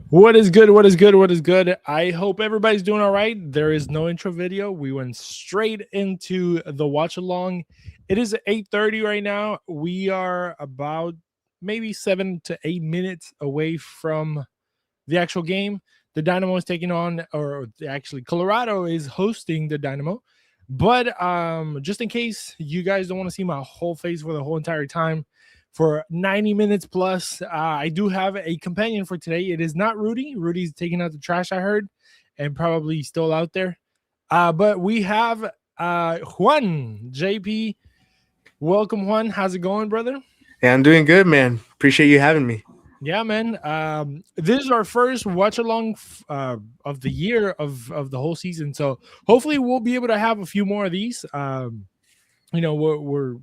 What is good? What is good? What is good? I hope everybody's doing all right. There is no intro video. We went straight into the watch along. It is 8:30 right now. We are about maybe 7 to 8 minutes away from the actual game. The Dynamo is taking on, or actually Colorado is hosting the Dynamo. But just in case you guys don't want to see my whole face for the whole entire time, for 90 minutes plus, I do have a companion for today. It is not Rudy. Rudy's taking out the trash, I heard, and probably still out there. But we have Juan, JP. Welcome, Juan. How's it going, brother? Yeah, I'm doing good, man. Appreciate you having me. Yeah, man. This is our first watch along of the year of the whole season, so hopefully we'll be able to have a few more of these. We're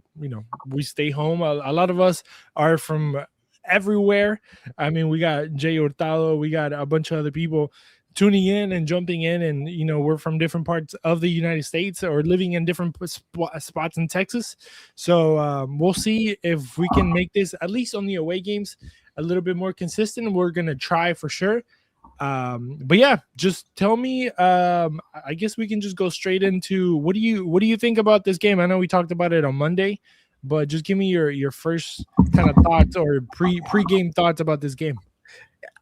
we stay home. A lot of us are from everywhere. I mean, we got Jay Hurtado, we got a bunch of other people tuning in and jumping in, and we're from different parts of the United States or living in different spots in Texas. So we'll see if we can make this at least on the away games a little bit more consistent. We're gonna try for sure. But yeah, just tell me. I guess we can just go straight into what do you think about this game? I know we talked about it on Monday, but just give me your first kind of thoughts or pre-game thoughts about this game.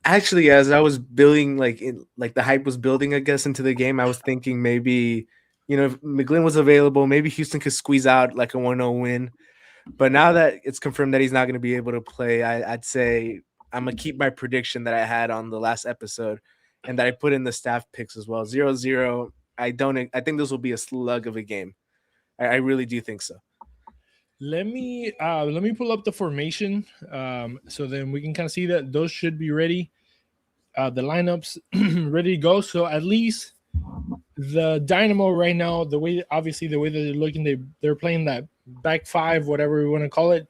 Actually, as I was building, like the hype was building, I guess, into the game, I was thinking maybe, if McGlynn was available, maybe Houston could squeeze out like a 1-0 win. But now that it's confirmed that he's not going to be able to play, I'd say I'm gonna keep my prediction that I had on the last episode, and that I put in the staff picks as well. 0-0. I think this will be a slug of a game. I really do think so. Let me pull up the formation, so then we can kind of see that those should be ready. The lineups ready to go. So at least the Dynamo right now, obviously the way that they're looking, they're playing that back five, whatever we want to call it.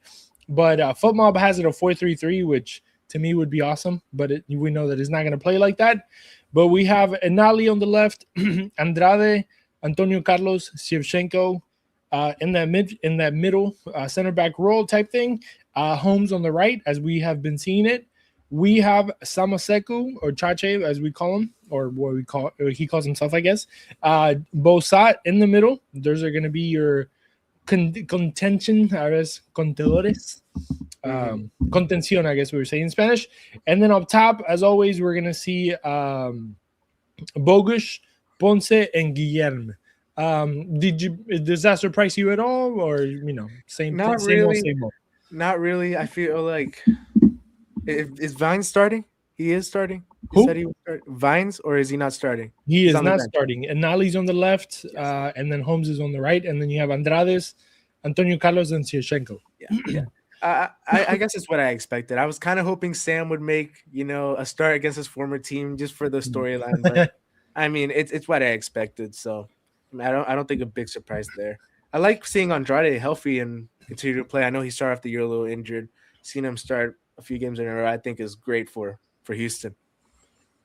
But FootMob has it a 4-3-3, which to me would be awesome. But we know that it's not going to play like that. But we have Enali on the left, Andrade, Antonio Carlos, Shevchenko, in that middle center back role type thing. Holmes on the right, as we have been seeing it. We have Samaseku, or Chache as we call him, or what he calls himself, I guess. Bosat in the middle. Those are going to be your contention, I guess, contadores. Contención, I guess we were saying in Spanish. And then up top, as always, we're going to see Bogush, Ponce, and Guillermo. Does that surprise you at all, or same Not same old, really. same old? Not really. I feel like is Vines starting? He is starting. You Who? said he was Vines, or is he not starting? He He's is on the not bench. starting. And Nali's on the left, Yes. and then Holmes is on the right, and then you have Andrades, Antonio Carlos, and Siechenko. Yeah. Yeah. I guess it's what I expected. I was kind of hoping Sam would make a start against his former team just for the storyline, but I mean it's what I expected. So I don't think a big surprise there. I like seeing Andrade healthy and continue to play. I know he started off the year a little injured. Seeing him start a few games in a row, I think is great for Houston.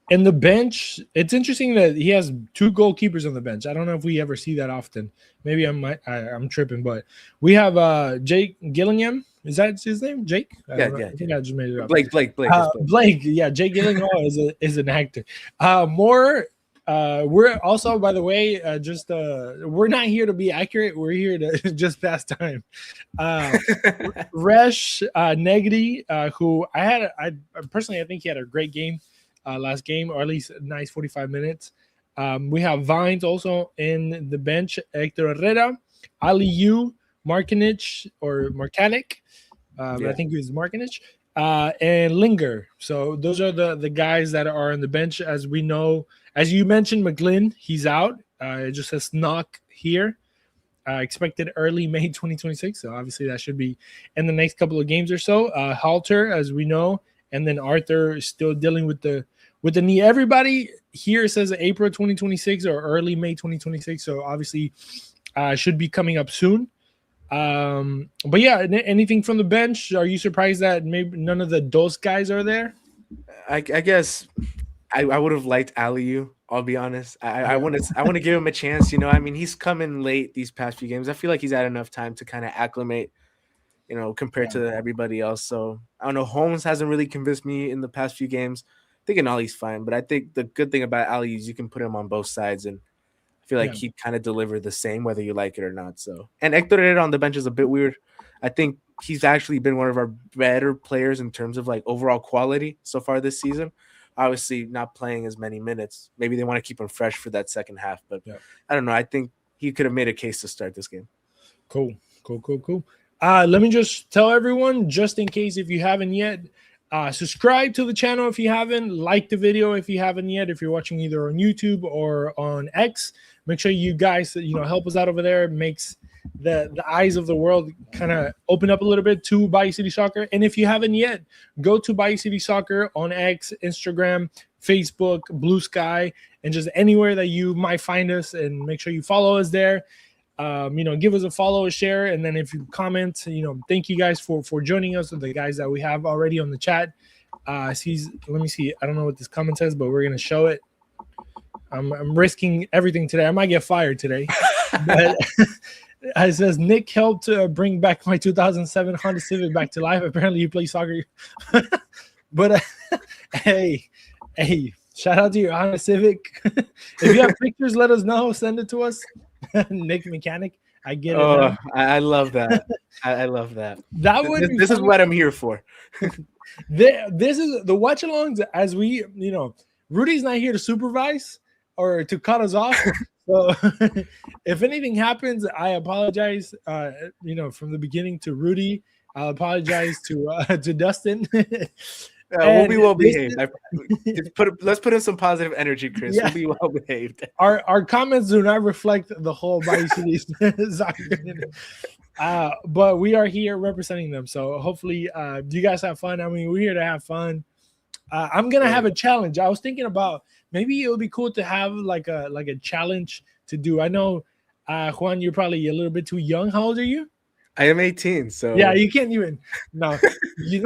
And the bench, it's interesting that he has two goalkeepers on the bench. I don't know if we ever see that often. Maybe I'm tripping, but we have Jake Gillingham. Is that his name? Jake? I Yeah, don't know. yeah, I think yeah. I just made it up. Blake. It's Blake. Blake, yeah, Jake Gyllenhaal is an actor. We're also, by the way, we're not here to be accurate. We're here to just pass time. Resh Negri, who I personally, I think he had a great game last game, or at least a nice 45 minutes. We have Vines also in the bench, Hector Herrera, Ali Yu, Markinich or Markanic. I think it was Markinich, and Linger. So those are the guys that are on the bench. As we know, as you mentioned, McGlynn, he's out. It just says knock here. Expected early May 2026. So obviously that should be in the next couple of games or so. Halter, as we know, and then Arthur is still dealing with the knee. Everybody here says April 2026 or early May 2026. So obviously should be coming up soon. But yeah, anything from the bench? Are you surprised that maybe none of the Dos guys are there? I guess I would have liked Aliu. I'll be honest. I want to give him a chance. I mean, he's come in late these past few games. I feel like he's had enough time to kind of acclimate. compared to everybody else. So I don't know. Holmes hasn't really convinced me in the past few games. I think in Ali's fine, but I think the good thing about Ali is you can put him on both sides, and I feel like he kind of delivered the same whether you like it or not. So, and Hector Herrera on the bench is a bit weird. I think he's actually been one of our better players in terms of like overall quality so far this season. Obviously, not playing as many minutes. Maybe they want to keep him fresh for that second half, but I don't know. I think he could have made a case to start this game. Cool. Let me just tell everyone, just in case if you haven't yet, subscribe to the channel if you haven't, like the video if you haven't yet, if you're watching either on YouTube or on X. Make sure you guys help us out over there. It makes the eyes of the world kind of open up a little bit to Bayou City Soccer. And if you haven't yet, go to Bayou City Soccer on X, Instagram, Facebook, Blue Sky, and just anywhere that you might find us, and make sure you follow us there. Give us a follow, a share, and then if you comment, thank you guys for joining us, the guys that we have already on the chat. Let me see. I don't know what this comment says, but we're gonna show it. I'm risking everything today. I might get fired today. But it says Nick helped bring back my 2007 Honda Civic back to life. Apparently, you play soccer. But hey, shout out to your Honda Civic. If you have pictures, let us know. Send it to us. Nick Mechanic. I get it. Oh, I love that. I love that. This is what I'm here for. This is the watch alongs as we, Rudy's not here to supervise or to cut us off. So if anything happens, I apologize. From the beginning to Rudy. I'll apologize to Dustin. We'll be well behaved. Let's put in some positive energy, Chris. Yeah. We'll be well behaved. Our comments do not reflect the whole Bayou City soccer community. But we are here representing them. So hopefully you guys have fun. I mean, we're here to have fun. I'm gonna have a challenge. I was thinking about maybe it would be cool to have like a challenge to do. I know Juan, you're probably a little bit too young. How old are you? I am 18, so yeah, you can't even. No,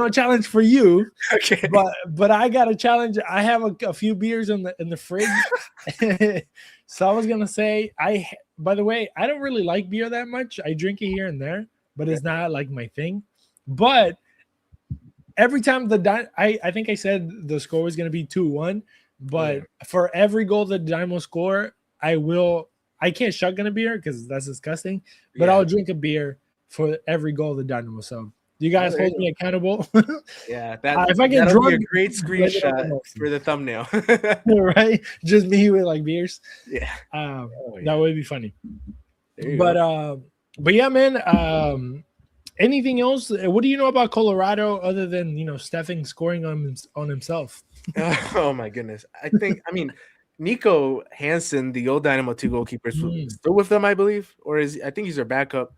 challenge for you. Okay, but I got a challenge. I have a few beers in the fridge, so I was gonna say By the way, I don't really like beer that much. I drink it here and there, but it's not like my thing. But every time I think I said the score was gonna be 2-1, but for every goal the Dynamo score, I can't shotgun a beer because that's disgusting. But I'll drink a beer for every goal of the Dynamo. So you guys hold me accountable. Yeah, if I get drunk, be a great screenshot for the thumbnail. Right? Just me with like beers. Yeah. That would be funny. But yeah, man. Anything else? What do you know about Colorado other than Stefan scoring on himself? Oh my goodness. I mean Nico Hansen, the old Dynamo 2 goalkeeper, still with them, I believe, I think he's their backup.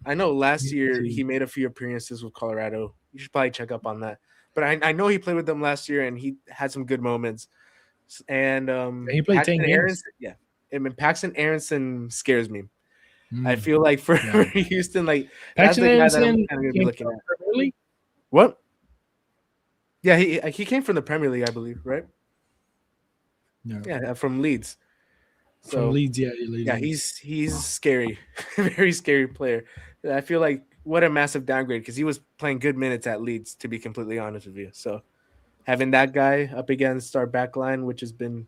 I know last year he made a few appearances with Colorado. You should probably check up on that. But I know he played with them last year and he had some good moments. And he played 10 games. Yeah. I mean, Paxton Aronson scares me. I feel like for Houston, like Paxton that's the guy that Aronson I'm kind of gonna be looking at. Really? What? Yeah, he came from the Premier League, I believe, right? No. Yeah, from Leeds. So, from Leeds, Leeds. Yeah, he's scary, very scary player. I feel like what a massive downgrade because he was playing good minutes at Leeds, to be completely honest with you. So having that guy up against our back line, which has been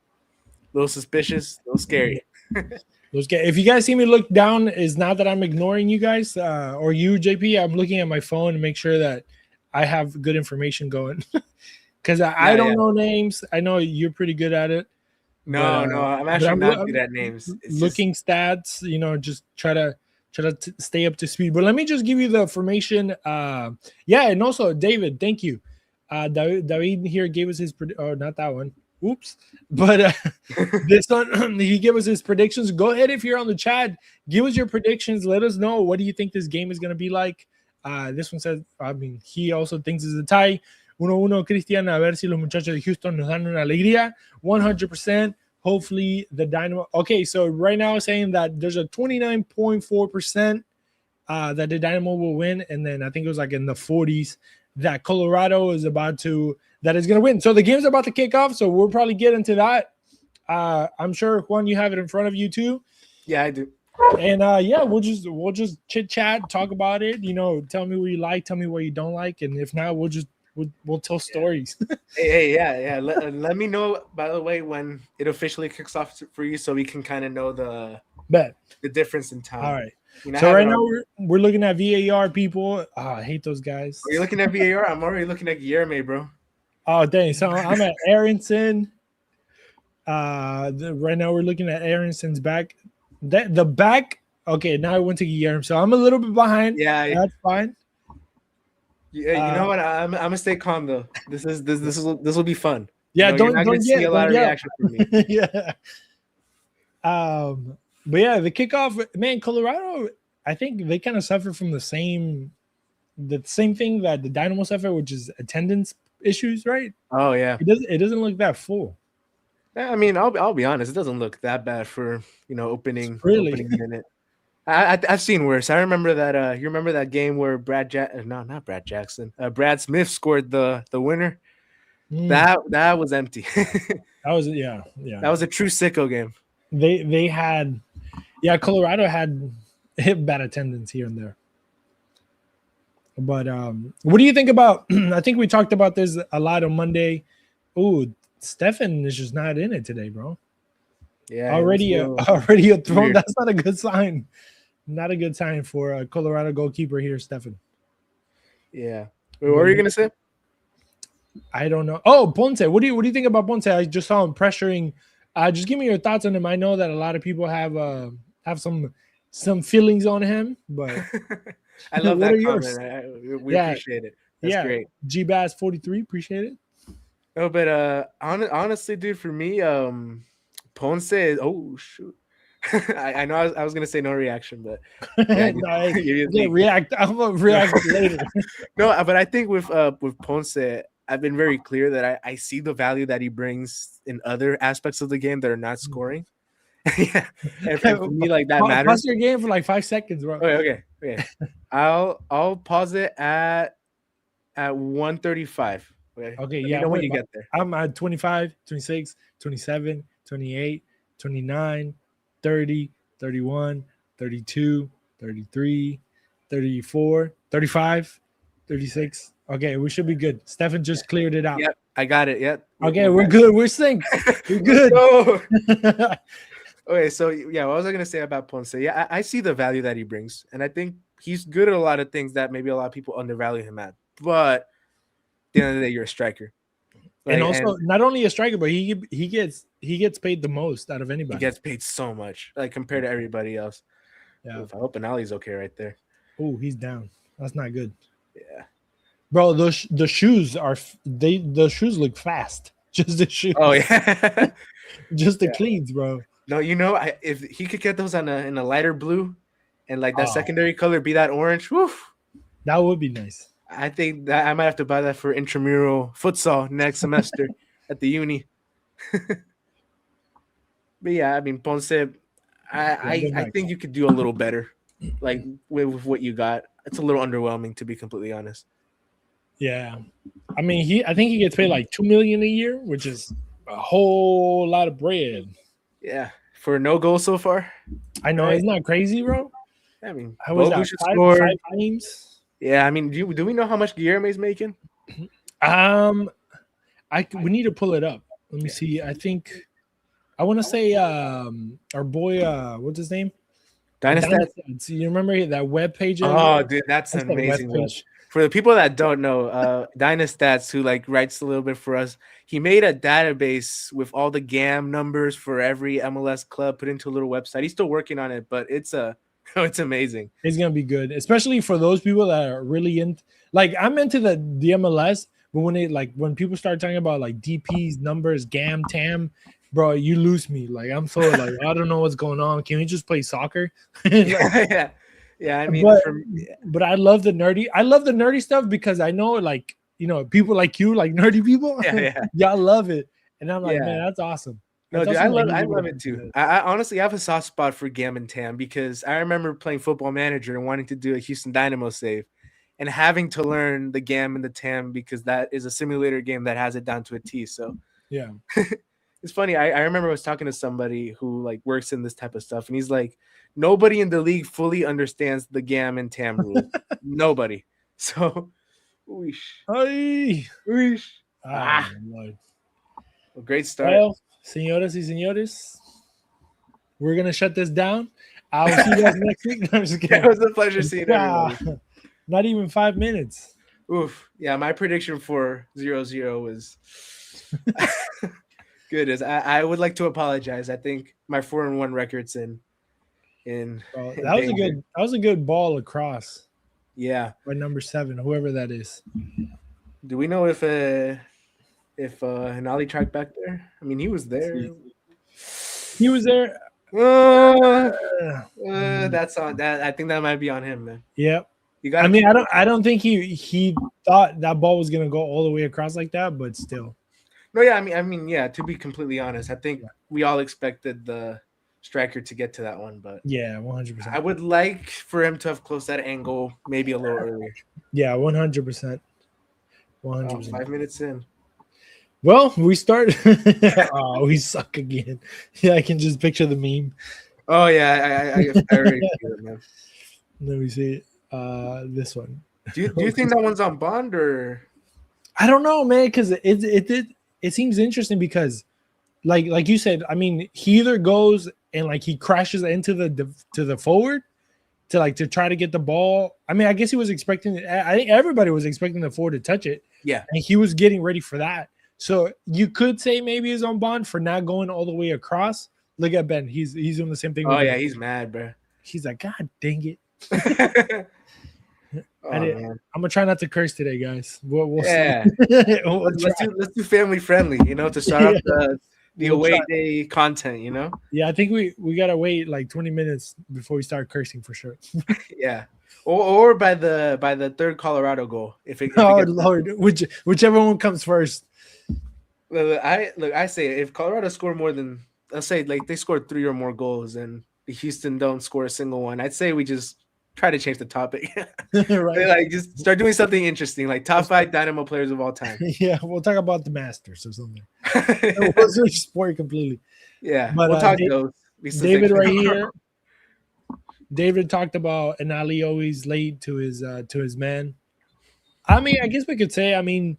a little suspicious, a little scary. If you guys see me look down, it's not that I'm ignoring you guys or you, JP. I'm looking at my phone to make sure that I have good information going because I don't know names. I know you're pretty good at it. No, I'm actually not good at names. It's looking stats, just try to stay up to speed. But let me just give you the information. And also David, thank you. David here gave us his not that one. Oops. But this one, he gave us his predictions. Go ahead if you're on the chat, give us your predictions. Let us know what do you think this game is going to be like. This one says, he also thinks it's a tie. 1-1, Cristian, a ver si los muchachos de Houston nos dan una alegría. 100%. Hopefully the Dynamo. Okay, so right now saying that there's a 29.4% that the Dynamo will win, and then I think it was like in the 40s that Colorado is going to win. So the game's about to kick off, so we'll probably get into that. I'm sure, Juan, you have it in front of you too. Yeah, I do. And yeah, we'll just chit chat, talk about it. Tell me what you like, tell me what you don't like, and if not, we'll tell stories. Hey, yeah. Let me know, by the way, when it officially kicks off for you, so we can kind of know Bet. the difference in All time. right. I So have right it now on. we're looking at VAR people. I hate those guys. Are you looking at VAR? I'm already looking at Guillermo, bro. Oh dang! So I'm at Aronson. Right now we're looking at Aronson's back. The back. Okay, now I went to Guillermo, so I'm a little bit behind. Yeah, That's fine. yeah. You know what? I'm gonna stay calm though. This will be fun. Yeah, You're don't not gonna don't see get a lot don't of yell. reaction from me. Yeah. But yeah, the kickoff, man, Colorado. I think they kind of suffer from the same thing that the Dynamo suffer, which is attendance issues, right? Oh yeah. It doesn't look that full. I mean, I'll be honest. It doesn't look that bad for Really. opening minute. I've seen worse. I remember that. You remember that game where no, not Brad Jackson. Brad Smith scored the winner. Mm, That was empty. that was yeah. That was a true sicko game. They had Colorado had hit bad attendance here and there. But what do you think about? I think we talked about this a lot on Monday. Ooh, Stefan is just not in it today, bro. Yeah, it was Already already a thrown. weird. That's not a good sign. Not a good sign for a Colorado goalkeeper here, Stefan. Yeah. Wait, what were you gonna say? I don't know. Oh, Ponce. What do you think about Ponce? I just saw him pressuring. Just give me your thoughts on him. I know that a lot of people have some feelings on him, but I love what that are yours? comment. We Yeah, appreciate it. That's yeah. great. G Bass 43, appreciate it. No, but honestly, dude, for me, Ponce. Oh shoot. I know I was gonna say no reaction, but yeah, No, you okay, think. react. I'm gonna No, react later. no, but I think with Ponce, I've been very clear that I see the value that he brings in other aspects of the game that are not scoring. Yeah, and for me, like that Pause matters. your game for like 5 seconds, bro. Okay. I'll pause it at 135. Okay, Okay, let me yeah, know when you get there. I'm at 25, 26, 27, 28, 29, 30, 31, 32, 33, 34, 35, 36. Okay, we should be good. Stefan just cleared it out. Yep, I got it. Yep. Okay, we're good. We're synced. We're good. Go. Okay, so yeah, what was I gonna say about Ponce? Yeah, I see the value that he brings, and I think he's good at a lot of things that maybe a lot of people undervalue him at. But at the end of the day, you're a striker. And Like, and also, not only a striker, but he gets paid the most out of he anybody. gets paid so much, like compared to everybody else. Yeah. Oof, I hope Benali's okay right there. Oh, he's down. That's not good. Yeah. Bro, the shoes the shoes look fast. Just the shoes. Oh yeah. Just the Yeah. cleats, bro. No, if he could get those in a lighter blue, and like that Oh, secondary color be that orange, woof. that would be nice. I think that I might have to buy that for intramural futsal next semester at the uni. But yeah, I mean Ponce, Yeah, go I back. think you could do a little better, like with what you got. It's a little underwhelming, to be completely honest. Yeah. I mean, I think he gets paid like 2 million a year, which is a whole lot of bread. Yeah, for no goal so far. I know, Right? isn't that crazy, bro? I mean, How was Bogu that? should Five score. five games? Yeah, I mean, do we know how much Guillermo's making? Um, we need to pull it up. Let me Yeah. see. I think I want to say our boy what's his name? Dynasty. Dynasty. You remember that web page? Oh, dude, that's I an said web amazing web. page. For the people that don't know, Dynastats, who like writes a little bit for us, he made a database with all the GAM numbers for every MLS club put into a little website. He's still working on it, but it's it's amazing. It's gonna be good, especially for those people that are really in. Like I'm into the MLS, but when people start talking about like DPs, numbers, GAM, TAM, bro, you lose me. Like I'm so like I don't know what's going on. Can we just play soccer? Yeah, yeah. I mean, but I love the nerdy stuff because I know like people like you, like nerdy people, yeah. y'all love it, and I'm like, Yeah. man, that's awesome. No, That's dude, awesome that I he's able to love it do too. that. I honestly have a soft spot for Gam and Tam because I remember playing Football Manager and wanting to do a Houston Dynamo save and having to learn the Gam and the Tam because that is a simulator game that has it down to a T. So Yeah. It's funny. I remember I was talking to somebody who like works in this type of stuff, and he's like, nobody in the league fully understands the GAM and TAM rule. Nobody. So, whoosh, Ay. whoosh. Ah, Lord. Well, great start. Well, señoras y señores, we're gonna shut this down. I'll see you guys next week. No, I'm just kidding. It was a pleasure seeing everybody. Not even 5 minutes. Oof. Yeah, my prediction for 0-0 was good. As I would like to apologize. I think my 4-1 record's in Well, that was a good ball across. Yeah. By number 7, whoever that is. Do we know if an ollie track back there? I mean, he was there. He was there. That's on that. I think that might be on him, man. Yep. You got. I mean, I don't think he thought that ball was gonna go all the way across like that, but still. No, yeah. I mean, yeah. To be completely honest, I think we all expected the striker to get to that one, but yeah, 100%. I would like for him to have closed that angle maybe a little earlier. Yeah, 100%. 100%. 5 minutes in. Well, we start. Oh, we suck again. Yeah, I can just picture the meme. Oh yeah, I already feel it, man. Let me see this one. Do you think that one's on Bond or? I don't know, man, because it seems interesting because, like you said, I mean, he either goes and like he crashes into the forward to try to get the ball. I mean, I guess he was expecting. I think everybody was expecting the forward to touch it. Yeah, and he was getting ready for that. So you could say maybe he's on Bond for not going all the way across. Look at Ben. He's doing the same thing. Oh yeah, he's mad, bro. He's like, God dang it. I'm gonna try not to curse today, guys. We'll yeah. Let's do family friendly, to start off the away day content, Yeah, I think we gotta wait like 20 minutes before we start cursing for sure. Yeah. Or by the third Colorado goal. If it Lord, whichever one comes first. I say if Colorado score more than, let's say like they scored 3 or more goals and Houston don't score a single one, I'd say we just try to change the topic. Right. Like just start doing something interesting, like top 5 Dynamo players of all time. Yeah, we'll talk about the Masters or something. We'll switch sport completely. Yeah, but we'll talk those. David right here. David talked about an Ali always late to his man. I mean, I guess we could say, I mean,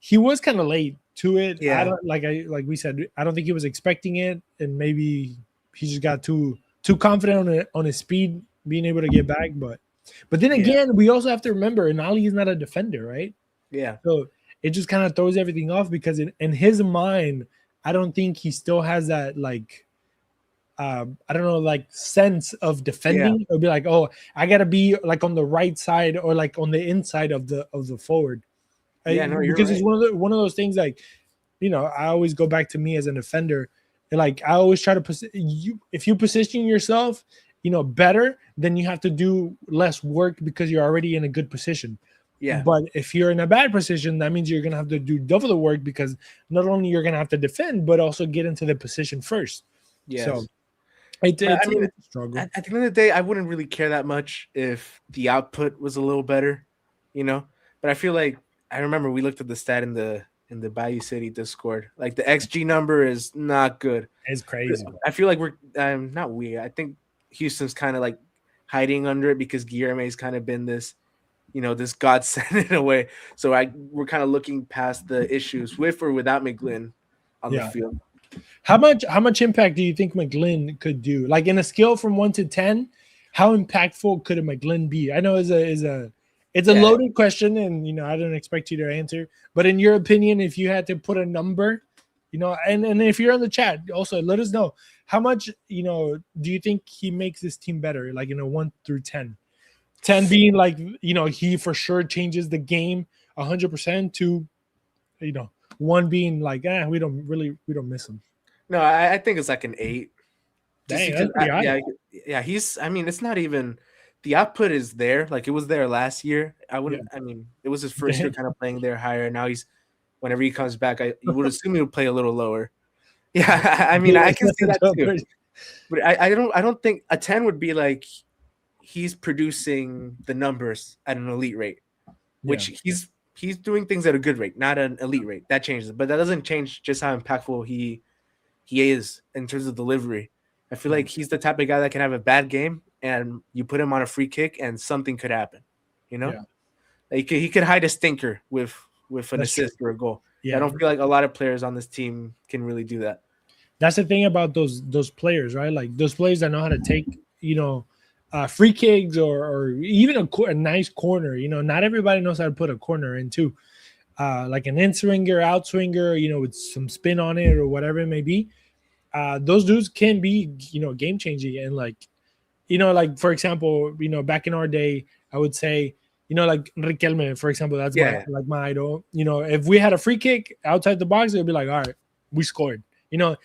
he was kind of late to it. Yeah. Like we said, I don't think he was expecting it, and maybe he just got too confident on his speed being able to get back. But then again, we also have to remember, and Ali is not a defender, right? Yeah. So it just kind of throws everything off because in his mind, I don't think he still has that like. I don't know, like sense of defending. It'll be like, oh, I gotta be like on the right side or like on the inside of the forward. Yeah, no, you're because right. It's one of those things like, I always go back to me as an offender. Like I always try to if you position yourself, better, then you have to do less work because you're already in a good position. Yeah. But if you're in a bad position, that means you're gonna have to do double the work because not only you're gonna have to defend, but also get into the position first. Yes. So it's a struggle. At the end of the day, I wouldn't really care that much if the output was a little better, But I feel like I remember we looked at the stat in the Bayou City Discord. Like the XG number is not good. It's crazy. I feel like I think Houston's kind of like hiding under it because Guillerme's kind of been this, this godsend in a way. So we're kind of looking past the issues with or without McGlynn on the field. How much impact do you think McGlynn could do? Like in a scale from 1 to 10, how impactful could a McGlynn be? I know it's a loaded question, and I don't expect you to answer. But in your opinion, if you had to put a number, and if you're on the chat, also let us know how much do you think he makes this team better? Like 1 through 10, 10 being like he for sure changes the game 100% to 1 being like we don't miss him. No, I think it's like an 8. Dang, yeah. It's not even the output is there. Like it was there last year. I wouldn't. I mean, it was his first year kind of playing there higher. Now whenever he comes back, you would assume he would play a little lower. Yeah, I mean, I can see that too. But I don't think a 10 would be like he's producing the numbers at an elite rate, which he's doing things at a good rate, not an elite rate. That changes, but that doesn't change just how impactful he he is in terms of delivery. I feel like he's the type of guy that can have a bad game and you put him on a free kick and something could happen. You know, Yeah, like he could hide a stinker with an that's true. assist or a goal. I Yeah, don't feel like a lot of players on this team can really do that. that's the thing about those players, right? Like those players that know how to take, free kicks or even a nice corner. Not everybody knows how to put a corner in too. Like an in swinger, out swinger, with some spin on it or whatever it may be. Those dudes can be, game changing. And like for example, back in our day, I would say, like Riquelme, for example, that's my idol. If we had a free kick outside the box, it would be like, all right, we scored. Or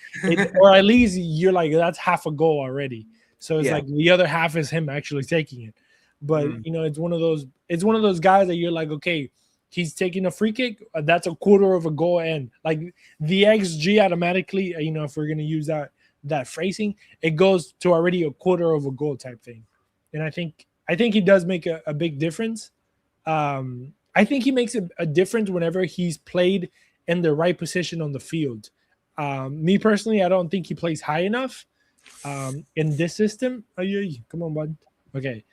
at least you're like, that's half a goal already. So it's like the other half is him actually taking it. But it's one of those guys that you're like, okay, he's taking a free kick. That's a quarter of a goal, and like the XG automatically, if we're gonna use that phrasing, it goes to already a quarter of a goal type thing. And I think he does make a big difference. I think he makes a difference whenever he's played in the right position on the field. Me personally, I don't think he plays high enough in this system. Come on, bud. Okay.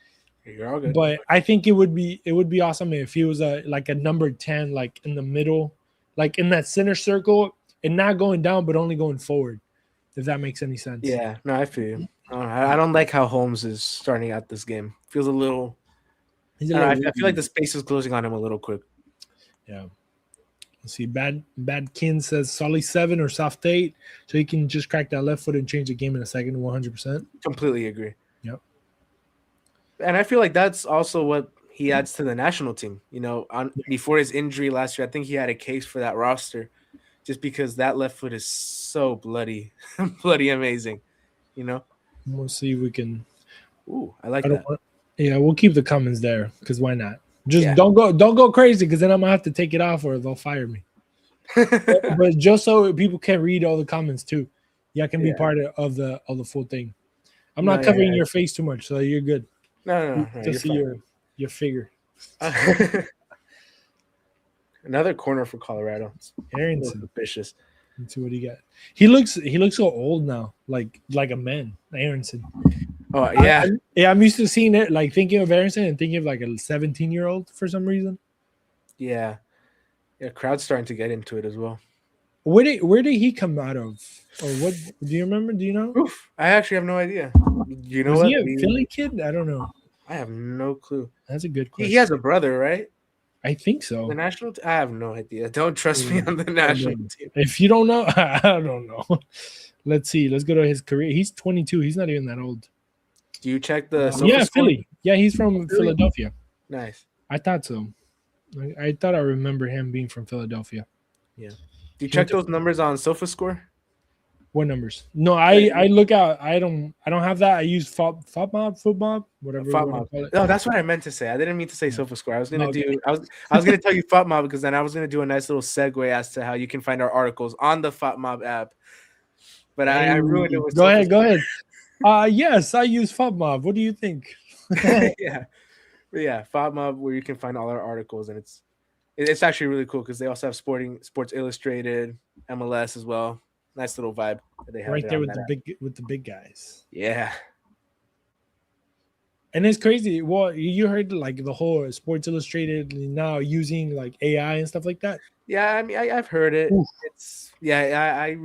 You're all good. But I think it would be awesome if he was like a number 10, like in the middle, like in that center circle, and not going down, but only going forward. If that makes any sense. Yeah, no, I feel you. I don't like how Holmes is starting out this game. Feels a little. I feel like the space is closing on him a little quick. Yeah. Let's see. Bad Kin says solid 7 or soft 8, so he can just crack that left foot and change the game in a second. 100%. Completely agree. Yep. And I feel like that's also what he adds to the national team. Before his injury last year, I think he had a case for that roster, just because that left foot is so bloody amazing. We'll see if we can. Ooh, I like that. Yeah, we'll keep the comments there because why not? Just don't go crazy, because then I'm gonna have to take it off or they'll fire me. but just so people can read all the comments too, I can be part of the full thing. I'm not covering your face too much, so you're good. No. To see your figure. Another corner for Colorado. Aronson. Suspicious. Let's see what he got. He looks so old now, like a man. Aronson. Oh yeah. I'm used to seeing it, like thinking of Aronson and thinking of like a 17-year-old for some reason. Yeah. Crowd's starting to get into it as well. Where did he come out of? Or what do you remember? Do you know? Oof, I actually have no idea. You know Was what? he a Philly kid? I don't know. I have no clue. That's a good question. He has a brother, right? I think so. The national I have no idea. Don't trust me on the national team. If you don't know, I don't know. Let's see. Let's go to his career. He's 22. He's not even that old. Do you check the Philly. Yeah, he's from Philadelphia. Nice. I thought so. I thought I remember him being from Philadelphia. Yeah. Do you check those numbers on SofaScore? What numbers? No, I look out. I don't have that. I use FOTMob, whatever. FOTMob. No, that's what I meant to say. I didn't mean to say SofaScore. I was gonna I was gonna tell you FOTMob, because then I was gonna do a nice little segue as to how you can find our articles on the FOTMob app. But I ruined it with Go ahead. Yes, I use FOTMob. What do you think? Yeah. But yeah, FOTMob, where you can find all our articles, and it's actually really cool because they also have Sports Illustrated, MLS as well. Nice little vibe that they have right there with the big guys. Yeah. And it's crazy. Well, you heard like the whole Sports Illustrated now using like AI and stuff like that. Yeah, I mean, I've heard it. Oof. I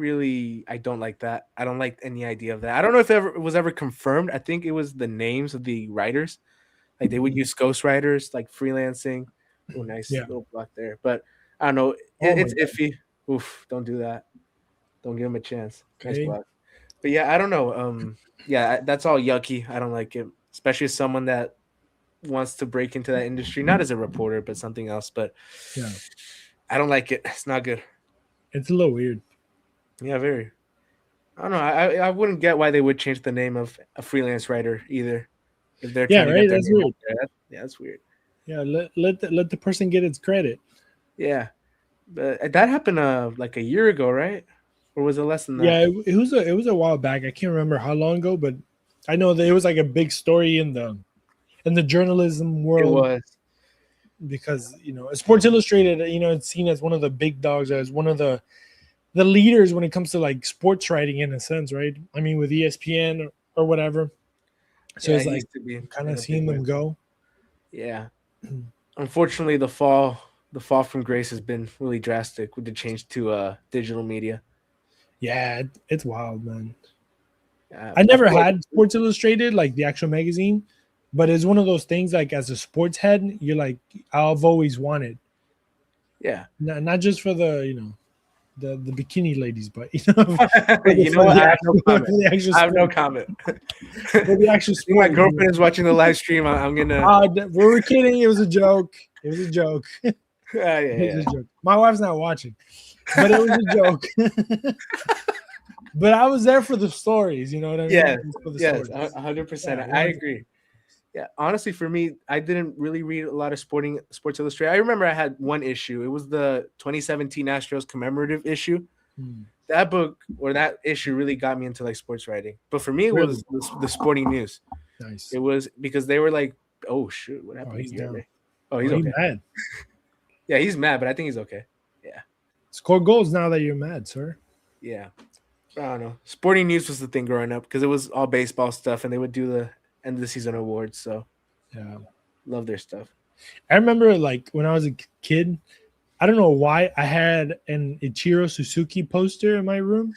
don't like that. I don't like any idea of that. I don't know if it was ever confirmed. I think it was the names of the writers. Like they would use ghostwriters, like freelancing. Oh, nice little block there. But I don't know. It's iffy. Oof, don't do that. Don't give him a chance. Okay. Nice block. But yeah, I don't know. That's all yucky. I don't like it, especially as someone that wants to break into that industry, not as a reporter, but something else. But yeah, I don't like it. It's not good. It's a little weird. Yeah, very. I don't know. I wouldn't get why they would change the name of a freelance writer either. If they're right. That's weird. That's weird. Yeah, let the person get its credit. Yeah, but that happened like a year ago, right? Or was it less than that? Yeah, it was a while back. I can't remember how long ago, but I know that it was like a big story in the journalism world. It was. Because Sports Illustrated, it's seen as one of the big dogs, as one of the the leaders when it comes to like sports writing in a sense, right? I mean, with ESPN or whatever. So Yeah, it's he like used to be kind in of a big seeing them way. go. Yeah. Unfortunately, the fall from grace has been really drastic with the change to digital media. Yeah, it's wild, man. I I never feel like had Sports Illustrated, like the actual magazine, but it's one of those things. Like as a sports head, you're like, I've always wanted, yeah. not just for the bikini ladies, but for You know for what? the I have no actual, for comment. the actual I have no sport, comment. for the actual I think my sport. girlfriend is watching the live stream. I'm gonna. We were kidding. It was a joke. It was a joke. Yeah, It was yeah, a joke. My wife's not watching, but it was a joke. But I was there for the stories. You know what I mean? yeah. It was for the Yes, stories. 100%. Yeah, I 100%. agree. Yeah, honestly, for me, I didn't really read a lot of Sports Illustrated. I remember I had one issue. It was the 2017 Astros commemorative issue. Hmm. That book or that issue really got me into like sports writing. But for me, it Really was the sporting news. nice. It was because they were like, "Oh shoot, what Oh, happened he's to down. Guillermo?" Oh, Oh, he's he's okay. mad. Yeah, he's mad, but I think he's okay. Yeah, Score goals now that you're mad, sir. yeah. I don't know. Sporting news was the thing growing up because it was all baseball stuff, and they would do the end of the season awards. So Yeah. love their stuff. I remember like when I was a kid, I don't know why I had an Ichiro Suzuki poster in my room.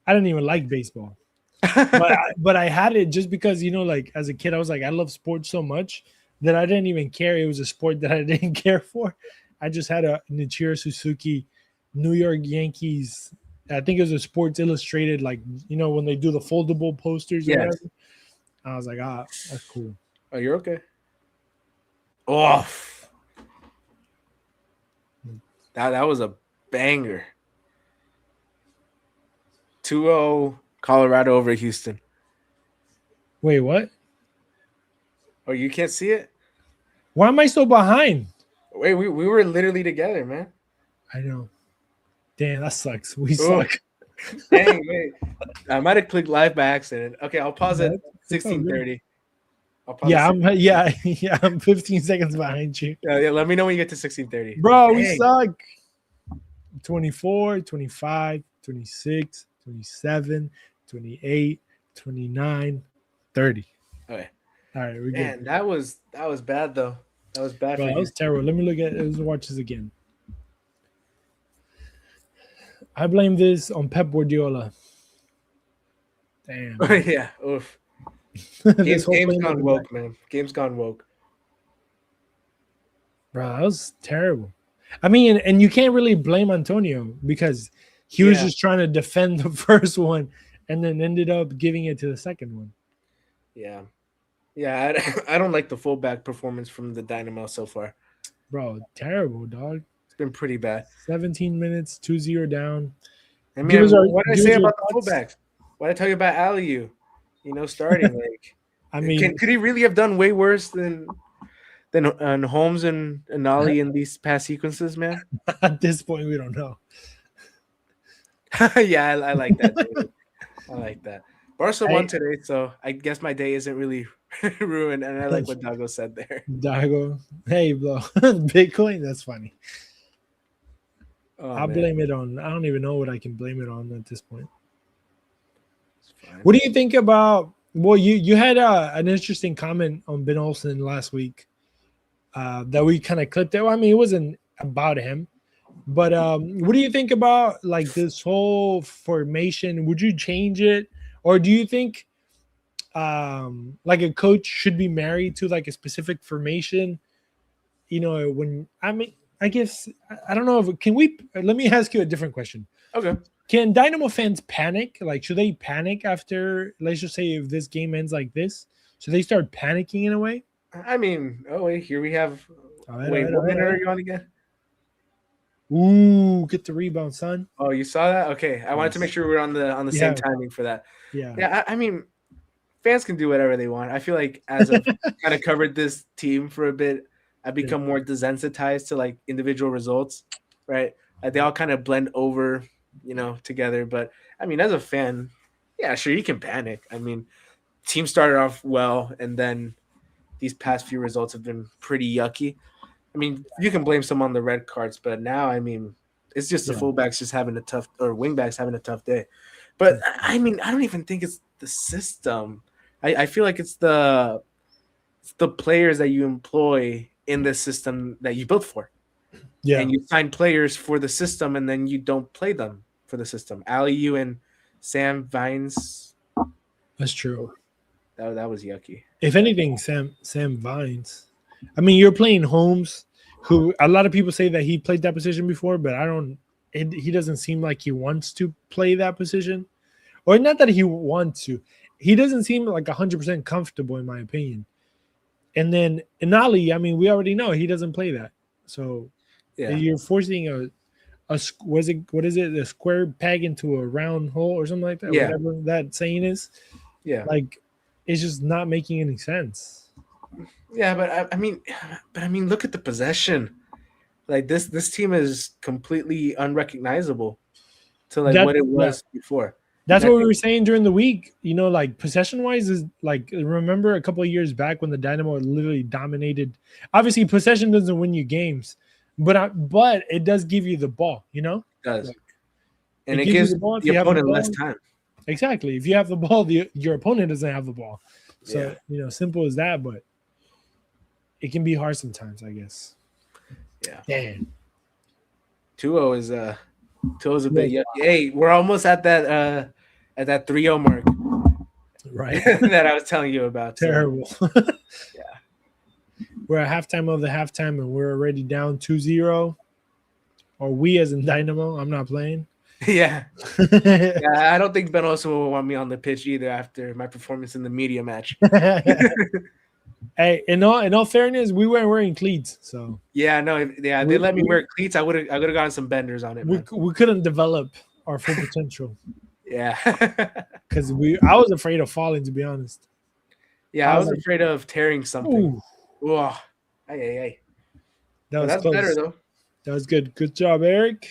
I didn't even like baseball, but I had it just because like as a kid, I was like, I love sports so much that I didn't even care. It was a sport that I didn't care for. I just had an Ichiro Suzuki, New York Yankees. I think it was a Sports Illustrated, like when they do the foldable posters or Yes. whatever. I was like, that's cool. Oh, you're okay. Oh, that was a banger. 2-0 Colorado over Houston. Wait, what? Oh, you can't see it? Why am I so behind? Wait, we were literally together, man. I know. Damn, that sucks. We Oh, suck. dang, wait. I might have clicked live by accident. Okay, I'll pause at It's all good. 16:30. I'll pause Yeah, at I'm 15 seconds behind you. yeah, let me know when you get to 16:30. Bro, we Dang. suck. 24, 25, 26, 27, 28, 29, 30. Okay. All right, we're Man, good. that was bad though. That was bad Bro, for that you. was terrible. Let me let's watch this again. I blame this on Pep Guardiola. Damn. Yeah. Oof. This whole Game's thing gone was woke, man. Game's gone woke. Bro, that was terrible. I mean, and you can't really blame Antonio because he was Yeah. just trying to defend the first one and then ended up giving it to the second one. Yeah. Yeah, I don't like the fullback performance from the Dynamo so far. Bro, terrible, dog. It's been pretty bad. 17 minutes, 2-0 down. I Give mean, us our- what did I give say us your about the thoughts. fullbacks? What did I tell you about Aliu? Starting like. I mean, Could he really have done way worse than Holmes and Nolly in these past sequences, man? at this point, we don't know. Yeah, I like that. Dude. I like that. Barca won today, so I guess my day isn't really ruined. And I like what Dago said there. Dago, hey, bro, Bitcoin, that's funny. Oh, I'll man. blame it on. I don't even know what I can blame it on at this point. It's fine. What do you think about? Well, you had an interesting comment on Ben Olsen last week that we kind of clipped it. Well, I mean, it wasn't about him, but what do you think about like this whole formation? Would you change it, or do you think like a coach should be married to like a specific formation? When I guess I don't know if can we. Let me ask you a different question. Okay. Can Dynamo fans panic? Like, should they panic after, let's just say, if this game ends like this? Should they start panicking in a way? I mean, oh wait, here we have. All right, Wait, all right, what all minute right. are you on again? Ooh, get the rebound, son. Oh, you saw that? Okay, I wanted to make sure we were on the same timing for that. Yeah. Yeah, I mean, fans can do whatever they want. I feel like as I've kind of covered this team for a bit, I've become more desensitized to like individual results, right? Like, they all kind of blend over, together. But I mean, as a fan, yeah, sure, you can panic. I mean, team started off well, and then these past few results have been pretty yucky. I mean, you can blame some on the red cards, but now, I mean, It's just the Yeah. fullbacks just having a tough, or wingbacks having a tough day. But I mean, I don't even think it's the system. I feel like it's the players that you employ in the system that you built for. Yeah, And you sign players for the system, and then you don't play them for the system. Ali, you and Sam Vines, that's true. that was yucky. If anything, Sam Vines. I mean, you're playing Holmes, who a lot of people say that he played that position before, but I don't. He doesn't seem like he wants to play that position, or not that he wants to. He doesn't seem like 100% comfortable, in my opinion. And then Inali, I mean, we already know he doesn't play that. So Yeah, you're forcing what is it, a square peg into a round hole or something like that, Yeah. whatever that saying is. yeah, Like, it's just not making any sense. yeah. But I mean, look at the possession. Like this team is completely unrecognizable to like That what it yeah, was before. that's And I what we think, were saying during the week. You know, like possession wise is like, remember a couple of years back when the Dynamo literally dominated. Obviously, possession doesn't win you games, but it does give you the ball. You know, it does, like, and it it gives you gives the ball if the you have the opponent less ball. time. Exactly. If you have the ball, your opponent doesn't have the ball. So Yeah. you know, simple as that. But it can be hard sometimes, I guess. Yeah, Damn. 2-0 is 2-0 is a bit yucky. Hey, we're almost at that 3-0 mark Right. that I was telling you about. So, Terrible. yeah. We're at halftime of the halftime and we're already down 2-0. Or we as in Dynamo. I'm not playing. Yeah. Yeah, I don't think Ben also will want me on the pitch either after my performance in the media match. Hey, in all fairness, we weren't wearing cleats, so Yeah, no, yeah, they let me wear cleats. I would have gotten some benders on it, man. we couldn't develop our full potential Yeah. because I was afraid of falling, to be honest. Yeah, I was like, afraid of tearing something. Ooh, Whoa. Hey. that But was that's close. better though. That was good. Good job, Eric.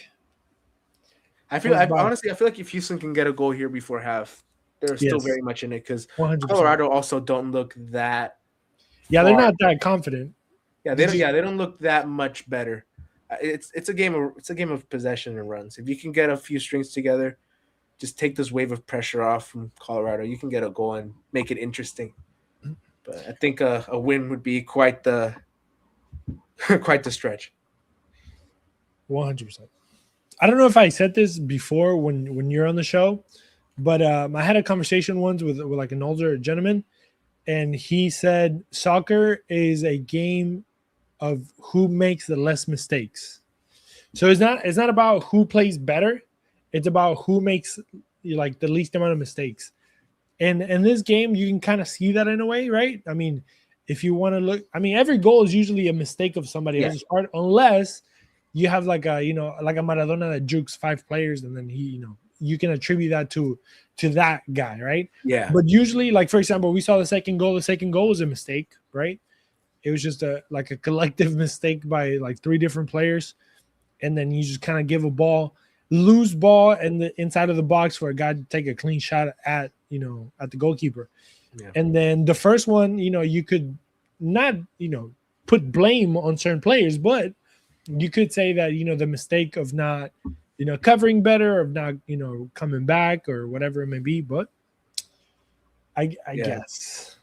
Honestly, I feel like if Houston can get a goal here before half, they're still Yes. very much in it because 100%. Colorado also don't look that. Yeah, they're far. not that confident. Yeah, they don't look that much better. It's a game of possession and runs. If you can get a few strings together, just take this wave of pressure off from Colorado. You can get a goal and make it interesting. But I think a win would be quite the stretch. 100%. I don't know if I said this before when you're on the show, but I had a conversation once with like an older gentleman, and he said soccer is a game of who makes the less mistakes. So it's not about who plays better, it's about who makes like the least amount of mistakes. And in this game, you can kind of see that in a way, right? I mean, if you want to look, I mean, every goal is usually a mistake of somebody else's part, unless you have like a Maradona that jukes 5 players, and then you can attribute that to that guy, right? Yeah. But usually, like for example, we saw the second goal. The second goal was a mistake, right? It was just a collective mistake by like 3 different players, and then you just kind of give a loose ball in the inside of the box for a guy to take a clean shot at the goalkeeper. Yeah. And then the first one, you could not put blame on certain players, but you could say that the mistake of not covering better, of not coming back or whatever it may be. But I guess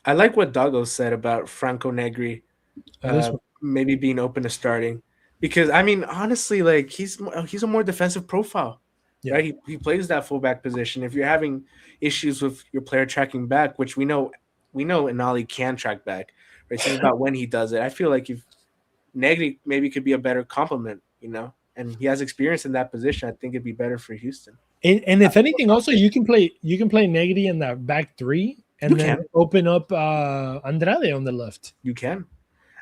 I like what Dago said about Franco Negri maybe being open to starting, because I mean honestly, like he's a more defensive profile. Yeah. Right? He plays that fullback position. If you're having issues with your player tracking back, which we know Inali can track back, right? It's just about when he does it. I feel like if Negri maybe could be a better complement, and he has experience in that position, I think it'd be better for Houston. And if anything, also you can play Negri in that back 3, and then open up Andrade on the left. You can.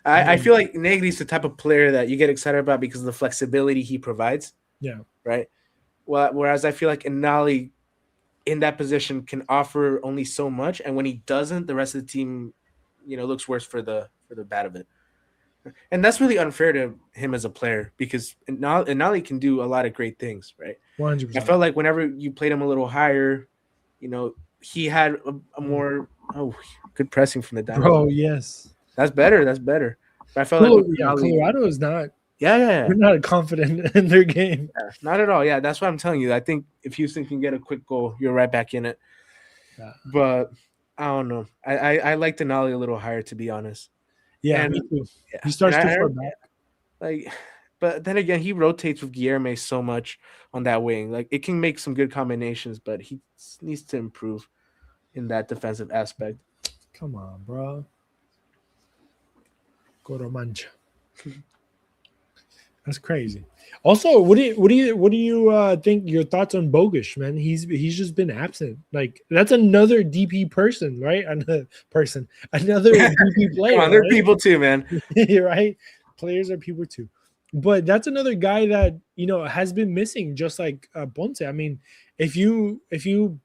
I feel like Negri's the type of player that you get excited about because of the flexibility he provides. Yeah. Right. Well, whereas I feel like Inali in that position can offer only so much, and when he doesn't, the rest of the team, looks worse for the bad of it. And that's really unfair to him as a player, because Inali can do a lot of great things, right? 100%. I felt like whenever you played him a little higher, he had a more good pressing from the Dynamo. Bro, yes. That's better. But I felt like Colorado is not They're not confident in their game. Yeah, not at all. Yeah, that's what I'm telling you. I think if Houston can get a quick goal, you're right back in it. Yeah. But I don't know. I like Denali a little higher, to be honest. Yeah, And me too. yeah, He starts and too far back. like, but then again, he rotates with Guilherme so much on that wing. Like, it can make some good combinations, but he needs to improve in that defensive aspect. Come on, bro. Coromancha. That's crazy. Also, what do you think? Your thoughts on Bogusz, man? He's just been absent. Like, that's another DP person, right? Another DP player. Come on, they're people too, man. Right? Players are people too. But that's another guy that has been missing, just like Ponce. I mean, if you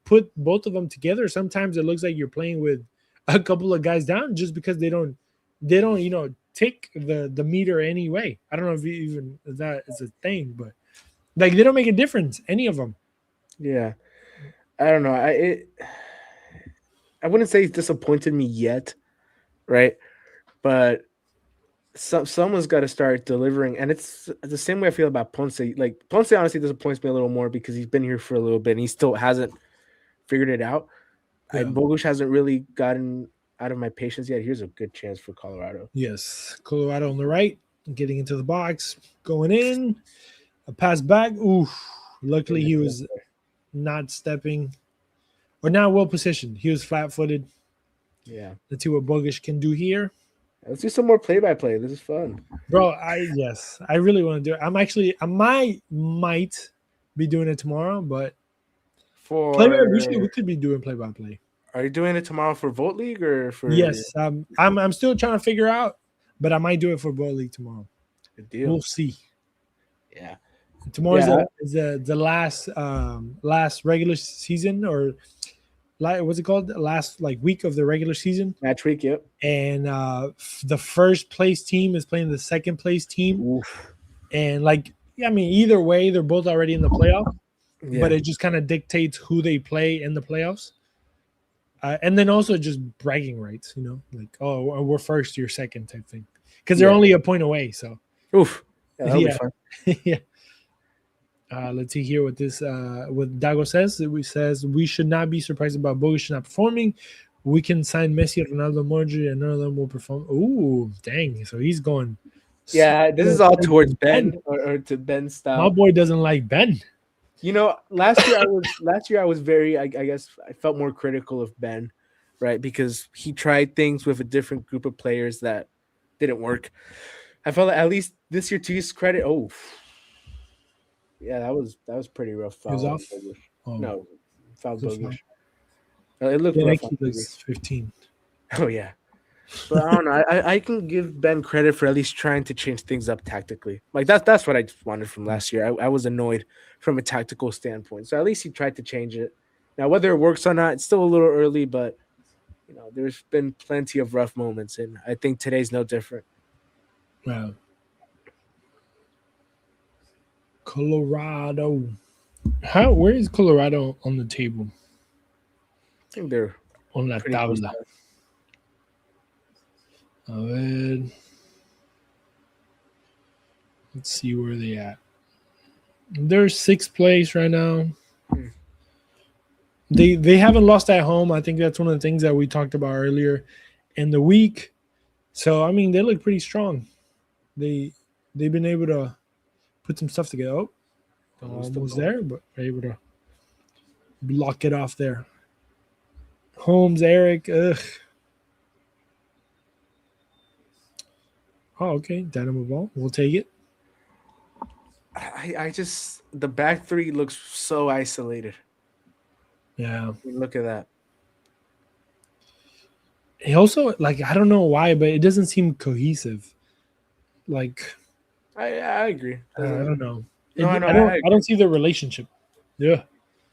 put both of them together, sometimes it looks like you're playing with a couple of guys down just because they don't take the meter anyway. I don't know if even that is a thing, but like they don't make a difference, any of them. Yeah, I don't know. I wouldn't say he's disappointed me yet, right? But someone's got to start delivering, and it's the same way I feel about Ponce. Like, Ponce honestly disappoints me a little more because he's been here for a little bit and he still hasn't figured it out. Yeah. Bogusz hasn't really gotten out of my patience yet. Here's a good chance for Colorado. Yes, Colorado on the right, getting into the box, going in, a pass back. Oof! Luckily, he was not stepping or not well positioned. He was flat-footed. Yeah. Let's see what Bogusz can do here. Let's do some more play-by-play. This is fun, bro. I really want to do it. I might be doing it tomorrow, but we could be doing play-by-play. Are you doing it tomorrow for Vote League or for? Yes, I'm still trying to figure out, but I might do it for Vote League tomorrow. Good deal. We'll see. Yeah. Tomorrow is the last regular season, or what's it called? The last week of the regular season. Match week, yep. And the first place team is playing the second place team. Oof. And either way, they're both already in the playoff. Yeah. But it just kind of dictates who they play in the playoffs. And then also just bragging rights, like, oh, we're first, you're second type thing. Because they're only a point away. So, oof. Yeah, that'll be fun. Yeah. Let's see here what Dago says. It says we should not be surprised about Bogusz not performing. We can sign Messi, Ronaldo, Modric, and none of them will perform. Ooh, dang. So he's going. Yeah, this is all towards Ben or to Ben's style. My boy doesn't like Ben. Last year I was very, I guess I felt more critical of Ben, right? Because he tried things with a different group of players that didn't work. I felt like at least this year, to his credit, yeah, that was pretty rough. He was off? No, foul Bogusz. It looked rough. He looks 15. Oh yeah. But I don't know. I can give Ben credit for at least trying to change things up tactically. Like that's what I wanted from last year. I was annoyed from a tactical standpoint. So at least he tried to change it. Now whether it works or not, it's still a little early, but there's been plenty of rough moments, and I think today's no different. Wow. Colorado. Where is Colorado on the table? I think they're on la tabla. A ver. Let's see where they at. They're sixth place right now. They haven't lost at home. I think that's one of the things that we talked about earlier in the week. So I mean, they look pretty strong. They've been able to put some stuff together. Oh, almost there, but able to block it off there. Holmes, Eric. Ugh. Oh, okay. Dynamo ball. We'll take it. I just the back three looks so isolated. Yeah. Look at that. It also, I don't know why, but it doesn't seem cohesive. I agree. I don't know. No, I don't see the relationship. Yeah.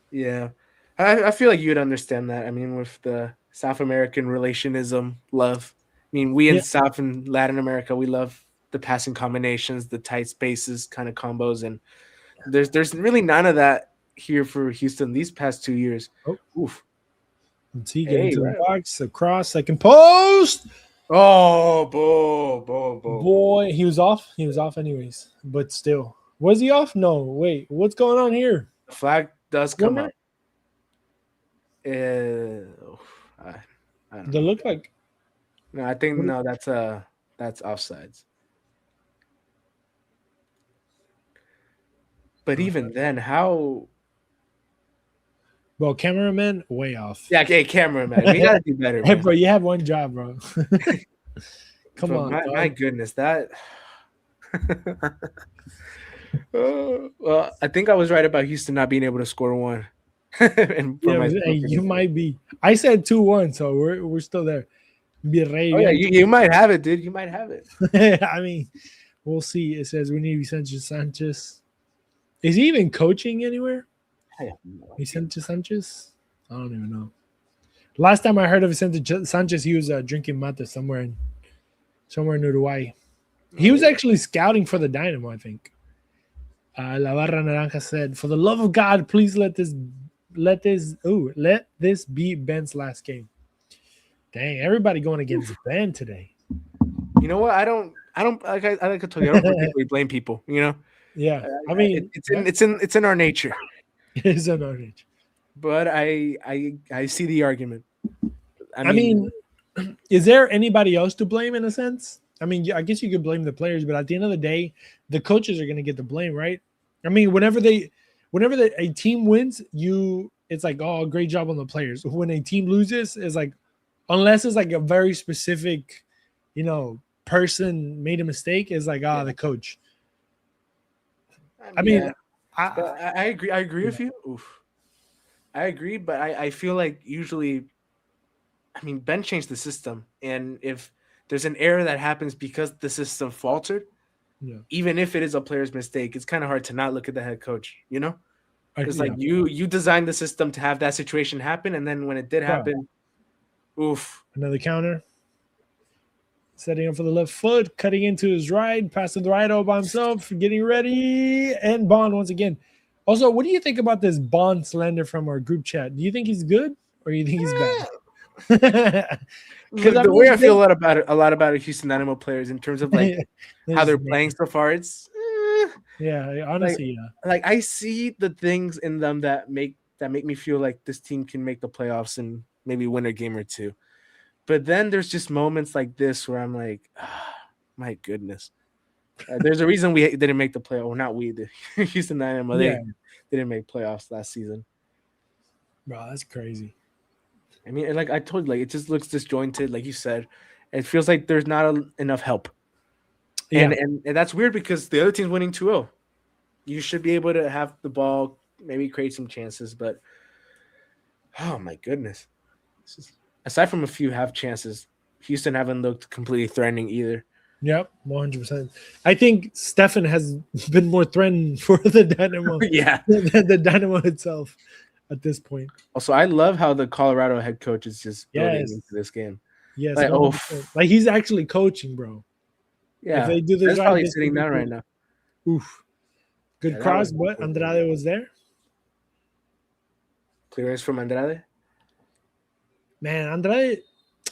Yeah. I feel like you'd understand that. I mean, with the South American relationism love. I mean, we in South and Latin America, we love the passing combinations, the tight spaces kind of combos. And there's really none of that here for Houston these past 2 years. Oh. Oof. Let's see, get into the box, across, second post. Oh, boo. Boy, he was off. He was off anyways, but still, was he off? No, wait, what's going on here? The flag does come Wonder. up. Uh, I, I don't They know. look like No, I think no. That's offsides. But even then, how? well, cameraman way off. Yeah, okay, camera man, we gotta do better, Hey, man. bro, you have one job, bro. Come But on, my dog. goodness, that. Well, I think I was right about Houston not being able to score one, and for Yeah, my hey, you might be. I said 2-1, so we're still there. oh yeah, Virrey, you might have it, dude. You might have it. I mean, we'll see. It says we need Vicente Sanchez. Is he even coaching anywhere? I have no idea. Vicente Sanchez? I don't even know. Last time I heard of Vicente Sanchez, he was drinking mate somewhere in Uruguay. He was actually scouting for the Dynamo, I think. La Barra Naranja said, "For the love of God, please let this be Ben's last game." Dang, everybody going against Ben today. You know what? I don't. Like I told you, I don't particularly blame people. You know, Yeah, I mean, it's in our nature. it is an orange. But I see the argument. I mean, is there anybody else to blame in a sense? I mean, I guess you could blame the players, but at the end of the day, the coaches are going to get the blame, right? I mean, whenever a team wins, it's like, oh, great job on the players. When a team loses, it's like, unless it's like a very specific, person made a mistake, it's like, the coach. I mean, yeah. I agree. I agree with you. Oof. I agree, but I feel like usually, I mean, Ben changed the system, and if there's an error that happens because the system faltered, yeah, even if it is a player's mistake, it's kind of hard to not look at the head coach. You know, it's like yeah. you designed the system to have that situation happen, and then when it did happen, oof. Another counter. Setting up for the left foot, cutting into his right, passing the right all by himself, getting ready, and Bond once again. Also, what do you think about this Bond slander from our group chat? Do you think he's good or do you think he's bad? Look, the way I feel a lot about Houston Dynamo players in terms of like how they're playing so far, it's yeah, honestly, like I see the things in them that make me feel like this team can make the playoffs and maybe win a game or two. But then there's just moments like this where I'm like, my goodness. There's a reason we didn't make the playoff. Well, not we, the Houston Dynamo. They didn't make playoffs last season. Bro, that's crazy. I mean, like I told you, like it just looks disjointed. Like you said, it feels like there's not enough help. Yeah. And that's weird because the other team's winning 2-0. You should be able to have the ball, maybe create some chances, but oh my goodness. Aside from a few half chances, Houston haven't looked completely threatening either. Yep, 100%. I think Stefan has been more threatened for the Dynamo yeah, than the Dynamo itself at this point. Also, I love how the Colorado head coach is just building into this game. Yes, like, he's actually coaching, bro. Yeah, if they do this that's right, probably sitting down right now. Oof, good cross, but Andrade was there. Clearance from Andrade. Man, Andrade,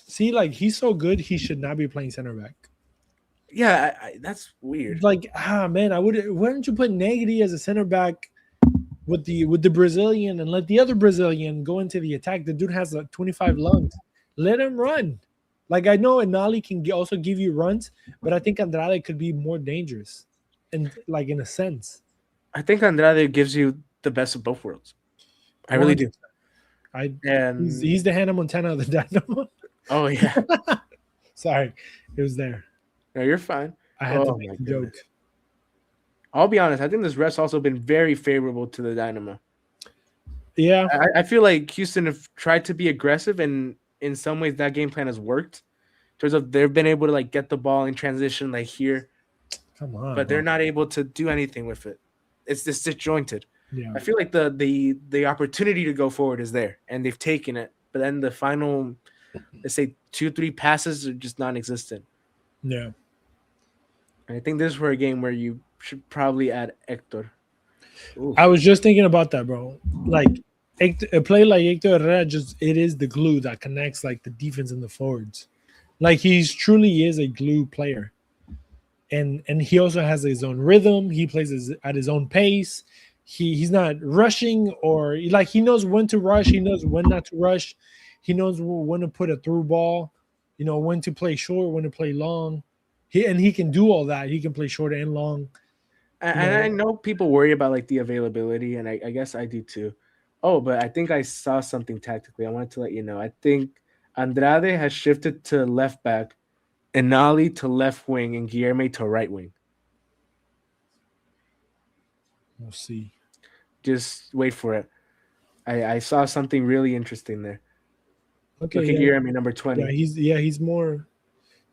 see, like he's so good, he should not be playing center back. Yeah, that's weird. Like, man, why don't you put Negri as a center back with the Brazilian and let the other Brazilian go into the attack? The dude has like 25 lungs. Let him run. Like, I know Enali can also give you runs, but I think Andrade could be more dangerous, and like in a sense. I think Andrade gives you the best of both worlds. I really do. He's the Hannah Montana of the Dynamo. Oh yeah. Sorry, it was there. No, you're fine. I had to make a joke. I'll be honest. I think this ref's also been very favorable to the Dynamo. Yeah, I feel like Houston have tried to be aggressive, and in some ways that game plan has worked. In terms of they've been able to like get the ball in transition, like here. Come on, but they're not able to do anything with it. It's just disjointed. Yeah. I feel like the opportunity to go forward is there, and they've taken it. But then the final, let's say 2-3 passes are just non-existent. Yeah. And I think this is for a game where you should probably add Hector. Ooh. I was just thinking about that, bro. Like a play like Hector Herrera, it is the glue that connects like the defense and the forwards. Like he's truly is a glue player. And he also has his own rhythm. He plays at his own pace. He's not rushing or like he knows when to rush. He knows when not to rush. He knows when to put a through ball. You know when to play short, when to play long. He can do all that. He can play short and long. And I know people worry about like the availability, and I guess I do too. Oh, but I think I saw something tactically. I wanted to let you know. I think Andrade has shifted to left back, Inali to left wing, and Guilherme to right wing. We'll see. Just wait for it. I saw something really interesting there. Okay, Look at yeah, Guilherme, number 20. he's more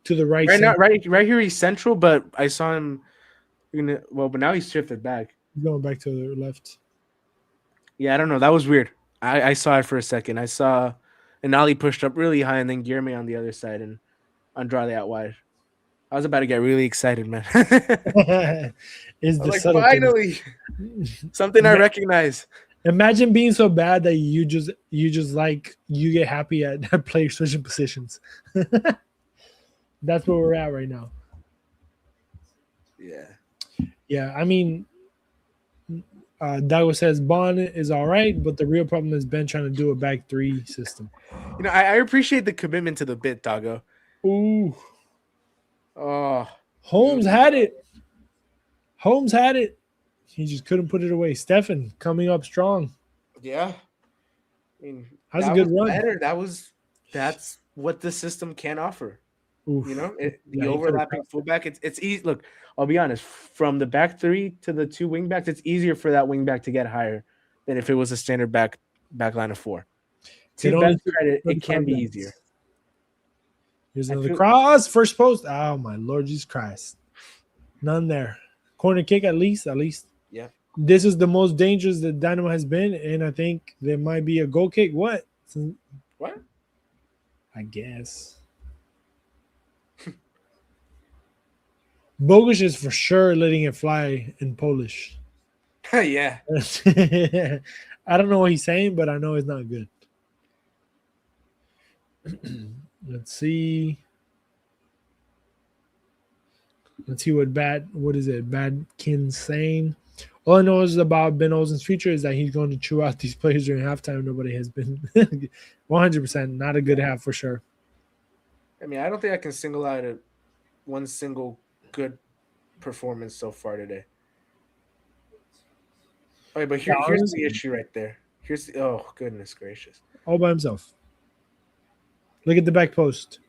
to the right. Right now, right here, he's central, but I saw him. But now he's shifted back. He's going back to the left. Yeah, I don't know. That was weird. I saw it for a second. I saw Inali pushed up really high, and then Guilherme on the other side, and Andrade out wide. I was about to get really excited, man. Is the like, subtle finally something I recognize. Imagine being so bad that you get happy at player switching positions. That's where we're at right now. Yeah. Yeah, I mean, Dago says Bond is all right, but the real problem is Ben trying to do a back three system. You know, I appreciate the commitment to the bit, Dago. Ooh. Oh. Holmes had it. Holmes had it. He just couldn't put it away. Stefan coming up strong. Yeah. I mean, that's a good run. Better. That's what the system can offer. Oof. You know, the overlapping fullback. It's easy. Look, I'll be honest. From the back three to the two wing backs, it's easier for that wing back to get higher than if it was a standard back line of four. To Ben's credit, it can be easier. Here's another cross. First post. Oh my Lord Jesus Christ. None there. Corner kick at least. Yeah. This is the most dangerous that Dynamo has been, and I think there might be a goal kick. What? I guess. Bogusz is for sure letting it fly in Polish. Yeah. I don't know what he's saying, but I know it's not good. Let's see what is it? Badkin's saying. All I know is about Ben Olsen's future is that he's going to chew out these players during halftime. Nobody has been 100% not a good half for sure. I mean, I don't think I can single out one single good performance so far today. Okay, but here's the issue right there. Oh goodness gracious. All by himself. Look at the back post.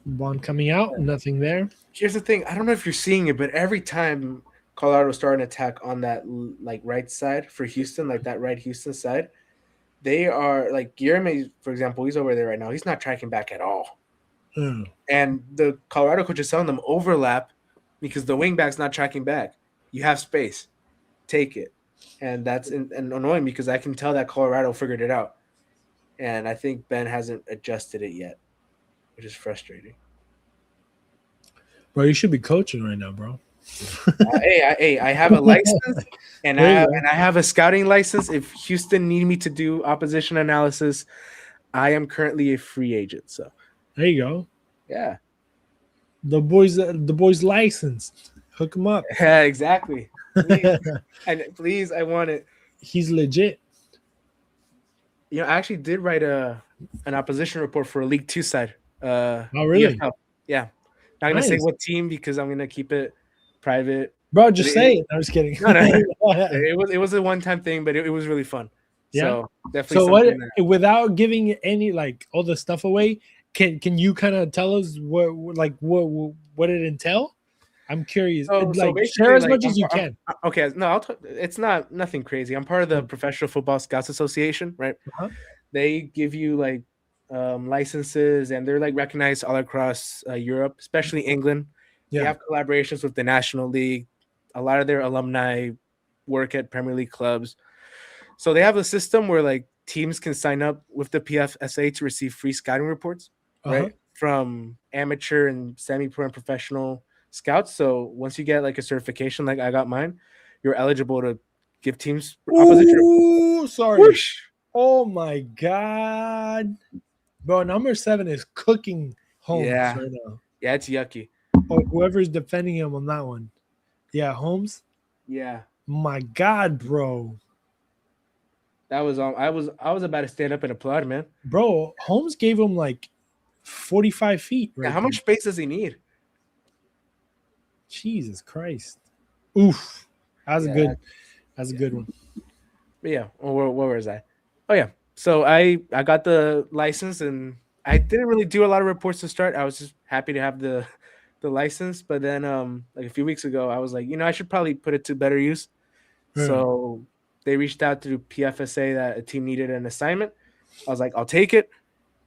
Bond coming out, nothing there. Here's the thing. I don't know if you're seeing it, but every time Colorado started an attack on that like right side for Houston, like that right Houston side, they are like Guilherme, for example, he's over there right now. He's not tracking back at all. And the Colorado coach is telling them overlap because the wing back's not tracking back. You have space. Take it. And that's annoying because I can tell that Colorado figured it out. And I think Ben hasn't adjusted it yet, which is frustrating. Bro, you should be coaching right now, bro. Hey, I have a license and I have a scouting license. If Houston need me to do opposition analysis, I am currently a free agent. So there you go. Yeah. The boys licensed. Hook him up. Yeah, exactly. Please, I want it. He's legit. You know, I actually did write an opposition report for a League Two side. Oh, really? EFL. Yeah. Not gonna say what team because I'm gonna keep it private. Bro, just say it. I'm just kidding. No. It was a one-time thing, but it was really fun. Yeah. So definitely. So without giving any like all the stuff away, can you kind of tell us what it entail? I'm curious. So share as much as you can. Okay. No, it's nothing crazy. I'm part of the Professional Football Scouts Association, right? Uh-huh. They give you like licenses, and they're like recognized all across Europe, especially England. Yeah. They have collaborations with the National League. A lot of their alumni work at Premier League clubs. So they have a system where like teams can sign up with the PFSA to receive free scouting reports, right? From amateur and semi-pro and professional scouts. So once you get like a certification, like I got mine, you're eligible to give teams opposition. Ooh, sorry. Whoosh. Oh my God. Bro, number 7 is cooking Holmes Yeah. right now. Yeah, it's yucky. Or whoever's defending him on that one. Yeah, Holmes. Yeah. My God, bro. That was I was about to stand up and applaud, man. Bro, Holmes gave him like 45 feet right Yeah, how there. much space does he need? Jesus Christ. Oof. That's Yeah, a good. That's a good one. But yeah, where was I? Oh yeah. So I got the license and I didn't really do a lot of reports to start. I was just happy to have the license, but then like a few weeks ago I was like, I should probably put it to better use. So they reached out to PFSA that a team needed an assignment. I was like, I'll take it.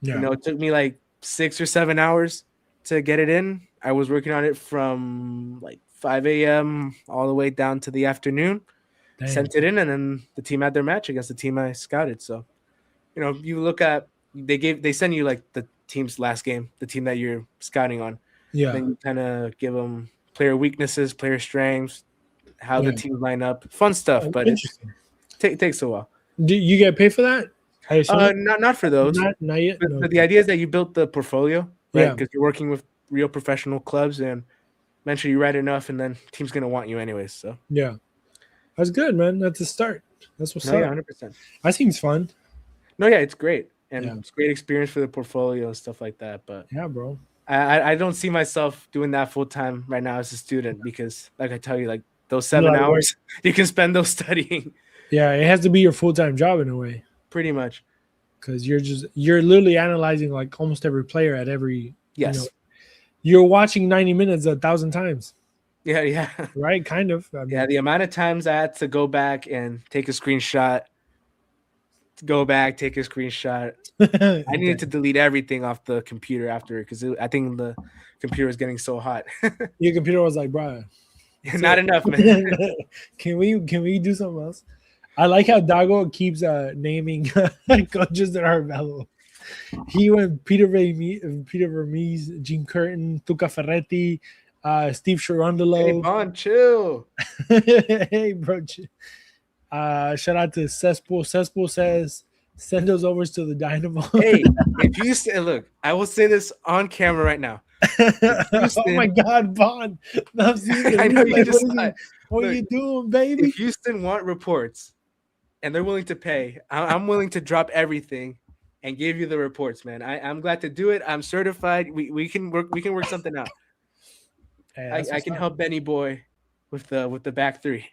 Yeah. It took me like 6 or 7 hours to get it in. I was working on it from like 5 a.m. all the way down to the afternoon. Dang. Sent it in, and then the team had their match against the team I scouted. So, you look at they send you like the team's last game, the team that you're scouting on. Yeah. Then you kind of give them player weaknesses, player strengths, how the teams line up, fun stuff. But it takes a while. Do you get paid for that? Not for those. Not yet. But the idea is that you built the portfolio, right? Yeah. Because you're working with real professional clubs, and eventually you write enough, and then team's gonna want you anyways. So yeah, that's good, man. That's a start. That's what's up. Yeah, 100%. That seems fun. No, yeah, it's great, and it's great experience for the portfolio and stuff like that. But yeah, bro, I don't see myself doing that full time right now as a student because, like I tell you, like those 7 hours you can spend those studying. Yeah, it has to be your full-time job in a way. Pretty much. Because you're literally analyzing like almost every player at every. Yes. You're watching 90 minutes 1,000 times. Yeah. Right, kind of. I mean, yeah, the amount of times I had to go back and take a screenshot. Go back, take a screenshot. I needed to delete everything off the computer after because I think the computer was getting so hot. Your computer was like, bro, not enough, man. Can we do something else? I like how Dago keeps naming coaches that are available. He went Peter Vermees, Gene Curtin, Tuca Ferretti, Steve Cherundolo. Hey, Bond, chill. Hey, bro. Shout out to Cesspool. Cesspool says, send those overs to the Dynamo. Hey, if you say, look, I will say this on camera right now. Houston, oh my God, Bond. I know you just what are you doing, baby? If Houston want reports and they're willing to pay, I'm willing to drop everything and give you the reports, man. I'm glad to do it. I'm certified. We can work something out. Hey, I can help Benny Boy with the back three.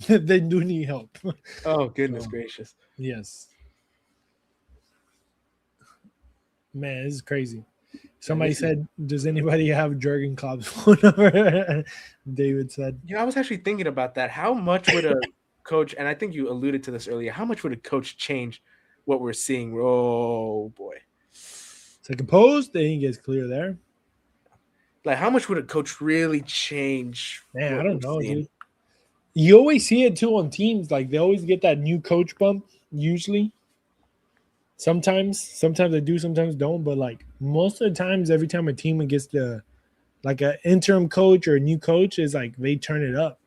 They do need help. Oh, goodness gracious. Yes. Man, this is crazy. Somebody said, does anybody have Jurgen Klopp's phone number? David said. I was actually thinking about that. How much would a coach, and I think you alluded to this earlier, how much would a coach change what we're seeing? Oh, boy. Second post, then he gets clear there. Like, how much would a coach really change? Man, I don't know, dude. You always see it, too, on teams. Like, they always get that new coach bump, usually. Sometimes they do, sometimes don't. But, like, most of the times, every time a team gets an interim coach or a new coach, is like they turn it up.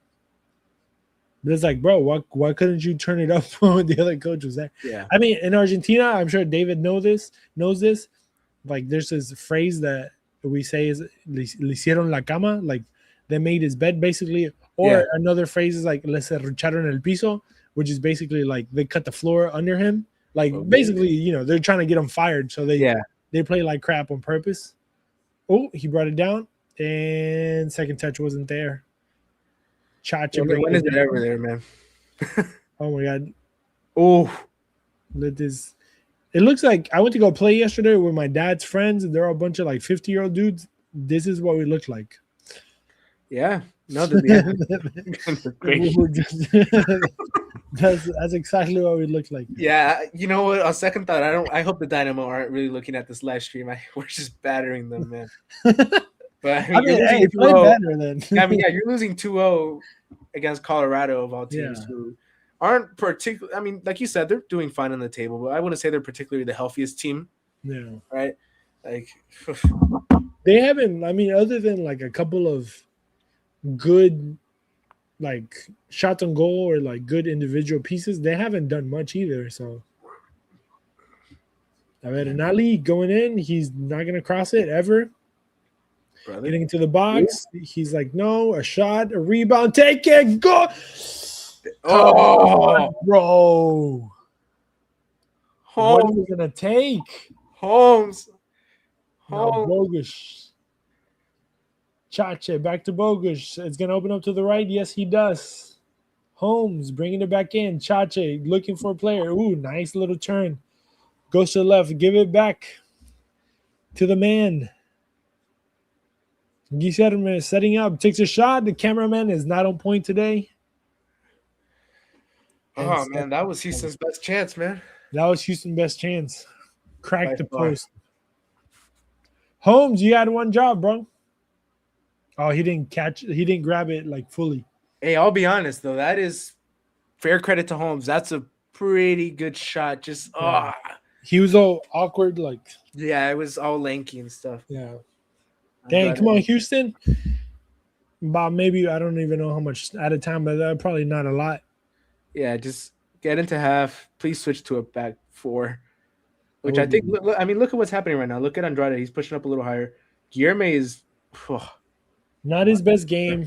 But it's like, bro, why couldn't you turn it up when the other coach was there? Yeah. I mean, in Argentina, I'm sure David knows this. Like, there's this phrase that we say is le hicieron la cama, like they made his bed, basically. Or another phrase is like, le cerrucharon el piso, which is basically like they cut the floor under him. Like, basically, they're trying to get him fired. So they play like crap on purpose. Oh, he brought it down. And second touch wasn't there. Chacha. When is it ever there, man? Oh, my God. Oh. It looks like I went to go play yesterday with my dad's friends. And they're a bunch of like 50-year-old dudes. This is what we look like. Yeah. No, that's exactly what we look like. Yeah, you know what? On second thought, I hope the Dynamo aren't really looking at this live stream. We're just battering them, man. But I mean, play better then. You're losing 2-0 against Colorado of all teams who aren't particularly. I mean, like you said, they're doing fine on the table, but I wouldn't say they're particularly the healthiest team. Yeah. Right. Like they haven't. I mean, other than like a couple of good like shots on goal or like good individual pieces, they haven't done much either. So Arenali going in. He's not going to cross it ever. Brother. Getting into the box. He's like, no, a shot, a rebound. Take it. Go. Come on, bro. What are Holmes. you going to take? Holmes. No, Holmes. Bogusz. Chache back to Bogusz. It's going to open up to the right. Yes, he does. Holmes bringing it back in. Chache looking for a player. Ooh, nice little turn. Goes to the left. Give it back to the man. Guillermo setting up. Takes a shot. The cameraman is not on point today. Oh, man, that was Houston's best chance, man. That was Houston's best chance. Cracked the far. post. Holmes, you had one job, bro. Oh, he didn't grab it like fully. Hey, I'll be honest, though. That is fair credit to Holmes. That's a pretty good shot. Just, He was all awkward, like. Yeah, it was all lanky and stuff. Yeah. Dang, come on, Houston. About maybe, I don't even know how much at a time, but probably not a lot. Yeah, just get into half. Please switch to a back four. Which I think, look at what's happening right now. Look at Andrade. He's pushing up a little higher. Guillermo is not his best game.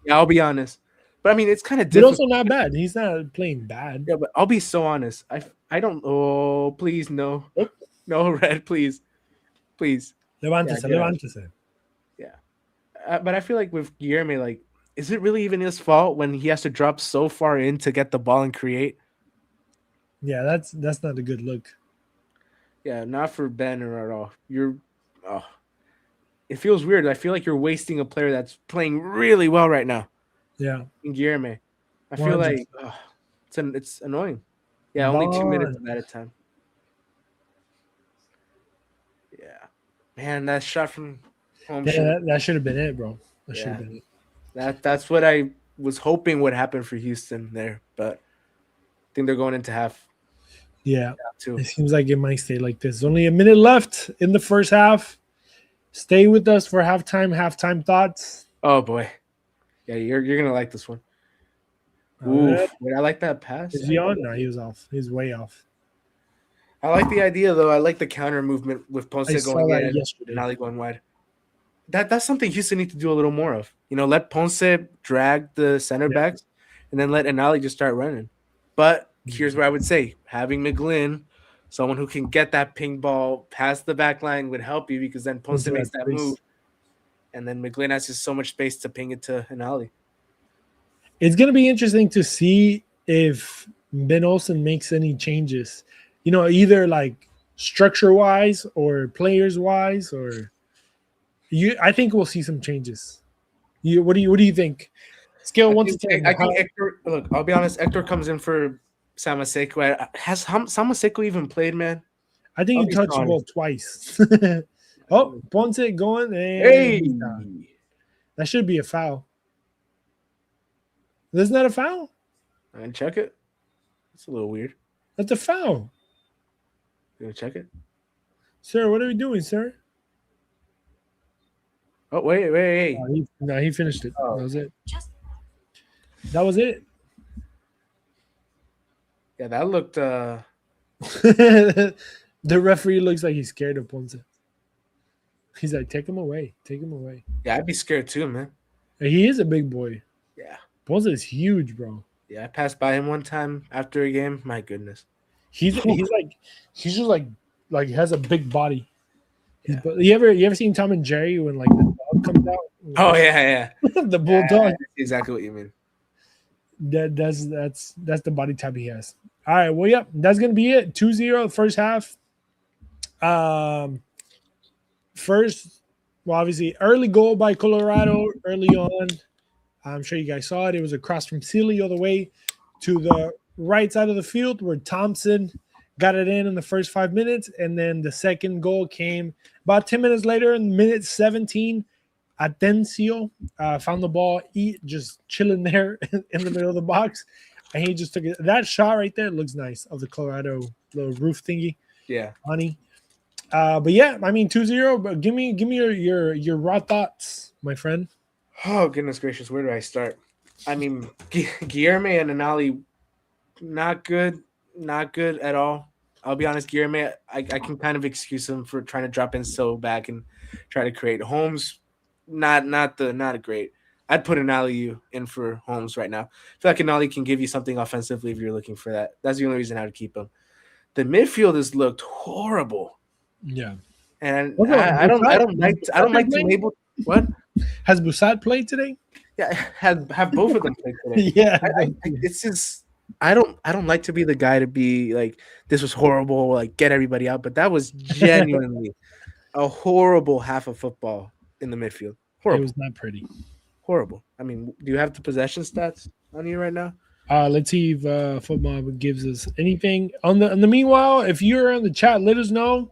Yeah, I'll be honest. But I mean, it's kind of difficult. difficult. But also not bad. He's not playing bad. Yeah, but I'll be so honest. I don't. Oh, please no, no red, please. Levántese. Yeah, but I feel like with Guillermo, like, is it really even his fault when he has to drop so far in to get the ball and create? Yeah, that's not a good look. Yeah, not for Banner at all. It feels weird. I feel like you're wasting a player that's playing really well right now. Yeah. In Guillermo. I feel like it's annoying. Yeah, only 2 minutes at a time. Yeah. Man, that shot from home. Yeah, that should have been it, bro. That should have been it. That's what I was hoping would happen for Houston there, but I think they're going into half. Yeah, it seems like it might stay like this. Only a minute left in the first half. Stay with us for halftime thoughts. Oh boy, yeah, you're gonna like this one. Ooh, I like that pass. Is he on? No, he was off. He's way off. I like the idea though. I like the counter movement with Ponce going in and Ali going wide. That's something Houston need to do a little more of. You know, let Ponce drag the center backs, and then let Anali just start running. But here's what I would say: having McGlynn, someone who can get that ping ball past the back line, would help you because then Ponce makes that move, and then McGlynn has just so much space to ping it to Anali. It's gonna be interesting to see if Ben Olsen makes any changes. You know, either like structure-wise or players-wise, or I think we'll see some changes. What do you think? Scale 1 to 10. I think Hector. Look, I'll be honest. Hector comes in for Samaseko. Has Samaseko even played, man? I think he touched the ball twice. Oh, Ponce going. Hey, that should be a foul. Isn't that a foul? I'm gonna check it. It's a little weird. That's a foul. You gonna check it, sir? What are we doing, sir? Oh wait. Oh, he finished it. That was it. That was it. Yeah, that looked. The referee looks like he's scared of Ponce. He's like, take him away. Take him away. Yeah, I'd be scared too, man. He is a big boy. Yeah. Ponce is huge, bro. Yeah, I passed by him one time after a game. My goodness. He's just like has a big body. Yeah. You ever seen Tom and Jerry when like the dog comes out? Oh yeah. The bulldog. Yeah, exactly what you mean. That's the body type he has. All right, well, yep, that's gonna be it. 2-0 first half. First, well, obviously, early goal by Colorado early on. I'm sure you guys saw it. It was a cross from Sealy all the way to the right side of the field where Thompson got it in the first 5 minutes, and then the second goal came about 10 minutes later in minute 17. Atencio found the ball, just chilling there in the middle of the box, and he just took it. That shot right there looks nice of the Colorado little roof thingy. Yeah, honey. But yeah, I mean 2-0. But give me your raw thoughts, my friend. Oh goodness gracious, where do I start? I mean, Guillermo and Anali, not good at all. I'll be honest, Guillermo, I can kind of excuse him for trying to drop in so back and try to create. Holmes, not a great. I'd put an alley in for Holmes right now. I feel like an alley can give you something offensively if you're looking for that. That's the only reason I would keep him. The midfield has looked horrible. Yeah. And Also, I don't like to playing? label what. Has Busat played today? Yeah, have both of them played today. Yeah. It's just I don't like to be the guy to be like this was horrible, like get everybody out, but that was genuinely a horrible half of football in the midfield. It Horrible, was not pretty. horrible. I mean, do you have the possession stats on you right now? Let's see if football gives us anything. On the meanwhile, if you're in the chat, let us know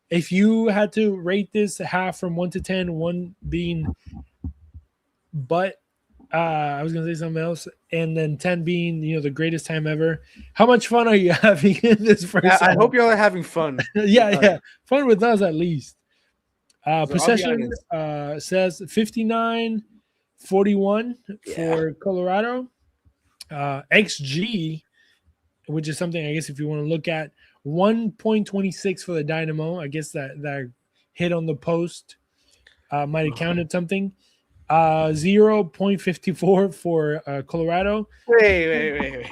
if you had to rate this half from 1 to 10, 1 being but I was gonna say something else, and then 10 being the greatest time ever. How much fun are you having in this first? I hope y'all are having fun. yeah, fun with us at least. So Possession says 59-41 for Colorado. XG, which is something I guess if you want to look at, 1.26 for the Dynamo. I guess that hit on the post might have counted something. 0.54 for Colorado. Wait.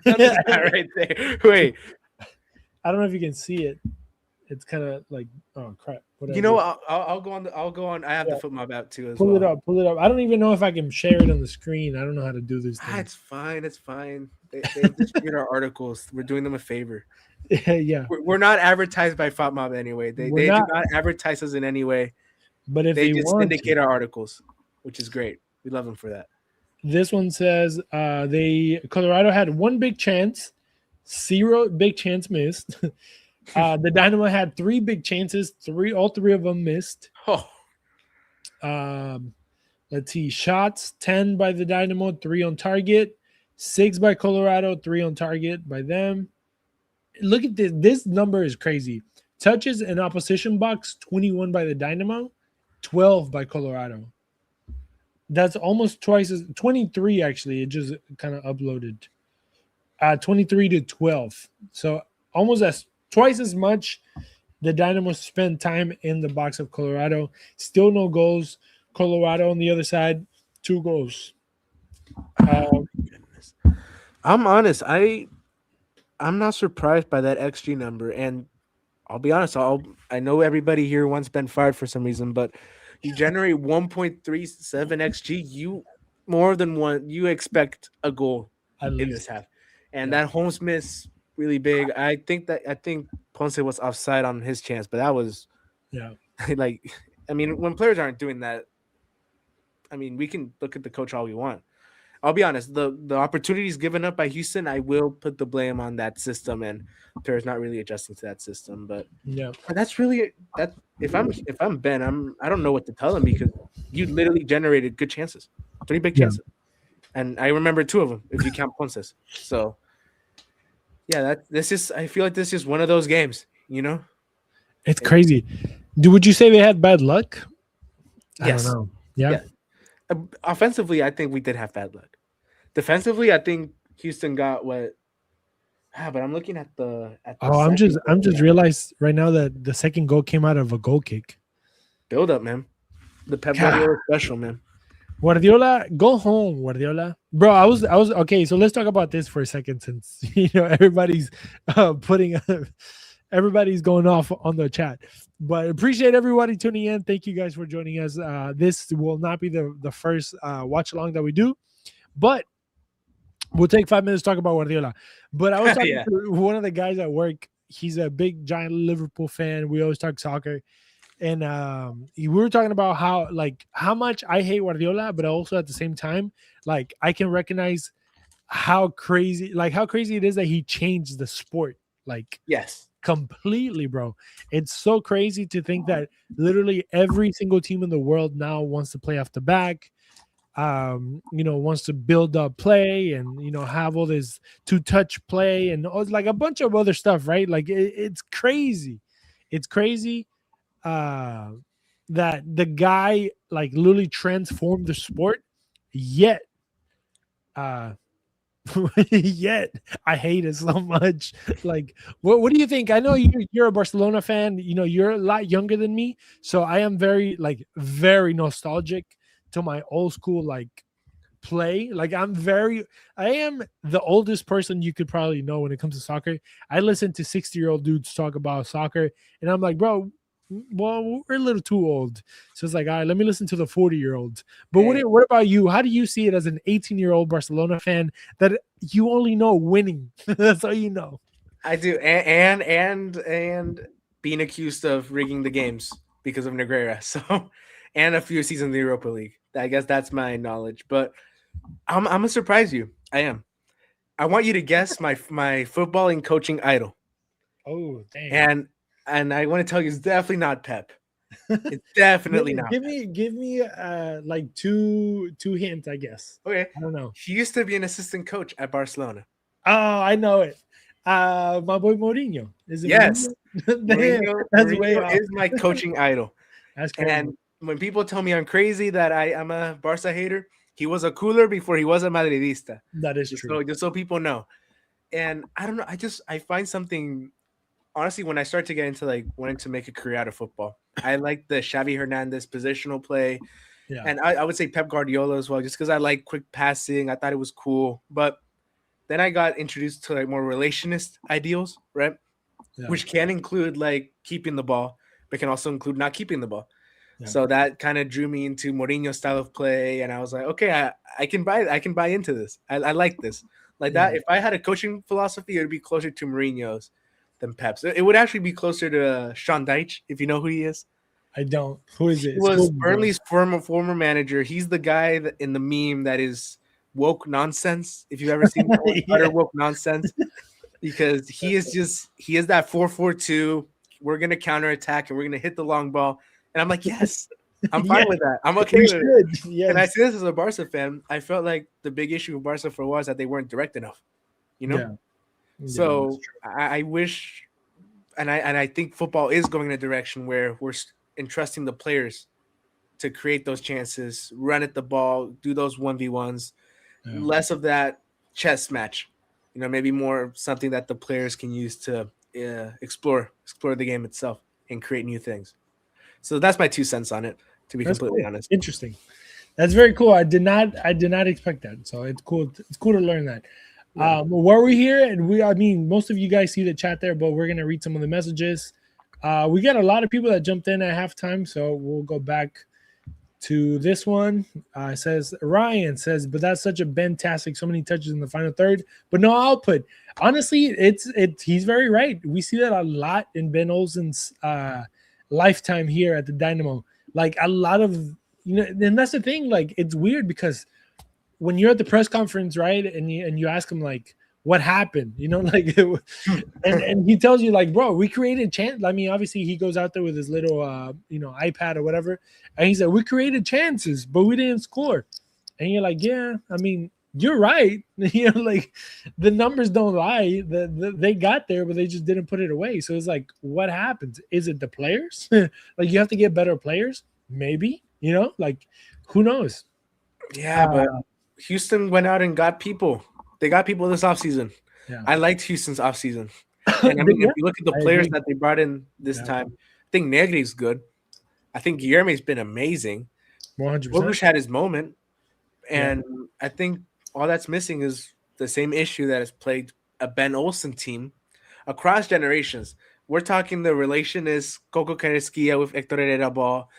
That's not right there. Wait. I don't know if you can see it. It's kind of like, oh crap. Whatever. I'll go on. I have the football app too as Pull well. Pull it up. I don't even know if I can share it on the screen. I don't know how to do this thing. It's fine. They distribute our articles. We're doing them a favor. Yeah. We're not advertised by FOTMob anyway. They do not advertise us in any way. But if they just syndicate our articles, which is great. We love them for that. This one says Colorado had 1 big chance, 0 big chance missed. The Dynamo had 3 big chances, all 3 of them missed. Let's see, shots 10 by the Dynamo, 3 on target, 6 by Colorado, 3 on target by them. Look at this. This number is crazy. Touches in opposition box, 21 by the Dynamo, 12 by Colorado. That's almost twice as 23 actually. It just kind of uploaded. 23 to 12. So almost twice as much the Dynamo spent time in the box of Colorado. Still no goals. Colorado on the other side, 2 goals. Goodness. I'm honest. I'm not surprised by that XG number, and I'll be honest. I know everybody here wants Ben fired for some reason, but you generate 1.37 XG. You more than one. You expect a goal in this half, and that Holmes miss really big. I think Ponce was offside on his chance, but that was like, I mean, when players aren't doing that, I mean, we can look at the coach all we want. I'll be honest, the opportunities given up by Houston, I will put the blame on that system and players not really adjusting to that system. But that's really that. If I'm Ben, I don't know what to tell him because you literally generated good chances, 3 big chances, and I remember 2 of them if you count Ponce's. So yeah, I feel like this is one of those games. It's crazy. Would you say they had bad luck? Yes. I don't know. Yeah. Offensively, I think we did have bad luck. Defensively, I think Houston got what. But I'm looking at the. I'm just realized right now that the second goal came out of a goal kick. Build up, man. The Pep Guardiola special, man. Guardiola, go home, Guardiola. Bro, I was okay. So let's talk about this for a second, since everybody's everybody's going off on the chat. But appreciate everybody tuning in. Thank you guys for joining us. This will not be the first watch along that we do, but we'll take 5 minutes to talk about Guardiola. But I was talking to one of the guys at work. He's a big, giant Liverpool fan. We always talk soccer. And we were talking about how much I hate Guardiola, but also at the same time, like, I can recognize how crazy it is that he changed the sport. Like, yes, completely, bro. It's so crazy to think that literally every single team in the world now wants to play off the back, wants to build up play and, have all this 2-touch play and like a bunch of other stuff, right? Like, it's crazy. It's crazy that the guy like literally transformed the sport, yet Yet I hate it so much. Like, what do you think? I know you're a Barcelona fan. You know, you're a lot younger than me, so I am very nostalgic to my old school play. Like I am the oldest person you could probably know when it comes to soccer. I listen to 60-year-old dudes talk about soccer, and I'm like, bro, well, we're a little too old. So it's like, all right, let me listen to the 40-year-olds. But Hey, what about you? How do you see it as an 18-year-old Barcelona fan that you only know winning? That's all you know. I do, and being accused of rigging the games because of Negreira. So, and a few seasons in the Europa League. I guess that's my knowledge. But I'm gonna surprise you. I am. I want you to guess my footballing coaching idol, Oh, dang. and I want to tell you, it's definitely not Pep. It's definitely not Give Pep. me give me like two hints, I guess. Okay, I don't know. he used to be an assistant coach at Barcelona. Oh, I know it. My boy Mourinho. Is it Yes, Mourinho? Damn, Mourinho. that's way Mourinho off. is my coaching idol. That's crazy. And when people tell me I'm crazy that I'm a Barca hater, he was a cooler before he was a Madridista. That is true. Just so people know. And I don't know. I find something honestly when I start to get into like wanting to make a career out of football. I like the Xavi Hernandez positional play, Yeah. and I would say Pep Guardiola as well, just because I like quick passing. I thought it was cool, but then I got introduced to like more relationist ideals, right? Yeah. Which can include like keeping the ball, but can also include not keeping the ball. Yeah. So that kind of drew me into Mourinho's style of play, and I was like, okay, I can buy into this. I like this. Like that. Yeah. If I had a coaching philosophy, it would be closer to Mourinho's than Pep's. It would actually be closer to Sean Dyche, if you know who he is. I don't. Who is it? He was Burnley's former manager. He's the guy that, in the meme that is woke nonsense. If you've ever seen utter woke nonsense, because he is that 4-4-2. We're gonna counterattack and we're gonna hit the long ball. And I'm like, yes, I'm fine with that. I'm okay with it. Yes. And I say this as a Barca fan. I felt like the big issue with Barca for a while is that they weren't direct enough. You know? Yeah. So I wish, and I think football is going in a direction where we're entrusting the players to create those chances, run at the ball, do those 1v1s, less of that chess match. You know, maybe more something that the players can use to explore the game itself and create new things. So that's my 2 cents on it, to be completely honest. Interesting. That's very cool. I did not expect that. So it's cool. It's cool to learn that. Yeah. While we're here, and I mean, most of you guys see the chat there, but we're gonna read some of the messages. We got a lot of people that jumped in at halftime, so we'll go back to this one. Says Ryan says, but that's such a fantastic, so many touches in the final third, but no output. Honestly, he's very right. We see that a lot in Ben Olsen's lifetime here at the Dynamo. Like a lot of, you know, and that's the thing. Like it's weird because when you're at the press conference, right, and you ask him like, what happened, you know, like, and he tells you like, bro, we created chance. I mean, obviously he goes out there with his little iPad or whatever, and he said we created chances, but we didn't score. And you're like, yeah, I mean, you're right. You know, like the numbers don't lie. They got there, but they just didn't put it away. So it's like, what happens? Is it the players? Like you have to get better players, maybe. You know, like who knows? Yeah, but Houston went out and got people. They got people this offseason. Yeah. I liked Houston's offseason. And I mean, if you look at the players that they brought in this time, I think Negri's good. I think Guillerme's been amazing. 100%. Bogusz had his moment. And I think all that's missing is the same issue that has plagued a Ben Olsen team across generations. We're talking the relation is Coco Carrasquilla with Hector Herrera ball.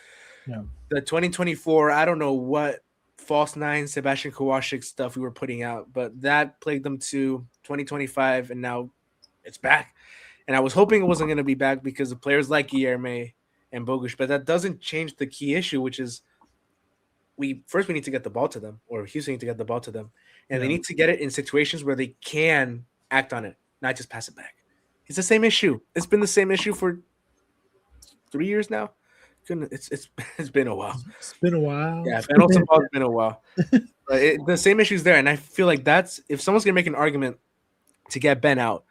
Yeah. The 2024, I don't know what false nine Sebastian Kowalczyk stuff we were putting out, but that plagued them to 2025, and now it's back. And I was hoping it wasn't going to be back because of players like Guillerme and Bogusz, but that doesn't change the key issue, which is we need to get the ball to them, or Houston need to get the ball to them, and they need to get it in situations where they can act on it, not just pass it back. It's the same issue. It's been the same issue for 3 years now. It's been a while. It's been a while. Yeah, Ben Olsen ball's been a while. But the same issue's there, and I feel like that's if someone's gonna make an argument to get Ben out,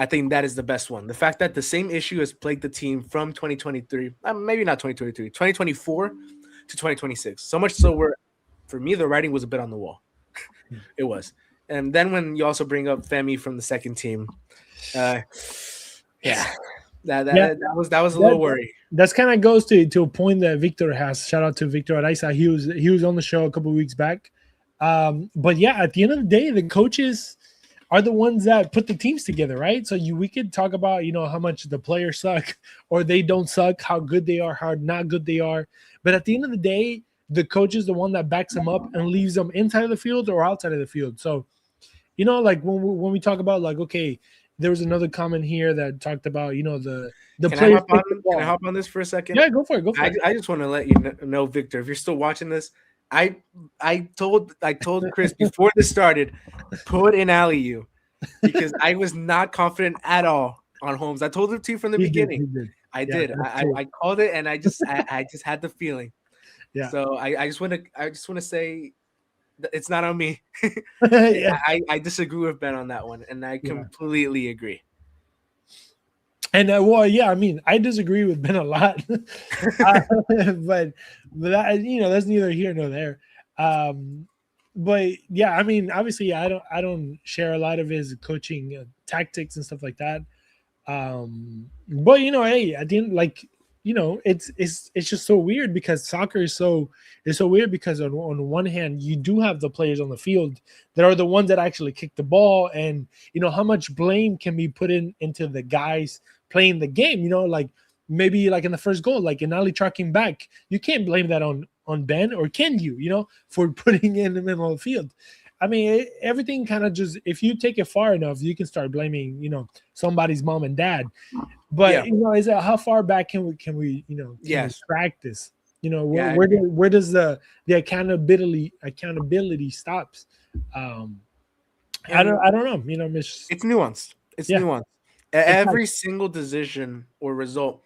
I think that is the best one. The fact that the same issue has plagued the team from 2023, maybe not 2023, 2024 to 2026. So much so where, for me, the writing was a bit on the wall. It was. And then when you also bring up Femi from the second team, yeah, that was a little worry. That's kind of goes to a point that Victor has. Shout out to Victor Araiza. He was on the show a couple of weeks back. But yeah, at the end of the day, the coaches are the ones that put the teams together, right? So we could talk about, how much the players suck or they don't suck, how good they are, how not good they are. But at the end of the day, the coach is the one that backs them up and leaves them inside of the field or outside of the field. So, like when we talk about like, okay, there was another comment here that talked about, the Can players. Can I hop on this for a second? Yeah, go for it. I just want to let you know, Victor, if you're still watching this, I told Chris before this started, put in Aliu because I was not confident at all on Holmes. I told him to you from the beginning. I did. I called it, and I just had the feeling. Yeah. So I just want to say it's not on me. Yeah. I disagree with Ben on that one, and I completely agree. And I disagree with Ben a lot, but that, that's neither here nor there. But yeah, obviously I don't share a lot of his coaching tactics and stuff like that. But hey, at the end, like, it's just so weird because soccer is so weird because on one hand you do have the players on the field that are the ones that actually kick the ball, and how much blame can be put into the guys playing the game. Like maybe like in the first goal, like in Ali tracking back, you can't blame that on Ben, or can you, for putting in the middle of the field. Everything kind of just, if you take it far enough, you can start blaming, somebody's mom and dad. But is that how far back can we track this? Where does the accountability stops? I don't know. It's nuanced. It's nuanced. Every single decision or result,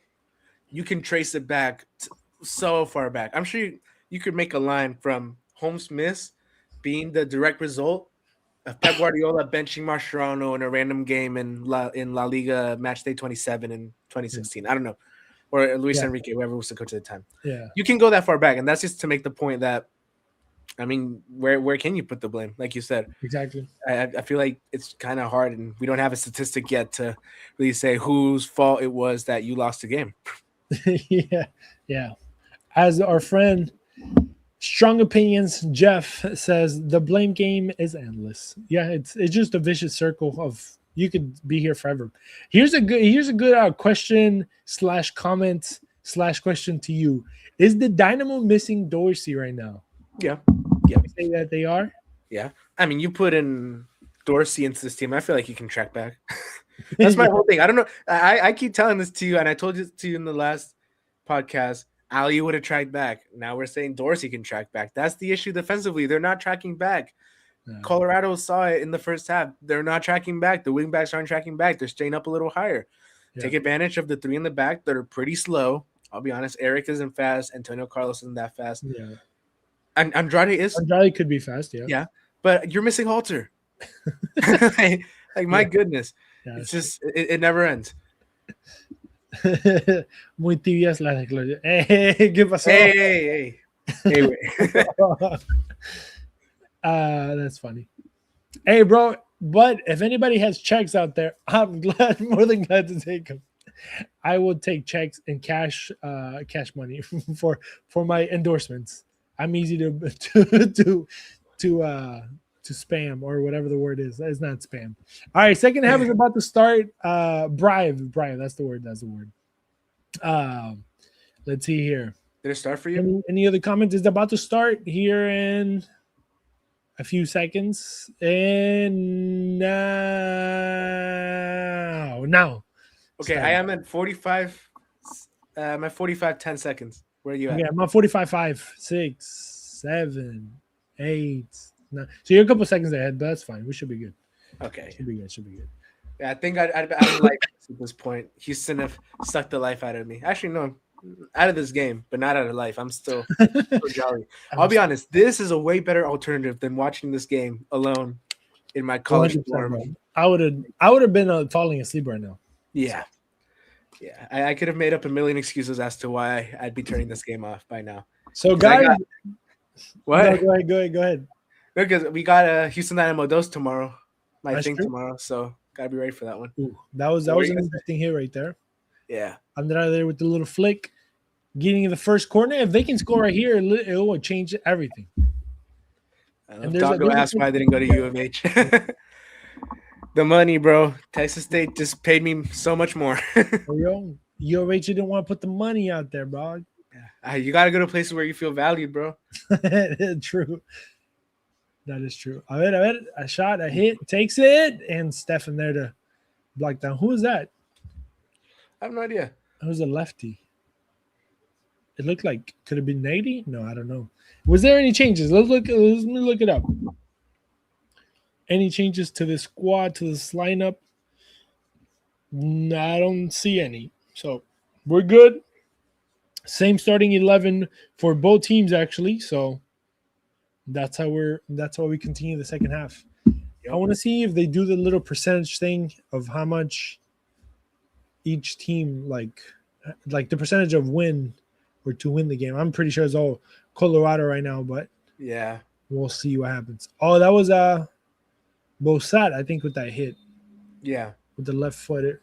you can trace it back so far back. I'm sure you could make a line from Holmes' miss being the direct result of Pep Guardiola benching Mascherano in a random game in La Liga match day 27 in 2016. I don't know. Or Luis Enrique, whoever was the coach at the time. Yeah. You can go that far back, and that's just to make the point that, where can you put the blame? Like you said. Exactly. I feel like it's kind of hard, and we don't have a statistic yet to really say whose fault it was that you lost the game. Yeah. As our friend Strong Opinions Jeff says, the blame game is endless. Yeah, it's just a vicious circle of, you could be here forever. Here's a good question / comment / question to you. Is the Dynamo missing Dorsey right now? Yeah. You say that they are? Yeah. You put in Dorsey into this team, I feel like you can track back. That's my whole thing. I don't know. I keep telling this to you, and I told it to you in the last podcast. Ali would have tracked back. Now we're saying Dorsey can track back. That's the issue defensively. They're not tracking back. No. Colorado saw it in the first half. They're not tracking back. The wing backs aren't tracking back. They're staying up a little higher. Yeah. Take advantage of the three in the back that are pretty slow. I'll be honest. Eric isn't fast. Antonio Carlos isn't that fast. Yeah. And Andrade could be fast, yeah. Yeah. But you're missing Halter. My goodness. Yeah, it's just it never ends. Muy tibias las declaraciones. ¿Qué pasó? Hey. That's funny. Hey, bro. But if anybody has checks out there, I'm more than glad to take them. I will take checks and cash money for my endorsements. I'm easy to spam, or whatever the word is. It's not spam. All right, second half is about to start. Bribe, that's the word. Let's see here. Did it start for you? Any other comments? It's about to start here in a few seconds. And now. Okay, start. I am at 45. I'm at 45, 10 seconds. Where are you at? Yeah, I'm at 45, 5, 6, 7, 8, 9. So you're a couple seconds ahead, but that's fine. We should be good. Okay. Should be good. Yeah, I think I'd like at this point. Houston have sucked the life out of me. Actually, no, out of this game, but not out of life. I'm still jolly. I'll be honest. This is a way better alternative than watching this game alone in my college dorm. I would have been falling asleep right now. Yeah. Yeah, I could have made up a million excuses as to why I'd be turning this game off by now. So, guys, what? No, go ahead. Because we got Houston Dynamo Dos tomorrow. I That's think true. tomorrow, so gotta be ready for that one. Ooh, that was What are you an gonna say? interesting hit right there. Yeah. Andrade there with the little flick, getting in the first corner. If they can score right here, it will change everything. I don't know And if Doggo asked why I didn't go to U of H. The money, bro. Texas State just paid me so much more. Yo, UOH didn't want to put the money out there, bro. You gotta go to places where you feel valued, bro. True. That is true. A shot, a hit, takes it, and Stefan there to block down. Who is that? I have no idea. Who's a lefty? It looked like could have been Nady? No, I don't know. Was there any changes? Let me look it up. Any changes to the squad, to this lineup? No, I don't see any. So we're good. Same starting 11 for both teams, actually. So that's how we continue the second half. Yep. I want to see if they do the little percentage thing of how much each team like the percentage of win or to win the game. I'm pretty sure it's all Colorado right now, but yeah, we'll see what happens. Oh, that was Bosat, I think, with that hit. Yeah, with the left foot.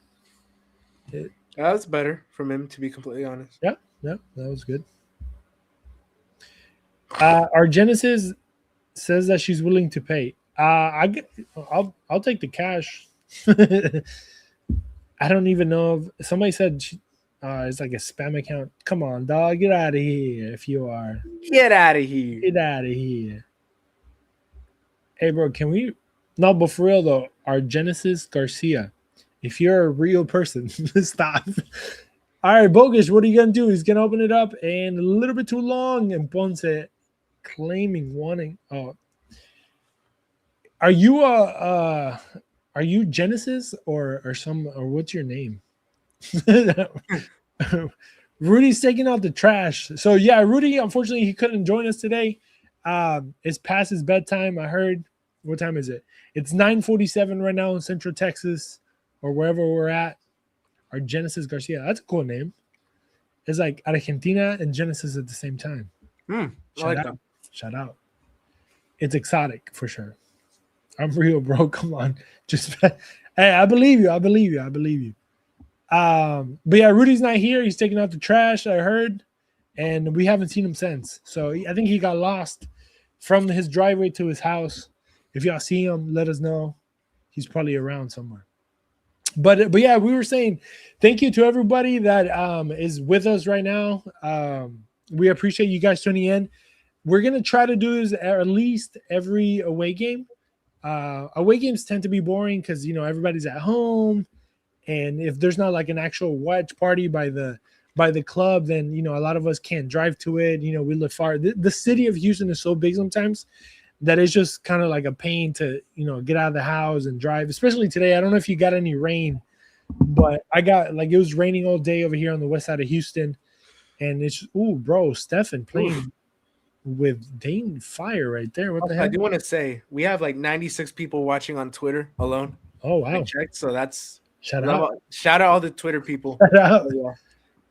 That was better from him, to be completely honest. Yeah, that was good. Our Genesis says that she's willing to pay. I'll take the cash. I don't even know if somebody said it's like a spam account. Come on, dog, get out of here if you are. Get out of here. Get out of here. Hey, bro, can we? No, but for real though, our Genesis Garcia. If you're a real person, stop. All right, Bogus, what are you gonna do? He's gonna open it up and a little bit too long, and Ponce claiming wanting. Oh, are you Genesis or what's your name? Rudy's taking out the trash. So yeah, Rudy, unfortunately, he couldn't join us today. It's past his bedtime. I heard. What time is it? It's 9:47 right now in Central Texas, or wherever we're at. Our Genesis Garcia. That's a cool name. It's like Argentina and Genesis at the same time. Shout out. It's exotic for sure. I'm real, bro. Come on. Just hey, I believe you. But yeah, Rudy's not here. He's taking out the trash, I heard, and we haven't seen him since. So I think he got lost from his driveway to his house. If y'all see him, let us know. He's probably around somewhere. But yeah, we were saying thank you to everybody that is with us right now. We appreciate you guys tuning in. We're gonna try to do this at least every away game. Away games tend to be boring because everybody's at home, and if there's not like an actual watch party by the club, then a lot of us can't drive to it. We live far. The city of Houston is so big sometimes that it's just kind of like a pain to get out of the house and drive, especially today. I don't know if you got any rain, but I got it was raining all day over here on the west side of Houston, and it's bro, Stefan playing with Dane Fire right there. What the heck? I do want to say we have like 96 people watching on Twitter alone. Oh wow! So that's shout out all the Twitter people. Shout out.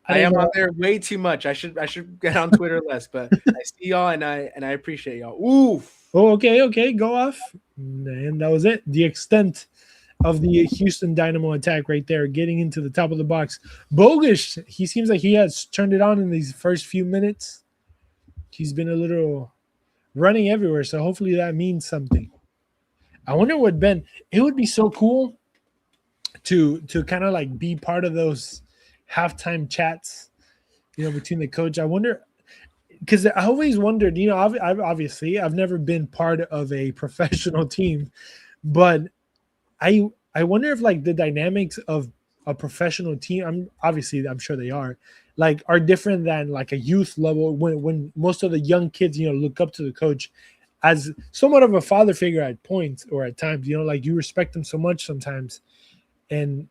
I am on there way too much. I should get on Twitter less, but I see y'all and I appreciate y'all. Ooh. Oh, okay, go off. And that was it. The extent of the Houston Dynamo attack right there, getting into the top of the box. Bogus, he seems like he has turned it on in these first few minutes. He's been a little running everywhere, so hopefully that means something. I wonder what Ben. It would be so cool to kind of like be part of those halftime chats, between the coach. I wonder. Because I always wondered, I've never been part of a professional team, but I wonder if like the dynamics of a professional team, I'm sure they are different than like a youth level when most of the young kids, look up to the coach as somewhat of a father figure at points or at times, like you respect them so much sometimes. And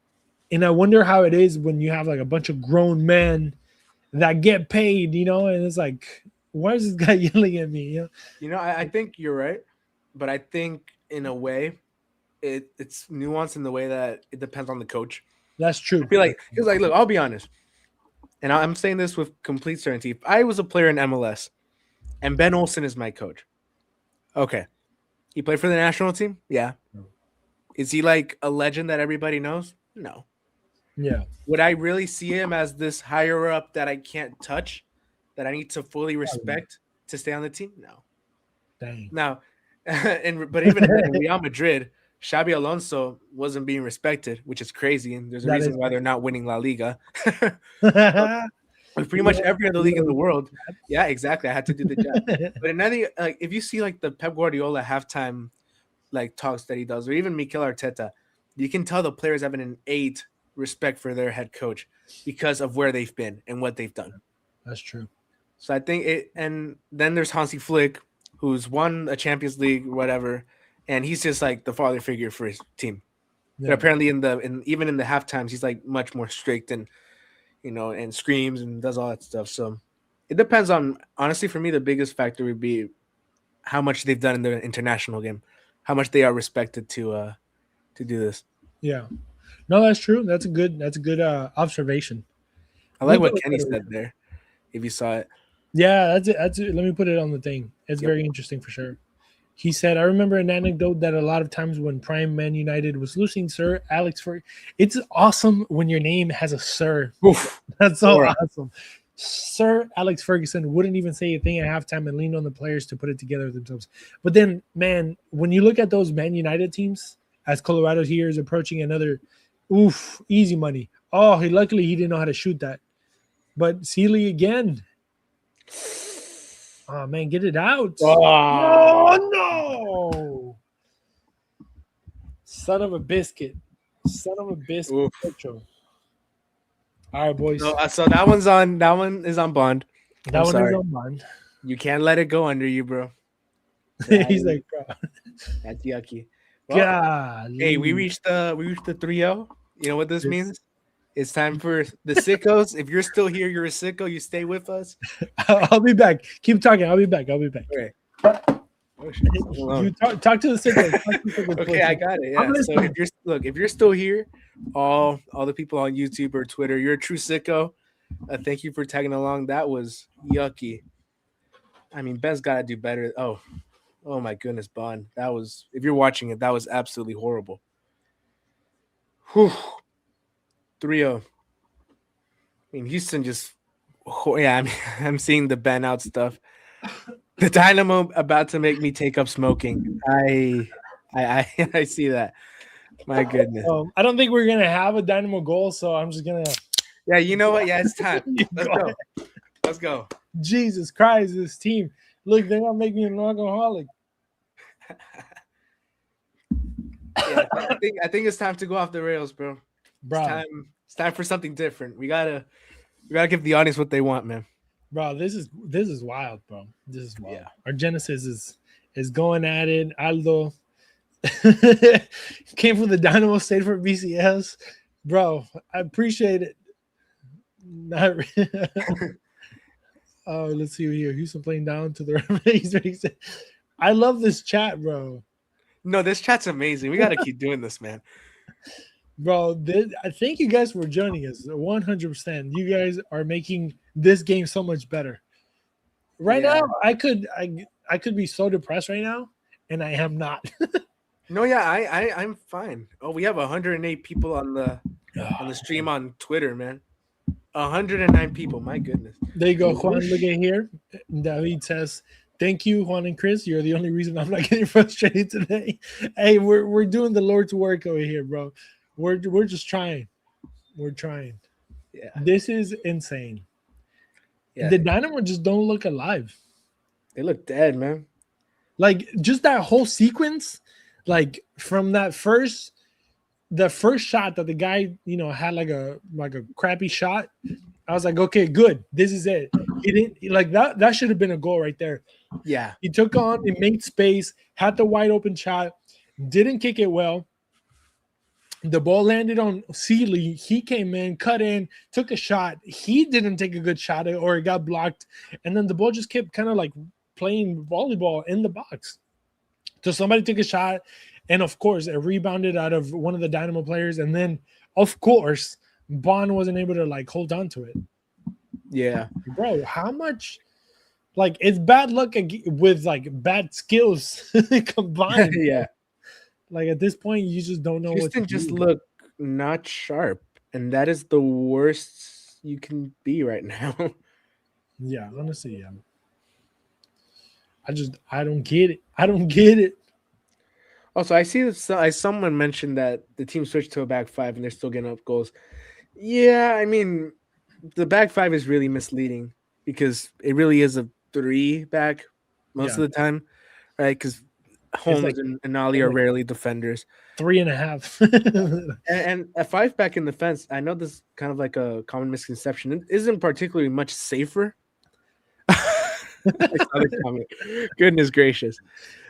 I wonder how it is when you have like a bunch of grown men that get paid, and it's like, why is this guy yelling at me? I think you're right, but I think in a way, it's nuanced in the way that it depends on the coach. That's true. I feel like because look, I'll be honest, and I'm saying this with complete certainty. If I was a player in MLS, and Ben Olsen is my coach, okay, He played for the national team. Yeah. Is he like a legend that everybody knows? No. Yeah. Would I really see him as this higher up that I can't touch, that I need to fully respect to stay on the team? No. Dang. Now, but even then, in Real Madrid, Xabi Alonso wasn't being respected, which is crazy, and there's a reason why they're not winning La Liga. With pretty much every other league in the world. Yeah, exactly. I had to do the job. But another, like, if you see like the Pep Guardiola halftime like talks that he does, or even Mikel Arteta, you can tell the players have an innate respect for their head coach because of where they've been and what they've done. That's true. So I think it, and then there's Hansi Flick, who's won a Champions League or whatever, and he's just like the father figure for his team. Yeah. But apparently, even in the half times, he's like much more strict and and screams and does all that stuff. So it depends on, honestly, for me, the biggest factor would be how much they've done in the international game, how much they are respected to do this. Yeah, no, that's true. That's a good observation. I like what Kenny said there. If you saw it. Yeah, that's it. Let me put it on the thing. It's very interesting for sure. He said, I remember an anecdote that a lot of times when Prime Man United was losing, Sir Alex Ferguson. It's awesome when your name has a Sir. Oof. That's so awesome. Sir Alex Ferguson wouldn't even say a thing at halftime and leaned on the players to put it together themselves. But then, man, when you look at those Man United teams, as Colorado here is approaching another, easy money. Oh, luckily he didn't know how to shoot that. But Sealy again. Oh, man, get it out. Oh, no. Son of a biscuit. Son of a biscuit. All right, boys. So that one is on Bond. Is on Bond. You can't let it go under you, bro. He's like, bro. That's yucky. Well, hey, we reached the 3-0. You know what this means? It's time for the sickos. If you're still here, you're a sicko. You stay with us. I'll be back. Keep talking. I'll be back. Okay. You talk to the sickos. Okay, I got it. Yeah. So if you're still here, all the people on YouTube or Twitter, you're a true sicko. Thank you for tagging along. That was yucky. I mean, Ben's got to do better. Oh my goodness, Bond. That was, if you're watching it, that was absolutely horrible. Whew. 3-0. I mean, Houston just, I'm seeing the ban out stuff. The Dynamo about to make me take up smoking. I see that. My goodness. I don't think we're gonna have a Dynamo goal, so I'm just gonna. Yeah, you know what? Yeah, it's time. Let's go. Jesus Christ, this team! Look, they're gonna make me an alcoholic. Yeah, I think it's time to go off the rails, bro. It's time for something different. We gotta give the audience what they want, man. Bro, this is wild, bro. This is wild. Yeah. Our Genesis is going at it. Aldo came from the Dynamo, stayed for BCS. Bro, I appreciate it. Not oh, let's see here. Houston playing down to the I love this chat, bro. No, this chat's amazing. We got to keep doing this, man. Bro, I thank you guys for joining us. 100%. You guys are making this game so much better. Right now, I could be so depressed right now, and I am not. No, yeah, I'm fine. Oh, we have 108 people on the stream on Twitter, man. 109 people. My goodness. There you go, Juan. Look at here. David says, "Thank you, Juan and Chris. You're the only reason I'm not getting frustrated today." Hey, we're doing the Lord's work over here, bro. We're just trying. We're trying. Yeah. This is insane. Yeah. The Dynamo just don't look alive. They look dead, man. Like just that whole sequence, like from the first shot that the guy, had like a crappy shot. I was like, okay, good. This is it. He didn't like that. That should have been a goal right there. Yeah. He took on, he made space, had the wide open shot, didn't kick it well. The ball landed on Sealy. He came in, cut in, took a shot. He didn't take a good shot or it got blocked. And then the ball just kept kind of like playing volleyball in the box. So somebody took a shot. And of course, it rebounded out of one of the Dynamo players. And then, of course, Bond wasn't able to like hold on to it. Yeah. Bro, how much Like it's bad luck with like bad skills combined. Yeah. Like at this point, you just don't know what to Houston just do. look not sharp, and that is the worst you can be right now. Yeah, honestly, yeah. I don't get it. I don't get it. Also, I see that someone mentioned that the team switched to a back five and they're still getting up goals. Yeah, I mean, the back five is really misleading because it really is a three back most Yeah, of the time, right? Because it's Holmes like and Ali are like rarely defenders. 3.5. And a five back in defense, I know this is kind of like a common misconception. It isn't particularly much safer. I saw the comment. Goodness gracious.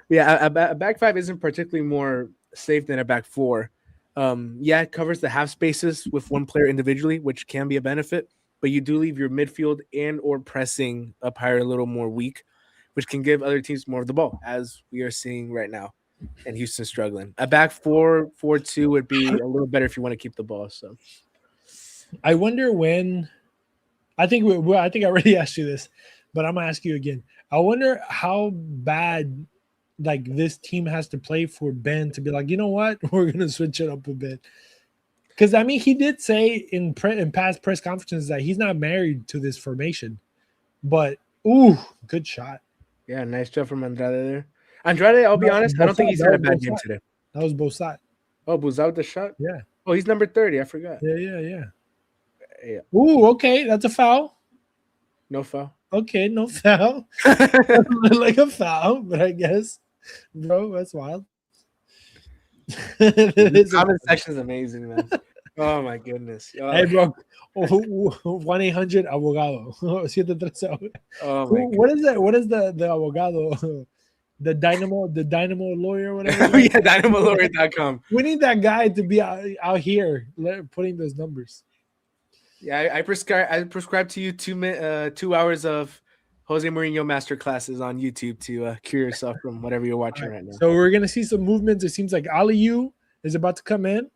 Yeah, a back five isn't particularly more safe than a back four. Yeah, it covers the half spaces with one player individually, which can be a benefit, but you do leave your midfield and or pressing up higher a little more weak, which can give other teams more of the ball, as we are seeing right now. And Houston struggling. A back 4-4-2 would be a little better if you want to keep the ball. So I wonder when. I think I think I already asked you this, but I'm gonna ask you again. I wonder how bad like this team has to play for Ben to be like, you know what, we're gonna switch it up a bit. Because I mean, he did say in past press conferences that he's not married to this formation, but ooh, good shot. yeah, nice job from Andrade there. Andrade, I'll be honest, I don't think he's had a bad game today. That was both sides. Oh, was that the shot? Yeah. Oh, he's number 30. I forgot. Yeah. Yeah. Ooh, okay, that's a foul. No foul. Okay, no foul. Like a foul, but I guess, bro, that's wild. The comment section is amazing, man. Oh my goodness. Hey, bro, 1-800-abogado. 730. Oh my What is that? What is the abogado? The Dynamo lawyer, whatever. Oh yeah, DynamoLawyer.com. We need that guy to be out here putting those numbers. Yeah, I prescribe to you 2 hours of Jose Mourinho master classes on YouTube to cure yourself from whatever you're watching right now. So we're gonna see some movements. It seems like Aliu is about to come in,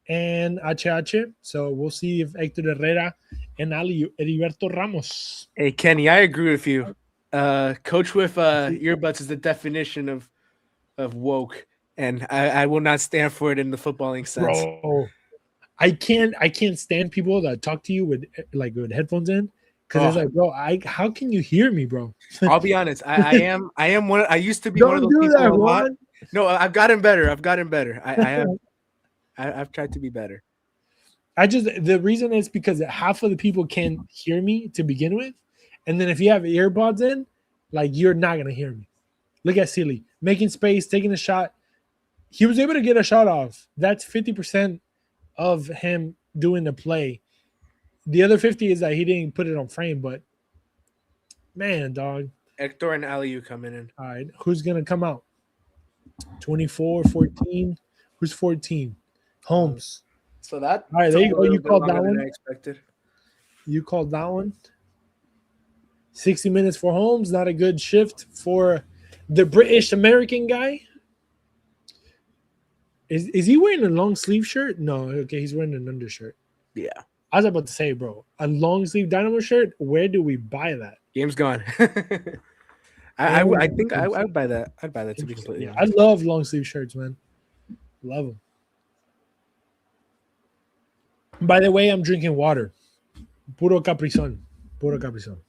and HH. So we'll see if Hector Herrera and Aliu, Heriberto Ramos. Hey Kenny, I agree with you. Coach with earbuds is the definition of woke, and I will not stand for it in the footballing sense. Bro, I can't stand people that talk to you with headphones in. Because it's like, bro, how can you hear me, bro? I'll be honest. I am one. I used to be one of those people that, a lot. No, I've gotten better. I've tried to be better. The reason is because half of the people can't hear me to begin with, and then if you have earbuds in, like you're not gonna hear me. Look at Sealy making space, taking a shot. He was able to get a shot off. That's 50% of him doing the play. The other 50 is that he didn't put it on frame, but man, dog. Hector and Aliu coming in. All right, who's gonna come out? 24, 14. Who's 14? Holmes. So that. All right, there you go. You called that one. I expected. You called that one. 60 minutes for Holmes. Not a good shift for the British American guy. Is he wearing a long sleeve shirt? No. Okay, he's wearing an undershirt. Yeah. I was about to say, bro, a long sleeve Dynamo shirt. Where do we buy that? Game's gone. I think I would buy that. I'd buy that to be completely honest. I love long sleeve shirts, man. Love them. By the way, I'm drinking water. Puro Caprizón. Puro Caprizón.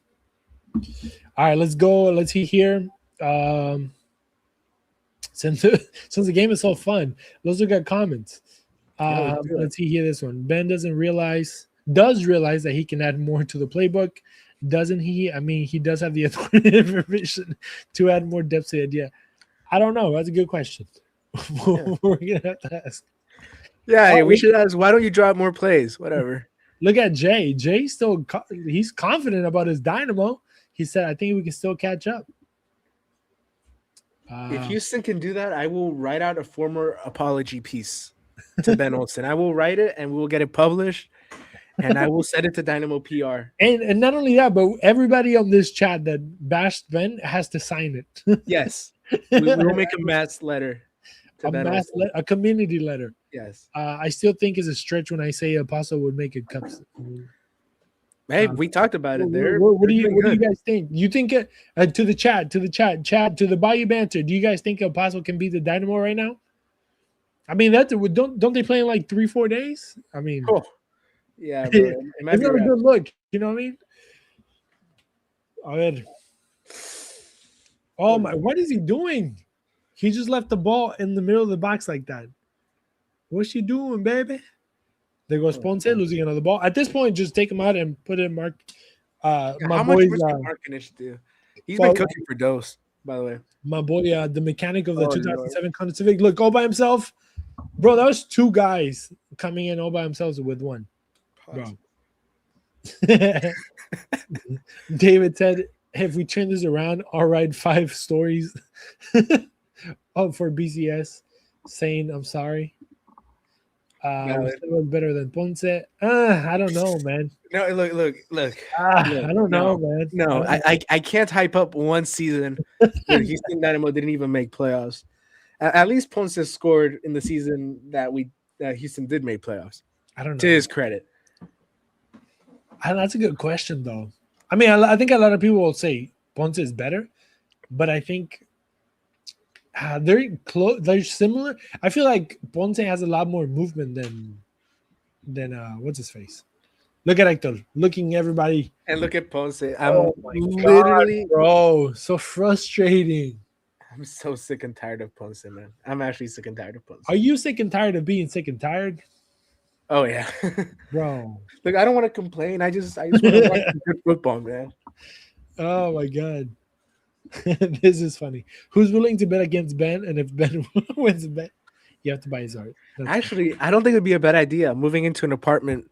All right, let's go. Let's see here. Since the game is so fun, let's look at comments. Let's see here. This one. Ben does realize that he can add more to the playbook, doesn't he? I mean, he does have the authority and permission to add more depth to the idea. I don't know. That's a good question. We're gonna have to ask. Yeah, we should ask. Why don't you drop more plays? Whatever. Look at Jay. Jay he's confident about his Dynamo. He said, "I think we can still catch up." If Houston can do that, I will write out a former apology piece to Ben Olsen. I will write it and we will get it published, and I will send it to Dynamo PR. And not only that, but everybody on this chat that bashed Ben has to sign it. Yes, we will make a mass letter. A community letter. Yes. I still think it's a stretch when I say Apostle would make it cups. Hey, we talked about it. What do doing you good. guys think? You think to the chat, to the Bayou banter? Do you guys think El Paso can beat the Dynamo right now? I mean, don't they play in like 3-4 days? I mean, Oh, yeah, bro. It might it's be not a rough. good look. You know what I mean? A ver. Oh my! What is he doing? He just left the ball in the middle of the box like that. What's she doing, baby? There goes Ponce losing another ball. At this point, just take him out and put in Mark. My How much boys, worse can Markinish do? He's been cooking for Dose, by the way. my boy, the mechanic of the Oh, 2007 Honda Civic. Look, all by himself, bro. That was two guys coming in all by themselves with one, bro. David said, "If we turn this around, I'll write 5 stories up for BCS, saying I'm sorry. We still look better than Ponce. I don't know, man. No, look. I don't know, man. No, I can't hype up one season where Houston Dynamo didn't even make playoffs. At least Ponce scored in the season that Houston did make playoffs. I don't know. To his credit. That's a good question, though. I mean, I think a lot of people will say Ponce is better, but I think they're close. They're similar. I feel like Ponce has a lot more movement than what's his face. Look at Hector, looking everybody. And look at Ponce. Literally, bro, so frustrating. I'm so sick and tired of Ponce, man. I'm actually sick and tired of Ponce. Are you sick and tired of being sick and tired? Oh yeah, bro. Look, I don't want to complain. I just want to watch good football, man. Oh my god, this is funny. Who's willing to bet against Ben? And if Ben wins the bet, you have to buy his art. Actually, I don't think it'd be a bad idea. Moving into an apartment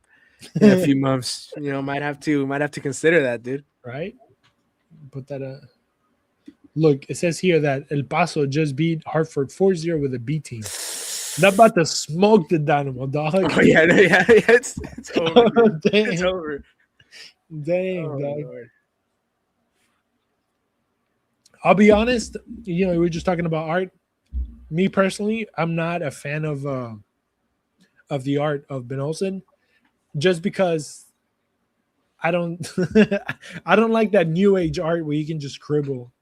in a few months, might have to consider that, dude. Right? Put that. Look, it says here that El Paso just beat Hartford 4-0 with a B team. They're about to smoke the Dynamo, dog. Oh, yeah, it's over. Oh, dang. It's over. Dang, dog. Lord. I'll be honest, we're just talking about art. Me personally, I'm not a fan of the art of Ben Olsen, just because I don't I don't like that new age art where you can just scribble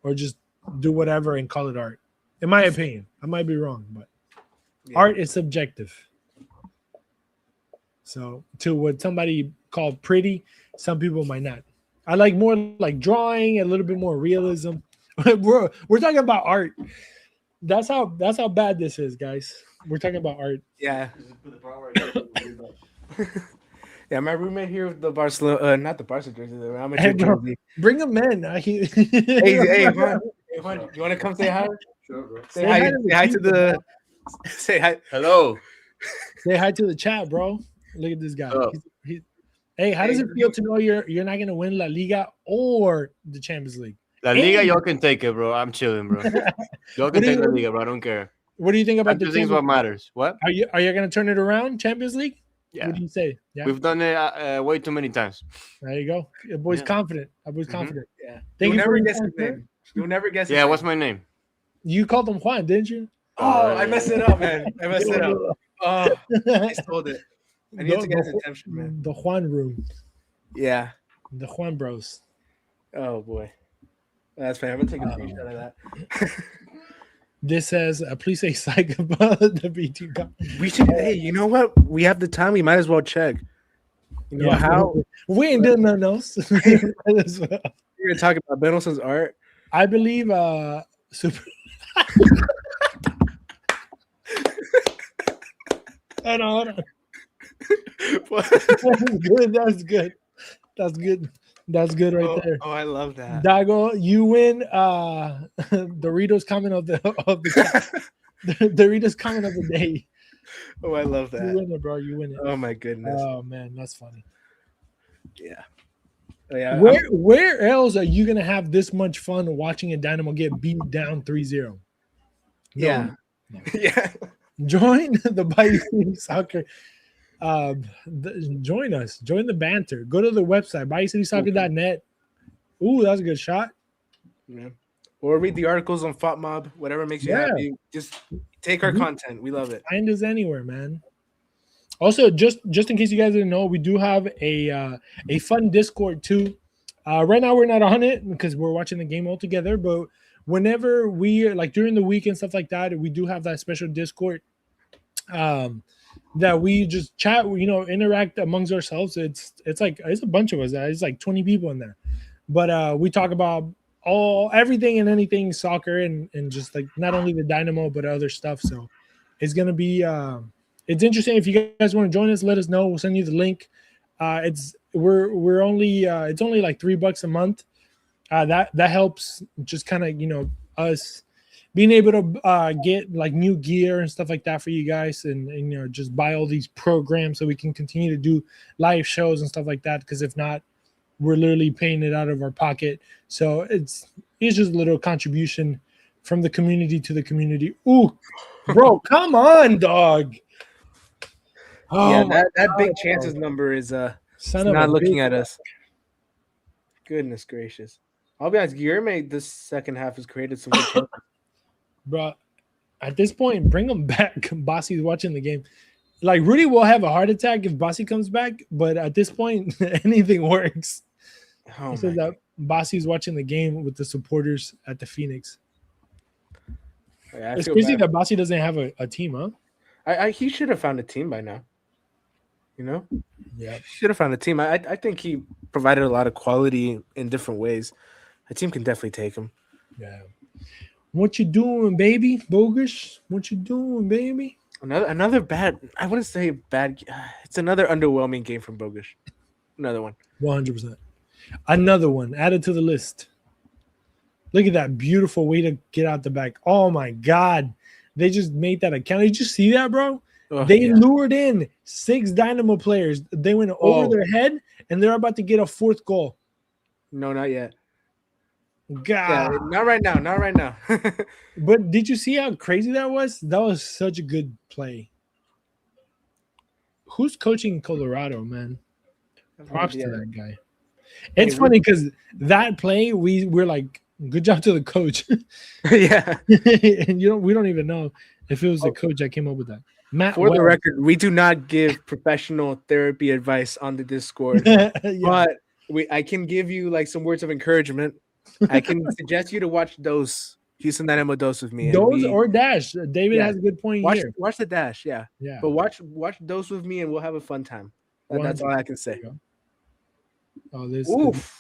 or just do whatever and call it art. In my opinion, I might be wrong, but art is subjective. So to what somebody called pretty, some people might not. I like more like drawing, a little bit more realism. We're talking about art. That's how bad this is, guys. We're talking about art. Yeah. Yeah, my roommate here with the Barcelona, not the Barca jersey. The Real Madrid jersey. Bring him in. Hey, Juan, you want to come say hi? Sure, bro. Say hi to the. Say hi. Hello. Say hi to the chat, bro. Look at this guy. Hey, how does it feel to know you're not gonna win La Liga or the Champions League? La Liga, y'all can take it, bro. I'm chilling, bro. Y'all can take La Liga, bro. I don't care. What do you think about the things? What matters? What are you gonna turn it around? Champions League? Yeah. What do you say? Yeah. We've done it way too many times. There you go. Your boy's confident. Our boy's confident. Yeah. Thank you never for guess his name. You'll never guess. Yeah. What's my name? You called him Juan, didn't you? Oh, I messed it up, man. I messed it up. Oh, I stole it. I need to get his attention, man. The Juan room. Yeah. The Juan Bros. Oh boy. That's fine. I'm gonna take a screenshot of that. This says, please say psych about the BT. We should. Hey, you know what? We have the time. We might as well check. You know how we ain't doing nothing else. We're gonna talk about Ben Olsen's art. I believe super. Hold on. That's good. That's good right there. Oh, I love that. Dago, you win Doritos comment of the Doritos comment of the day. Oh, I love that. You win it, bro. You win it. Oh my goodness. Oh man, that's funny. Yeah. Oh, yeah. Where else are you gonna have this much fun watching a Dynamo get beat down 3-0? No. Yeah. Yeah. Join the Bayou City Soccer. Join us. Join the banter. Go to the website, BayouCitySoccer.net. Ooh, that's a good shot. Yeah. Or read the articles on FotMob, whatever makes you happy. Just take our content. We love it. Find us anywhere, man. Also, just in case you guys didn't know, we do have a fun Discord too. Right now we're not on it because we're watching the game all together. But whenever we like during the week and stuff like that, we do have that special Discord that we just chat, interact amongst ourselves. It's like it's a bunch of us. It's like 20 people in there, but we talk about everything and anything soccer and just like not only the Dynamo but other stuff. So it's gonna be it's interesting. If you guys want to join us, let us know. We'll send you the link. We're only it's only like $3 a month. That helps just kind of us being able to get like new gear and stuff like that for you guys, and just buy all these programs so we can continue to do live shows and stuff like that. Because if not, we're literally paying it out of our pocket. So it's just a little contribution from the community to the community. Ooh, bro, come on, dog. Yeah, that big chances number is not looking at us. Goodness gracious. I'll be honest, Guillermo this second half has created some good chances. Bro, at this point, bring him back. Bossy's watching the game. Like, Rudy will have a heart attack if Bossy comes back, but at this point, anything works. Oh, says that Bossy's watching the game with the supporters at the Phoenix. Yeah, it's crazy that Bossy doesn't have a team, huh? He should have found a team by now. Yeah, should have found a team. I think he provided a lot of quality in different ways. A team can definitely take him. Yeah. What you doing, baby? Bogus. What you doing, baby? Another bad. I wouldn't say bad. It's another underwhelming game from Bogus. Another one. 100%. Another one added to the list. Look at that beautiful way to get out the back. Oh my God. They just made that account. Did you see that, bro? Oh, they lured in 6 Dynamo players. They went over their head, and they're about to get a 4th goal. No, not yet. God. Yeah, not right now. Not right now. But did you see how crazy that was? That was such a good play. Who's coaching Colorado, man? Props to that guy. It's funny because that play, we're like, good job to the coach. Yeah. And we don't even know if it was the coach that came up with that. Matt, for the record, we do not give professional therapy advice on the Discord. Yeah. But I can give you like some words of encouragement. I can suggest you to watch Dose, Houston Dynamo Dose with me. Dose or Dash. David has a good point here. Watch the Dash, yeah. But watch Dose with me, and we'll have a fun time. That's all I can say. Oh, this. Oof.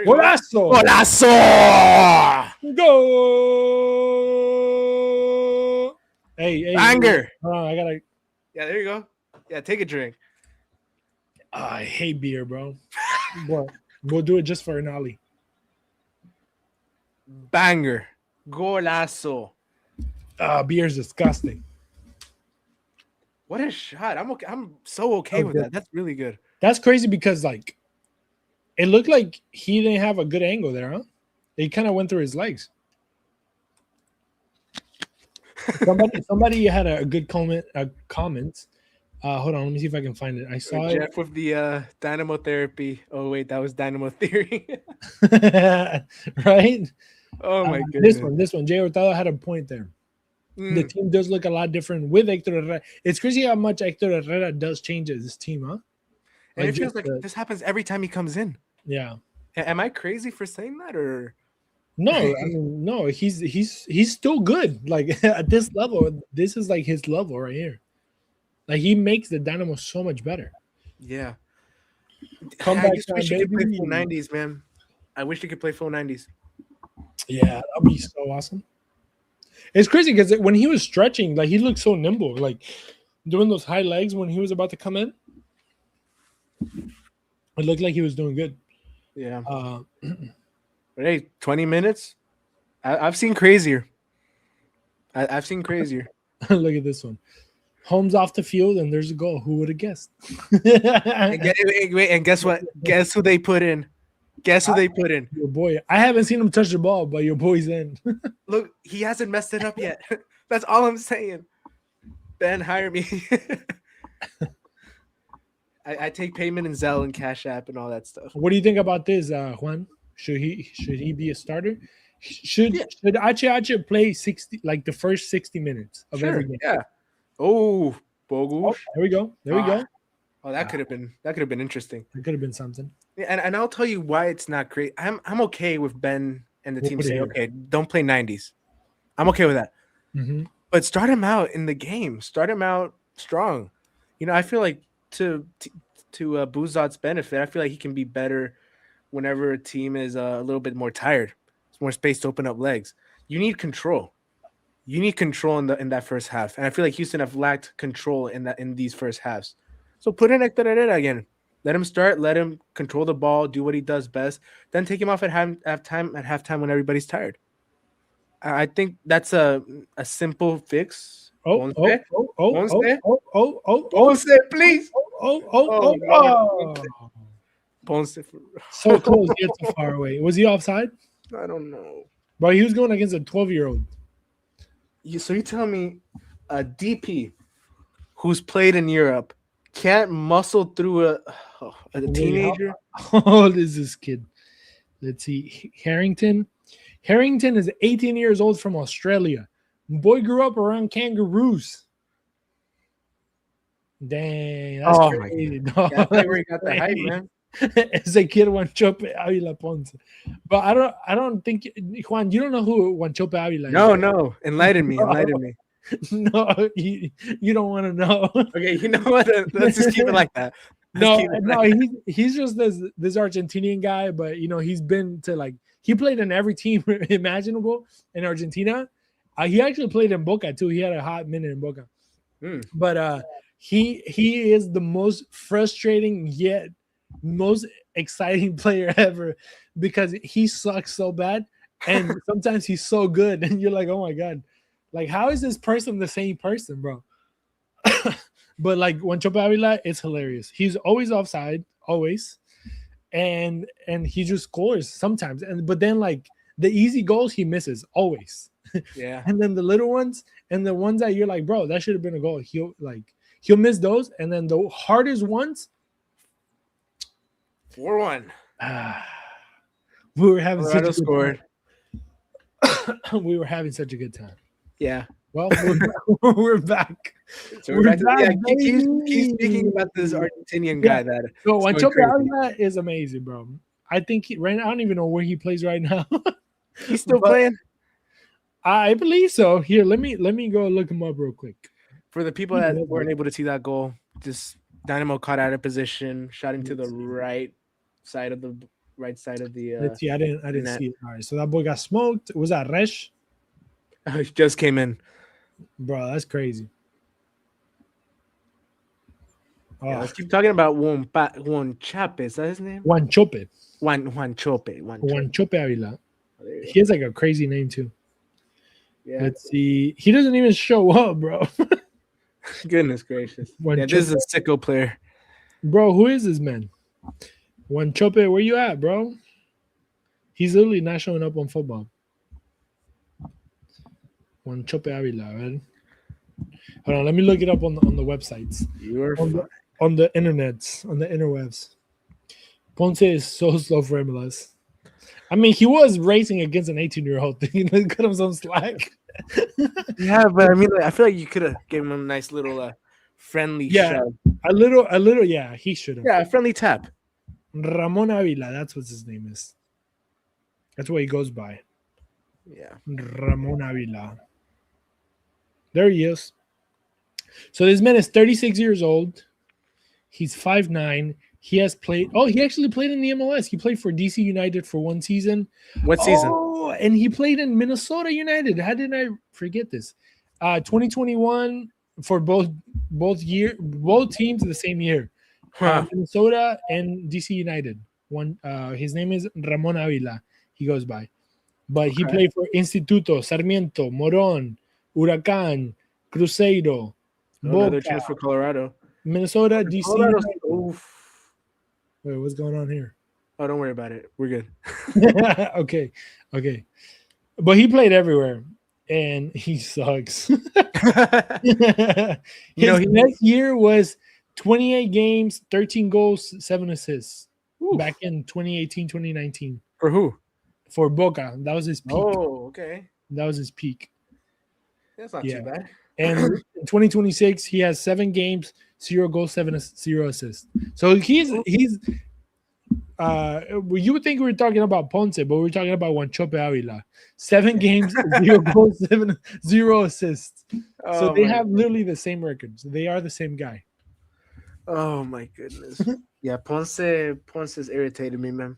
Golazo! Golazo! Go! Hey, banger! I gotta. Yeah, there you go. Yeah, take a drink. I hate beer, bro. But we'll do it just for an ollie. Banger. Golazo. Beer is disgusting. What a shot. I'm so okay with that. That's really good. That's crazy because like it looked like he didn't have a good angle there, huh? He kind of went through his legs. Somebody had a good comment. Hold on, let me see if I can find it. I saw Jeff it. With the Dynamo therapy. Oh wait, that was Dynamo theory. Right? Oh my goodness. This one. Jay Hurtado had a point there. The team does look a lot different with Hector Herrera. It's crazy how much Hector Herrera does change this team, huh? And it feels like this happens every time he comes in. Yeah. Am I crazy for saying that, or no? I mean, no. He's still good. Like at this level, this is like his level right here. Like he makes the Dynamo so much better. Yeah. I just wish he could play full 90s, man. I wish he could play full 90s. Yeah, that'd be so awesome. It's crazy because when he was stretching, like he looked so nimble, like doing those high legs when he was about to come in. It looked like he was doing good. Yeah. But hey, 20 minutes. I've seen crazier. I've seen crazier. Look at this one. Holmes off the field and there's a goal. Who would have guessed? And guess what? Guess who they put in? Guess who they put in? Your boy. I haven't seen him touch the ball, but your boy's in. Look, he hasn't messed it up yet. That's all I'm saying. Ben, hire me. I take payment in Zelle and Cash App and all that stuff. What do you think about this, Juan? Should he be a starter? Should Ache play 60 like the first 60 minutes of every game? Yeah. Oh, Bogusz. There we go. There we go. Oh, that could have been interesting. It could have been something. Yeah, and I'll tell you why it's not great. I'm okay with Ben and the We'll team put it saying, here. okay, don't play 90s. I'm okay with that. Mm-hmm. But start him out in the game. Start him out strong. You know, I feel like to Buzat's benefit, I feel like he can be better whenever a team is a little bit more tired. It's more space to open up legs. You need control. You need control in that first half, and I feel like Houston have lacked control in these first halves. So put in Hector Herrera again. Let him start. Let him control the ball. Do what he does best. Then take him off at halftime when everybody's tired. I think that's a simple fix. Ponce, please. Ponce. So close yet so far away. Was he offside? I don't know. Bro, he was going against a 12-year-old. So you tell me a DP who's played in Europe can't muscle through a teenager? How old is this kid? Let's see. Harrington. Harrington is 18 years old from Australia. Boy grew up around kangaroos. Dang, that's crazy. That's where he got the hype, man. Ezequiel Wanchope Avila Ponce. But I don't think, Juan, you don't know who Wanchope Avila is. No. Enlighten me. No, you don't want to know. Okay, you know what? Let's just keep it like that. He's just this Argentinian guy, but you know, he's been to he played in every team imaginable in Argentina. He actually played in Boca too. He had a hot minute in Boca. But he is the most frustrating yet most exciting player ever because he sucks so bad and sometimes he's so good and you're like, oh my god, like how is this person the same person, bro? But like Wanchope Avila, it's hilarious. He's always offside, always, and he just scores sometimes, but then like the easy goals he misses always. Yeah. And then the little ones and the ones that you're like, bro, that should have been a goal, he'll miss those, and then the hardest ones 4-1. We were having such a good scored. time. We were having such a good time. Yeah. Well, we're back. So we're back. Yeah, keep speaking about this Argentinian guy that. So Wanchope Avila is amazing, bro. I think right now, I don't even know where he plays right now. He's still playing. I believe so. Here, let me go look him up real quick. For the people that weren't able to see that goal, just Dynamo caught out of position, shot into the right side of the. Let's see. I didn't see it. All right, so that boy got smoked. Was that Resh? He just came in. Bro, that's crazy. Yeah, let's keep talking about Wanchope. Is that his name? Wanchope. Wanchope Avila. He has like a crazy name too. Yeah. Let's see. He doesn't even show up, bro. Goodness gracious. Yeah, this is a sicko player. Bro, who is this man? Wanchope, where you at, bro? He's literally not showing up on football. Wanchope Avila, man. Hold on, let me look it up on the websites. You're on the internets, on the interwebs. Ponce is so slow for MLS. I mean, he was racing against an 18-year-old thing. Cut him some slack. Yeah, but I mean, I feel like you could have given him a nice little friendly shove. A little, yeah, he should have. Yeah, a friendly tap. Ramon Avila, that's what his name is. That's what he goes by. Yeah. Ramon Avila. There he is. So this man is 36 years old. He's 5'9". He has played. Oh, he actually played in the MLS. He played for DC United for one season. What season? Oh, and he played in Minnesota United. How did I forget this? 2021 for both teams the same year. Minnesota and DC United. His name is Ramon Avila. He goes by, but he played for Instituto, Sarmiento, Moron, Huracan, Cruzeiro. Another chance for Colorado. Minnesota, DC. Oof. Wait, what's going on here? Oh, don't worry about it. We're good. Okay. But he played everywhere, and he sucks. His next year was 28 games, 13 goals, 7 assists. Oof. Back in 2018, 2019. For who? For Boca. That was his peak. Oh, okay. That was his peak. That's not too bad. And In 2026, he has 7 games, 0 goals, 0 assists. So he's well, you would think we were talking about Ponce, but we're talking about Wanchope Avila. 7 games, 0 goals, 0 assists. So Oh, they my have literally the same records. They are the same guy. Oh my goodness. Yeah, Ponce's irritated me, man.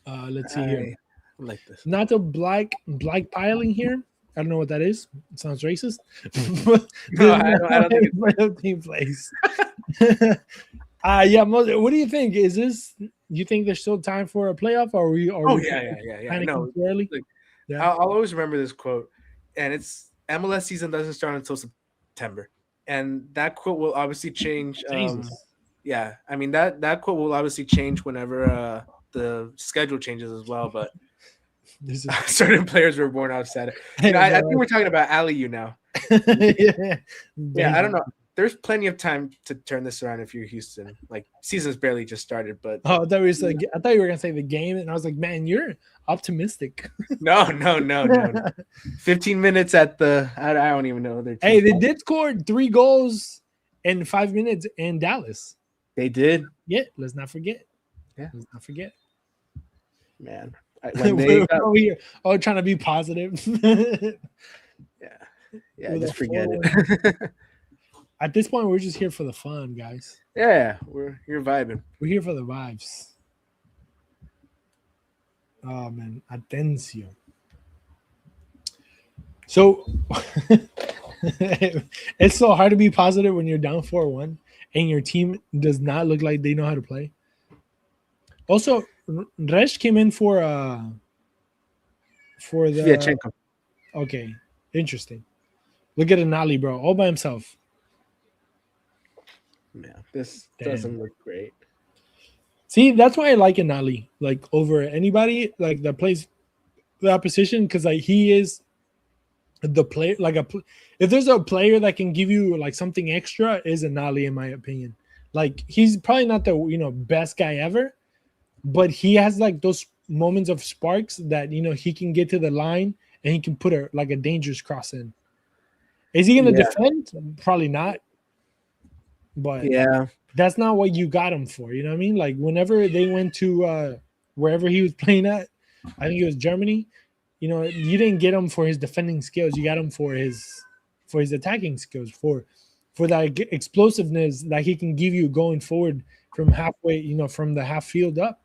Let's see here. I like this. Not a black piling here. I don't know what that is. It sounds racist. No, I don't think it's team plays. Yeah. What do you think? Is this? You think there's still time for a playoff, or are we? Oh yeah. panicking No, too early? like, Yeah. I'll always remember this quote, and it's MLS season doesn't start until September, and that quote will obviously change. Jesus. Yeah, I mean that quote will obviously change whenever the schedule changes as well, but. This is Certain players were born outside. I think we're talking about Aliu now. Yeah, I don't know. There's plenty of time to turn this around if you're Houston. Like season's barely just started, but I thought you were gonna say the game, and I was like, man, you're optimistic. no. 15 minutes at the I don't even know. Hey, they did score 3 goals in 5 minutes in Dallas. They did. Yeah, let's not forget. Yeah, let's not forget. Man. When they got, here, trying to be positive. yeah, just forget it. At this point, we're just here for the fun, guys. Yeah, you're vibing. We're here for the vibes. Oh man, atención. So it's so hard to be positive when you're down 4-1 and your team does not look like they know how to play. Also, Resh came in for the Viachenko. Okay, interesting. Look at Anali, bro, all by himself. Yeah, this doesn't look great. See, that's why I like Anali, like over anybody like that plays that position, because like he is the player. Like if there's a player that can give you like something extra, is Anali, in my opinion. Like he's probably not the best guy ever, but he has like those moments of sparks that he can get to the line and he can put a dangerous cross in. Is he going to defend? Probably not. But yeah, that's not what you got him for. You know what I mean? Like whenever they went to wherever he was playing at, I think it was Germany. You didn't get him for his defending skills. You got him for his attacking skills, for that explosiveness that he can give you going forward from halfway, from the half field up.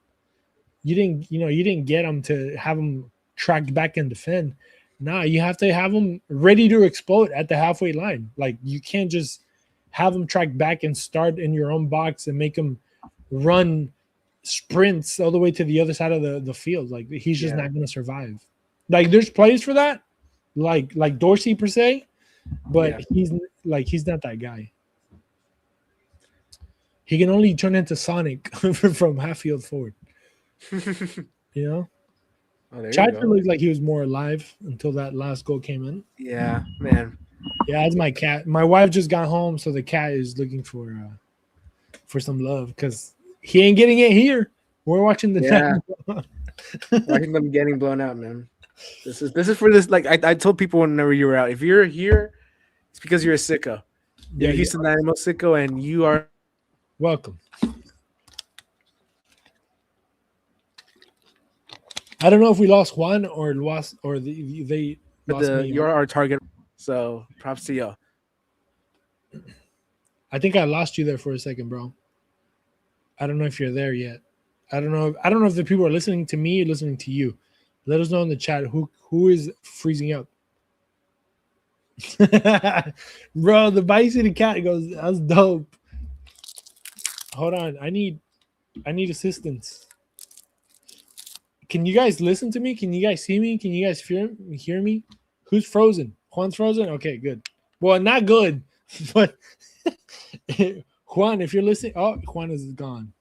You didn't get him to have him tracked back and defend. Nah, you have to have him ready to explode at the halfway line. Like you can't just have him track back and start in your own box and make him run sprints all the way to the other side of the field. Like he's just not going to survive. Like there's plays for that, like Dorsey per se, but he's not that guy. He can only turn into Sonic from half field forward. Chadwick looked like he was more alive until that last goal came in. Yeah, man. Yeah, that's my cat. My wife just got home, so the cat is looking for some love because he ain't getting it here. We're watching the watching them getting blown out, man. This is for this. Like I told people whenever you were out, if you're here, it's because you're a sicko. You're a Houston Dynamo sicko, and you are welcome. I don't know if we lost Juan or they lost me. You're our target. So props to y'all. I think I lost you there for a second, bro. I don't know if you're there yet. I don't know if the people are listening to me or listening to you. Let us know in the chat who is freezing up. Bro, the Vice City cat goes, that's dope. Hold on. I need assistance. Can you guys listen to me? Can you guys see me? Can you guys hear me? Who's frozen? Juan's frozen? Okay, good. Well, not good, but Juan, if you're listening, Juan is gone.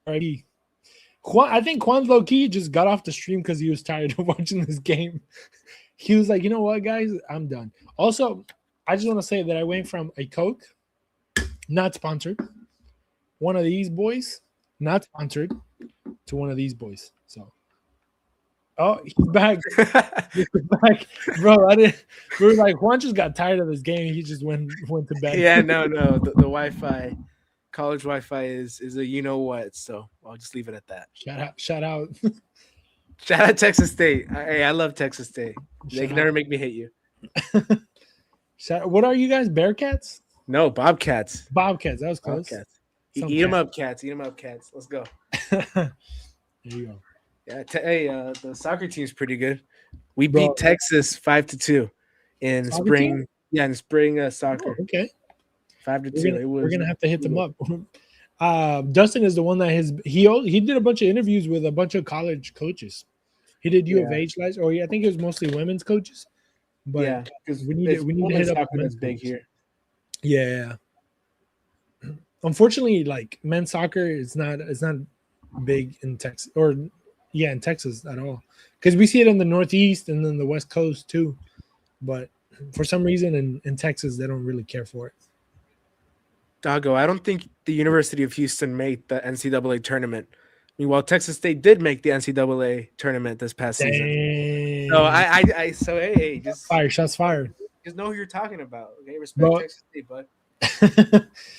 All right. Juan, I think Juan low-key just got off the stream because he was tired of watching this game. He was like, you know what, guys? I'm done. Also, I just want to say that I went from a Coke, not sponsored, one of these boys, not sponsored, to one of these boys. So Oh, he's back. He's back. Bro, I didn't. We were like, Juan just got tired of this game. He just went to bed. Yeah, no. The Wi-Fi, college Wi-Fi is a you know what. So I'll just leave it at that. Shout out. Shout out Texas State. Hey, I love Texas State. They Shout can never out. make me hate you. What are you guys? Bearcats? No, Bobcats. Bobcats. That was close. Bobcats. Some Eat them up, cats. Eat them up, cats. Let's go. There you go. Yeah. Hey, the soccer team's pretty good. We Bro. beat Texas 5-2 in Soccer spring. team? Yeah, in spring Oh, soccer. okay. 5-2. We're gonna have to hit them up. Dustin is the one that he did a bunch of interviews with a bunch of college coaches. He did U of Yeah. H last, or I think it was mostly women's coaches. But yeah, because we need to hit up soccer men's that's big coaches. here. Yeah. Unfortunately, like men's soccer is not big in Texas in Texas at all. Because we see it in the Northeast and then the West Coast too. But for some reason in Texas they don't really care for it. Doggo, I don't think the University of Houston made the NCAA tournament. Meanwhile, Texas State did make the NCAA tournament this past season. Dang. So hey, just Fire, shots fired. just know who you're talking about. Okay, respect Bro. Texas State, bud.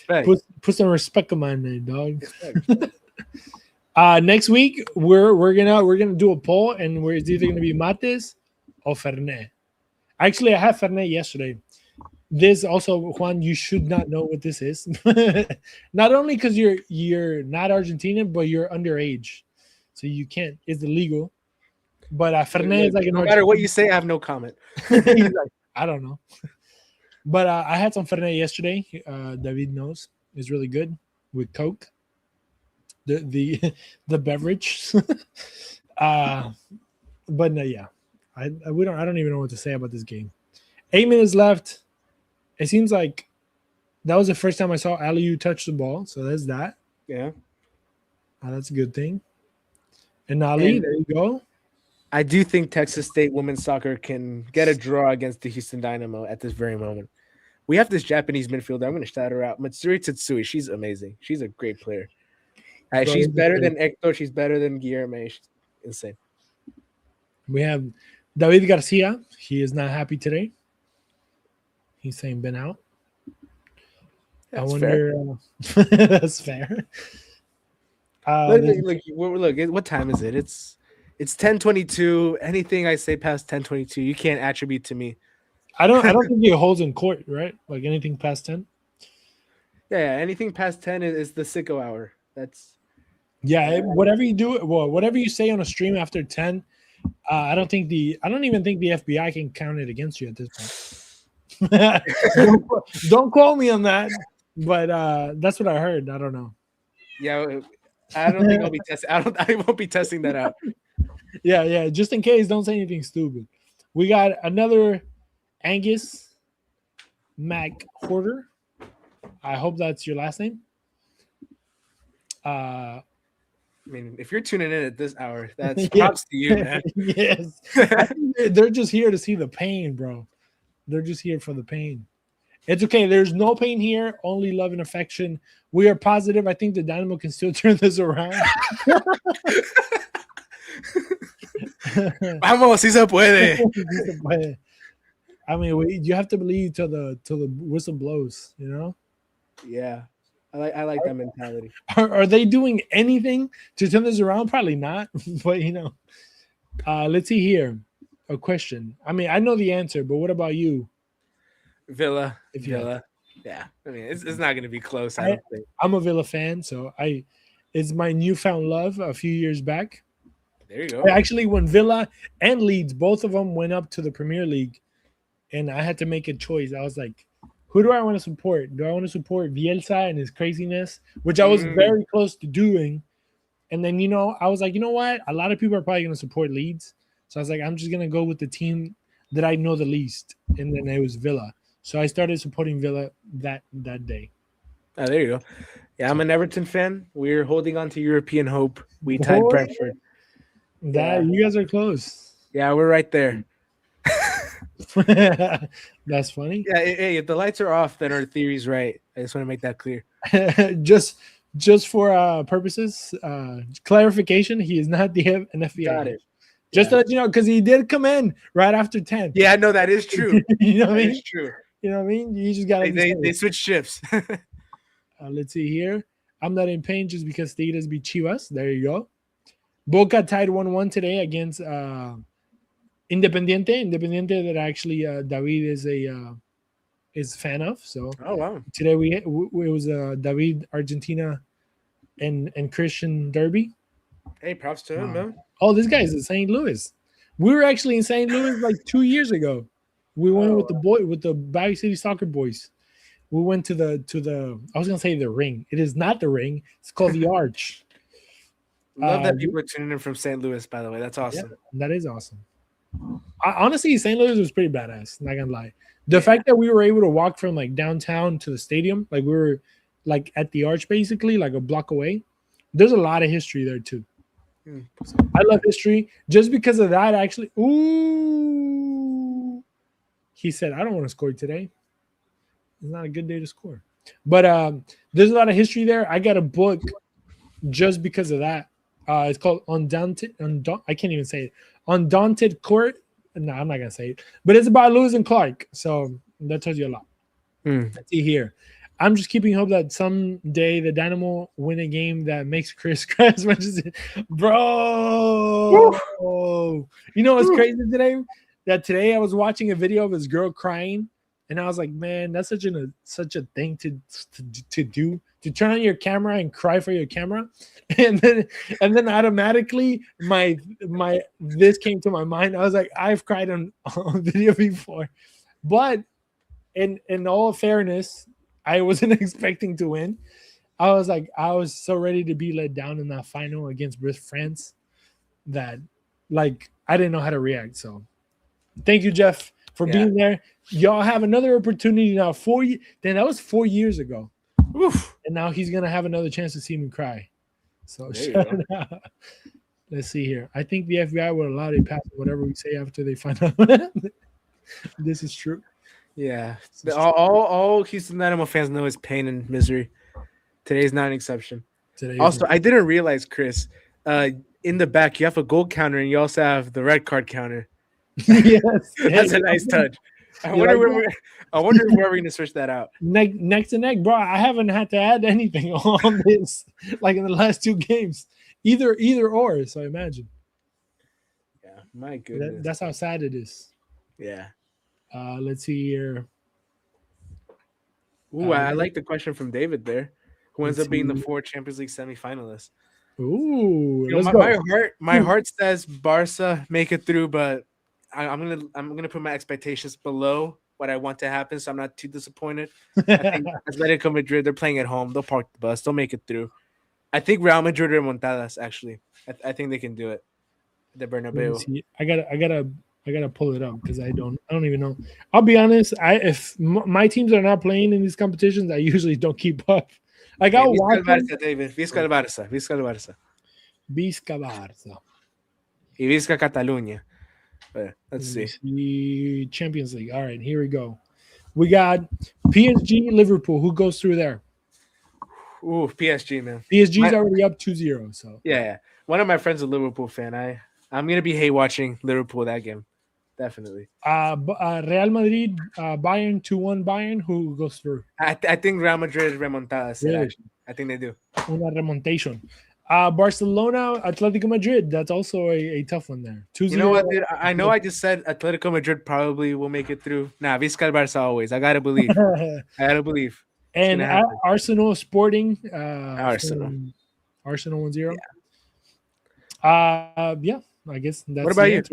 Respect. put some respect on my name, dog. Respect. Next week we're gonna do a poll and it's either gonna be Mates or Fernet. Actually, I had Fernet yesterday. This also, Juan, you should not know what this is. Not only because you're not Argentinian, but you're underage, so you can't. It's illegal. But Fernet is like an no matter what you say, I have no comment. He's like, I don't know. But I had some Fernet yesterday. David knows it's really good with Coke. The beverage. But no, yeah, I don't even know what to say about this game. 8 minutes left. It seems like that was the first time I saw Aliu touch the ball, so there's that. Yeah, That's a good thing. And Ali, And- there you go. I do think Texas State women's soccer can get a draw against the Houston Dynamo at this very moment. We have this Japanese midfielder. I'm going to shout her out. Matsuri Tetsui. She's amazing. She's a great player. She's better than Hector. She's better than Guillermo. She's insane. We have David Garcia. He is not happy today. He's saying been out. I That's wonder. fair. That's fair. Look, what time is it? It's 10:22. Anything I say past 10:22, you can't attribute to me. I don't think he holds in court, right? Like anything past 10. Yeah, anything past 10 is the sicko hour. That's Whatever you do, whatever you say on a stream after 10, I don't even think the FBI can count it against you at this point. Don't quote me on that, but that's what I heard. I don't know. yeah. I don't think I'll be testing. I won't be testing that out. Yeah. Just in case, don't say anything stupid. We got another Angus Mac Horder. I hope that's your last name. I mean, if you're tuning in at this hour, that's Yeah. props to you, man. Yes. I think they're just here to see the pain, bro. They're just here for the pain. It's okay. There's no pain here, only love and affection. We are positive. I think the Dynamo can still turn this around. Vamos, si se puede. I mean, you have to believe till the whistle blows, you know? Yeah. I like that mentality. Are they doing anything to turn this around? Probably not. But you know, let's see here. A question. I mean, I know the answer, but what about you? Villa. If you Villa. Yeah. I mean, it's not going to be close, I don't think. I'm a Villa fan, so it's my newfound love a few years back. There you go. Actually, when Villa and Leeds, both of them went up to the Premier League, and I had to make a choice. I was like, who do I want to support? Do I want to support Bielsa and his craziness, which I was very close to doing? And then, I was like, you know what? A lot of people are probably going to support Leeds. So I was like, I'm just going to go with the team that I know the least. And then it was Villa. So I started supporting Villa that day. Oh, there you go. Yeah, I'm an Everton fan. We're holding on to European hope. We tied Brentford. You guys are close. Yeah, we're right there. That's funny. Yeah, hey, if the lights are off, then our theory's right. I just want to make that clear. just for purposes, clarification, he is not the an FBI. Got it. Just to let you know, because he did come in right after 10. Yeah, no, that is true. You know what I That mean? is true. You know what I mean? You just gotta They switch shifts. let's see here. I'm not in pain just because Tigres beat Chivas. There you go. Boca tied 1-1 today against Independiente. Independiente that actually David is fan of. So Oh wow. today it was David Argentina and Christian derby. Hey, props to him, man. Oh, this guy's in St. Louis. We were actually in St. Louis like 2 years ago. We went with the Bayou City Soccer Boys. We went to the I was gonna say the ring. It is not the ring. It's called the Arch. Love that people are tuning in from St. Louis, by the way. That's awesome. Yeah, that is awesome. Honestly, St. Louis was pretty badass. Not gonna lie. The fact that we were able to walk from like downtown to the stadium, like we were like at the Arch, basically, like a block away. There's a lot of history there too. So I love history. Just because of that, actually. Ooh, he said, "I don't want to score today. It's not a good day to score." But there's a lot of history there. I got a book just because of that. It's called Undaunted. I can't even say it. Undaunted Court. No, I'm not gonna say it. But it's about Lewis and Clark. So that tells you a lot. Let's see here. I'm just keeping hope that someday the Dynamo win a game that makes Chris cry as much as it. Bro. You know what's crazy today? That today I was watching a video of this girl crying, and I was like, man, that's such a thing to do. To turn on your camera and cry for your camera. And then automatically my this came to my mind. I was like, I've cried on video before. But in all fairness, I wasn't expecting to win. I was so ready to be let down in that final against France that like I didn't know how to react. So thank you, Jeff, for being there. Y'all have another opportunity now. Then that was 4 years ago. Oof. And now he's gonna have another chance to see me cry. So let's see here. I think the FBI will allow they pass whatever we say after they find out this is true. Yeah, all Houston Dynamo fans know is pain and misery. Today's not an exception. Also, I didn't realize, Chris, in the back you have a goal counter and you also have the red card counter. Yes, that's a nice touch. I wonder where we're going to switch that out. Neck to neck, bro. I haven't had to add anything on this like in the last 2 games, either or. So imagine. Yeah, my goodness. That's how sad it is. Yeah. Let's see here. Ooh, I like the question from David there, who ends up being the 4 Champions League semifinalists. Ooh, my heart says Barca make it through, but I'm gonna put my expectations below what I want to happen, so I'm not too disappointed. I think Atletico Madrid, they're playing at home. They'll park the bus. They'll make it through. I think Real Madrid remontadas. Actually, I think they can do it. The Bernabeu. I gotta pull it up because I don't even know. I'll be honest. If my teams are not playing in these competitions, I usually don't keep up. Like I'll watch. David. Visca el Barça. Visca el Barça. Visca Barça. Y Visca Catalunya. But let's see. Champions League. All right, here we go. We got PSG, Liverpool. Who goes through there? Ooh, PSG, man. PSG's already up 2-0. So yeah. One of my friends is a Liverpool fan. I'm gonna be hate watching Liverpool that game. Definitely. Real Madrid, Bayern 2-1 Bayern. Who goes through? I think Real Madrid remontadas. Really? Actually. I think they do. Una remontation. Barcelona, Atletico Madrid. That's also a tough one there. 2-0. You know what, dude? I know I just said Atletico Madrid probably will make it through. Nah, Visca el Barça always. I gotta believe. And Arsenal Sporting. Arsenal 1-0. Yeah, I guess that's. What about you?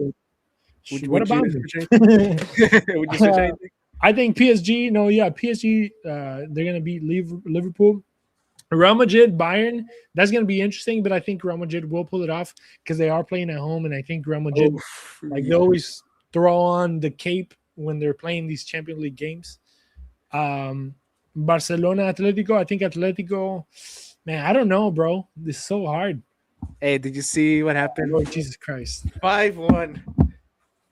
What about me? Would you switch anything? I think PSG. No, yeah, PSG. They're gonna beat Liverpool. Real Madrid, Bayern. That's gonna be interesting, but I think Real Madrid will pull it off because they are playing at home, and I think Real Madrid, they always throw on the cape when they're playing these Champions League games. Barcelona, Atletico. I think Atletico. Man, I don't know, bro. This is so hard. Hey, did you see what happened? Lord Jesus Christ. 5-1.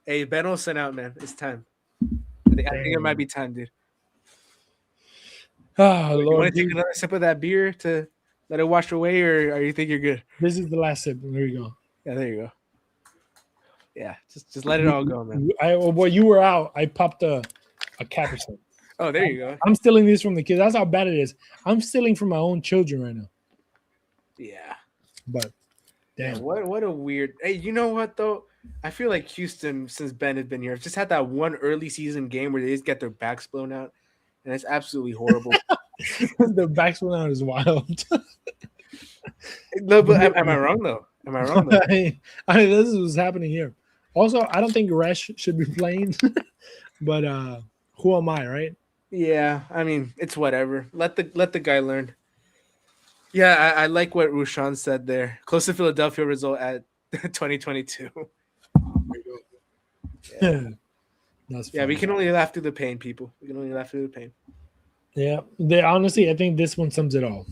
Hey, Beno sent out, man. It's time. I think it might be time, dude. Oh, you Lord. want to take another sip of that beer to let it wash away, or you think you're good? This is the last sip. There you go. Yeah, there you go. Yeah, just let it all go, man. Well, you were out. I popped a Caperson. Oh, there you go. I'm stealing these from the kids. That's how bad it is. I'm stealing from my own children right now. Yeah. But damn, Yeah, what a weird. Hey, you know what though? I feel like Houston, since Ben has been here, just had that one early season game where they just get their backs blown out, and it's absolutely horrible. the backspin out is wild. No, but am I wrong though? Am I wrong though? I mean, this is what's happening here. Also, I don't think Resh should be playing, but who am I, right? Yeah, I mean, it's whatever. Let the guy learn. Yeah, I like what Rushan said there. Close to Philadelphia result at 2022. Yeah. Yeah, we can only laugh through the pain, people. We can only laugh through the pain. Yeah, honestly, I think this one sums it all.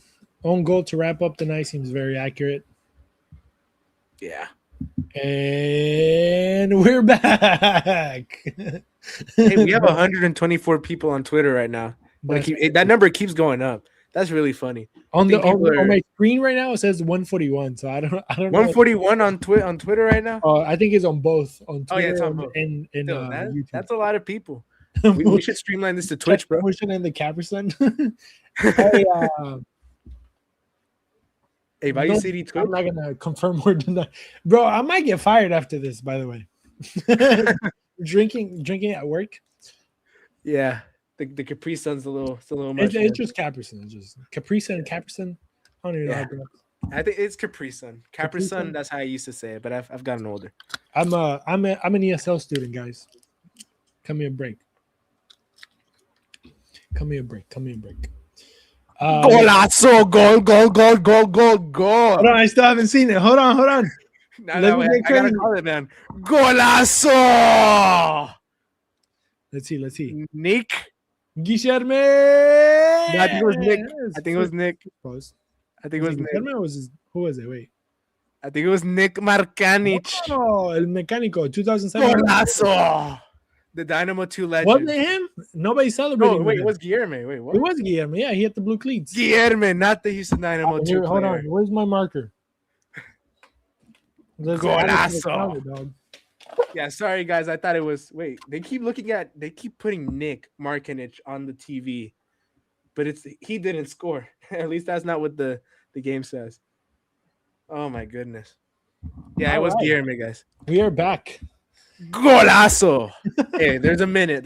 Own goal to wrap up the night seems very accurate. Yeah. And we're back. Hey, we have 124 people on Twitter right now. That number keeps going up. That's really funny. On my screen right now it says 141. So I don't know. 141 on Twitter right now. I think it's on both. On Twitter it's on both. And YouTube. That's a lot of people. we should streamline this to Twitch, bro. Pushing in the Caperson. Hey, hey, Value City Twitch. I'm not gonna confirm or deny, bro. I might get fired after this. By the way, drinking at work. Yeah, the Capri Sun's a little much. It's just Caperson. It's just Capri Sun. Caperson. I don't even know how to pronounce it. I think it's Capri Sun. Capri Sun. That's how I used to say it, but I've gotten older. I'm an ESL student, guys. Come here, break. Golazo! Goal! Hold on, I still haven't seen it. Hold on. I gotta call it, man. Golazo! Let's see. Nick Guillermo. No, I think it was Nick. I think it was Nick. Who was it? Wait. I think it was Nick Markanich. Oh, El Mecánico, 2007. Golazo! The Dynamo 2 legend. Wasn't it him? Nobody celebrated. No, wait, it was Guillermo. Wait, what? It was Guillermo. Yeah, he hit the blue cleats. Guillermo, not the Houston Dynamo 2 player. Hold on. Where's my marker? Golazo. Yeah, sorry guys. I thought it was. Wait, they keep putting Nick Markanich on the TV, but he didn't score. At least that's not what the game says. Oh my goodness. Yeah, it was Guillermo, guys. We are back. Golazo. Hey, there's a minute.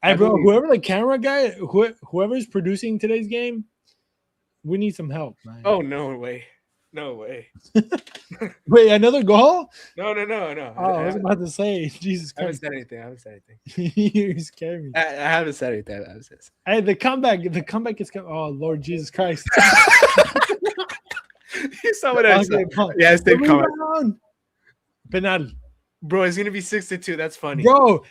Hey, bro, whoever the camera guy, whoever's producing today's game, we need some help, man. Oh, no way. Wait, another goal? No. Oh, I was about to say, Jesus Christ. I haven't said anything. You scared me. I haven't said anything. Hey, the comeback is coming. Oh, Lord Jesus Christ. You saw what I said. Yeah, it's coming. Penal. Bro, it's going to be 6-2. That's funny. Bro.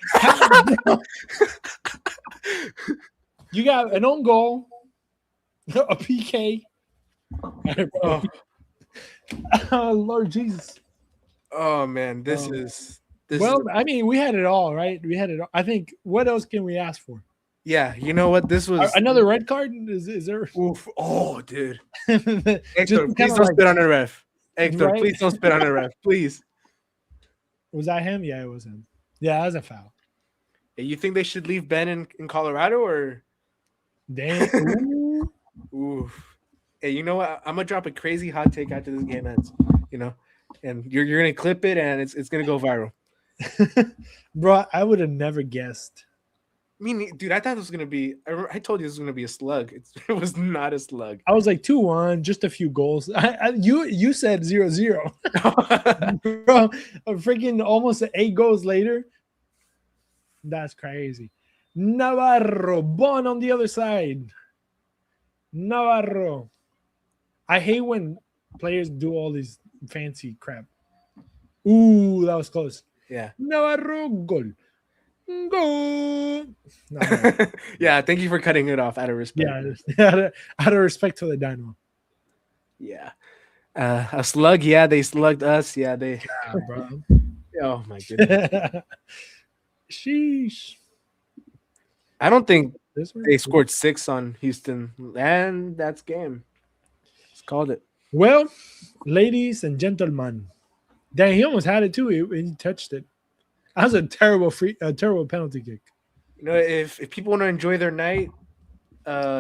You got an own goal, a PK. Oh, Lord Jesus. Oh, man. This is. I mean, we had it all, right? We had it all. I think, what else can we ask for? Yeah, you know what? This was. Another red card? Is there? Oof. Oh, dude. Hector, please don't spit on the ref. Hector, please don't spit on the ref. Please. Was that him? Yeah, it was him. Yeah, that was a foul. Hey, you think they should leave Ben in Colorado or? Damn. Oof. Hey, you know what? I'm gonna drop a crazy hot take after this game ends. You know, and you're gonna clip it and it's gonna go viral. Bro, I would have never guessed. I mean, dude, I thought it was gonna be. I told you this was gonna be a slug. It was not a slug. I was like 2-1, just a few goals. You said 0-0. Bro, freaking almost 8 goals later. That's crazy. Navarro, Bon on the other side. Navarro. I hate when players do all these fancy crap. Ooh, that was close. Yeah. Navarro, goal. Go. No. Yeah, thank you for cutting it off out of respect. Yeah, out of respect to the Dynamo. Yeah. A slug, yeah, they slugged us. Yeah, they. Yeah, bro. Oh my goodness. Sheesh. I don't think they scored 6 on Houston, and that's game. Just called it. Well, ladies and gentlemen, Dang, he almost had it too. He touched it. That was a terrible penalty kick. You know, if people want to enjoy their night,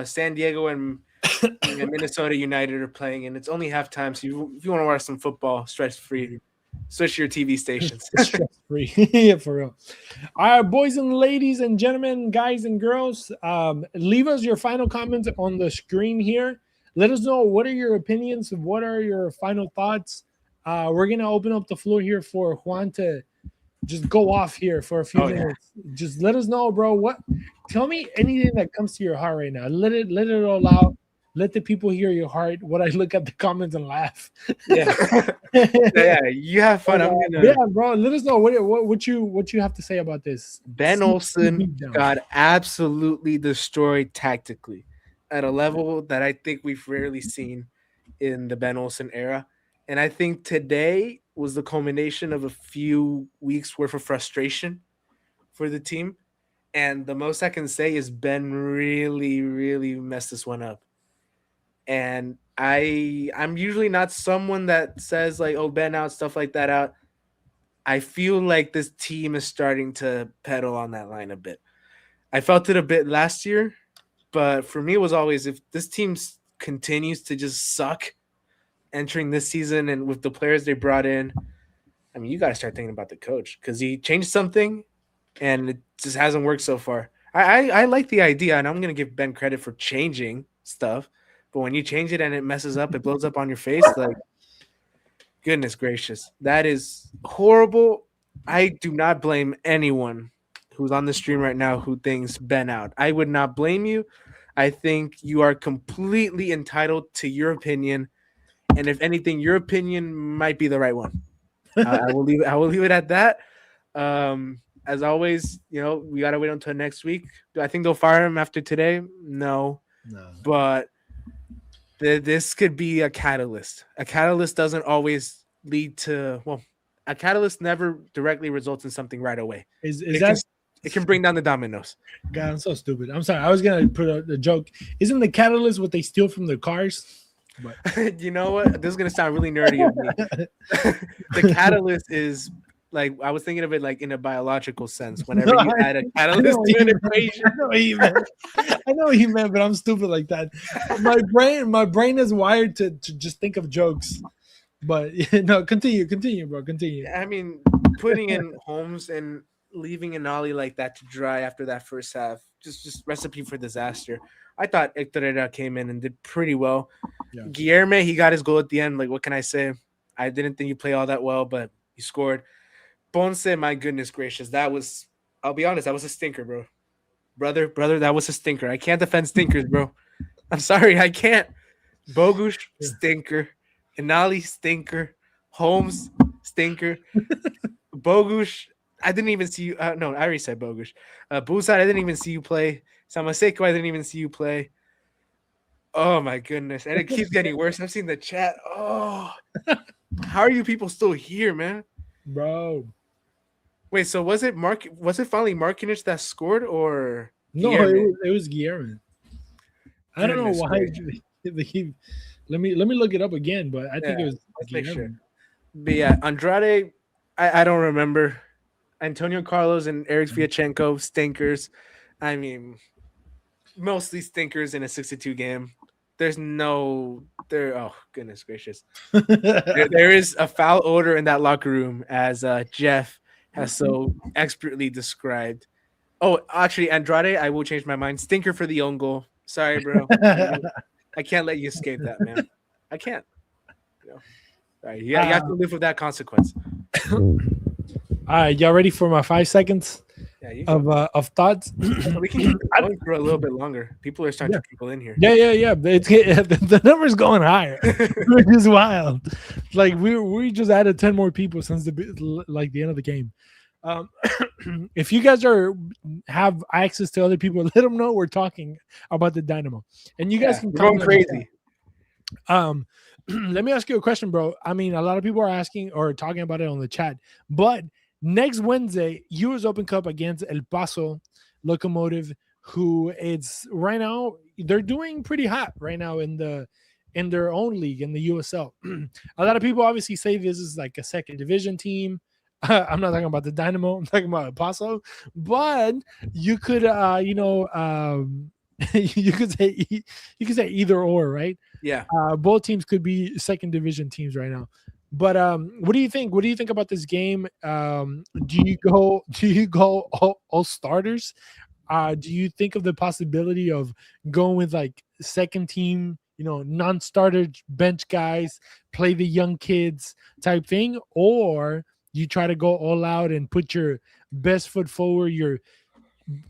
San Diego and Minnesota United are playing, and it's only halftime. So if you want to watch some football, stress free, switch your TV stations. Stress free. Yeah, for real. All right, boys and ladies and gentlemen, guys and girls, leave us your final comments on the screen here. Let us know what are your opinions, what are your final thoughts. We're gonna open up the floor here for Juan to just go off here for a few minutes. Just let us know, bro. Tell me anything that comes to your heart right now. Let it all out. Let the people hear your heart. What I look at the comments and laugh. Yeah, yeah. You have fun. Yeah, bro. Let us know what you have to say about this. Ben Olsen got absolutely destroyed tactically at a level that I think we've rarely seen in the Ben Olsen era. And I think today was the culmination of a few weeks worth of frustration for the team. And the most I can say is Ben really, really messed this one up. And I'm usually not someone that says like, oh, Ben out, stuff like that out. I feel like this team is starting to pedal on that line a bit. I felt it a bit last year, but for me it was always, if this team continues to just suck entering this season and with the players they brought in, I mean, you got to start thinking about the coach because he changed something and it just hasn't worked so far. I like the idea, and I'm going to give Ben credit for changing stuff, but when you change it and it messes up, it blows up on your face, like, goodness gracious, that is horrible. I do not blame anyone who's on the stream right now who thinks Ben out. I would not blame you. I think you are completely entitled to your opinion. And if anything, your opinion might be the right one. I will leave it at that. As always, you know, we gotta wait until next week. Do I think they'll fire him after today? No. But this could be a catalyst. A catalyst doesn't always lead to, well, a catalyst never directly results in something right away. It can bring down the dominoes. God, I'm so stupid. I'm sorry. I was gonna put a joke. Isn't the catalyst what they steal from their cars? But you know what? This is gonna sound really nerdy of me. The catalyst is like, I was thinking of it like in a biological sense. Whenever you add a catalyst to an equation, I know what he meant, but I'm stupid like that. My brain is wired to just think of jokes. But no, continue, bro. Continue. I mean, putting in Holmes and leaving an ollie like that to dry after that first half, just recipe for disaster. I thought Hector Herrera came in and did pretty well. Yeah. Guilherme, he got his goal at the end. Like, what can I say? I didn't think he played all that well, but he scored. Ponce, my goodness gracious, I'll be honest, that was a stinker, bro. Brother, that was a stinker. I can't defend stinkers, bro. I'm sorry, I can't. Bogusz, stinker. Inali, stinker. Holmes, stinker. Bogusz, I didn't even see you. No, I already said Bogusz. Busat, I didn't even see you play. Samaseko, I didn't even see you play. Oh, my goodness. And it keeps getting worse. I've seen the chat. Oh, how are you people still here, man? Bro. Wait, so was it finally Markinich that scored, or no? It was Guilherme. I don't know why. Let me look it up again, but I think it was Guilherme. Sure. But yeah, Andrade, I don't remember. Antonio Carlos and Eric Viachenko, stinkers. I mean, mostly stinkers in a 62 game. Oh, goodness gracious. there is a foul odor in that locker room, as Jeff has so expertly described. Oh, actually, Andrade, I will change my mind. Stinker for the own goal. Sorry, bro. I can't let you escape that, man. I can't. You have to live with that consequence. All right, y'all ready for my 5 seconds of thoughts? We can keep it going for a little bit longer. People are starting to trickle in here. Yeah. The number's going higher, which is wild. Like we just added 10 more people since the end of the game. If you guys have access to other people, let them know we're talking about the Dynamo, and you guys can go crazy. Let me ask you a question, bro. I mean, a lot of people are asking or talking about it on the chat, but next Wednesday, US Open Cup against El Paso Locomotive, who it's right now, they're doing pretty hot right now in the in their own league in the USL. A lot of people obviously say this is like a second division team. I'm not talking about the Dynamo. I'm talking about El Paso, but you could, you could say either or, right? Yeah. Both teams could be second division teams right now. But what do you think? What do you think about this game? Do you go? Do you go all starters? Do you think of the possibility of going with like second team, non-starter bench guys, play the young kids type thing, or you try to go all out and put your best foot forward, your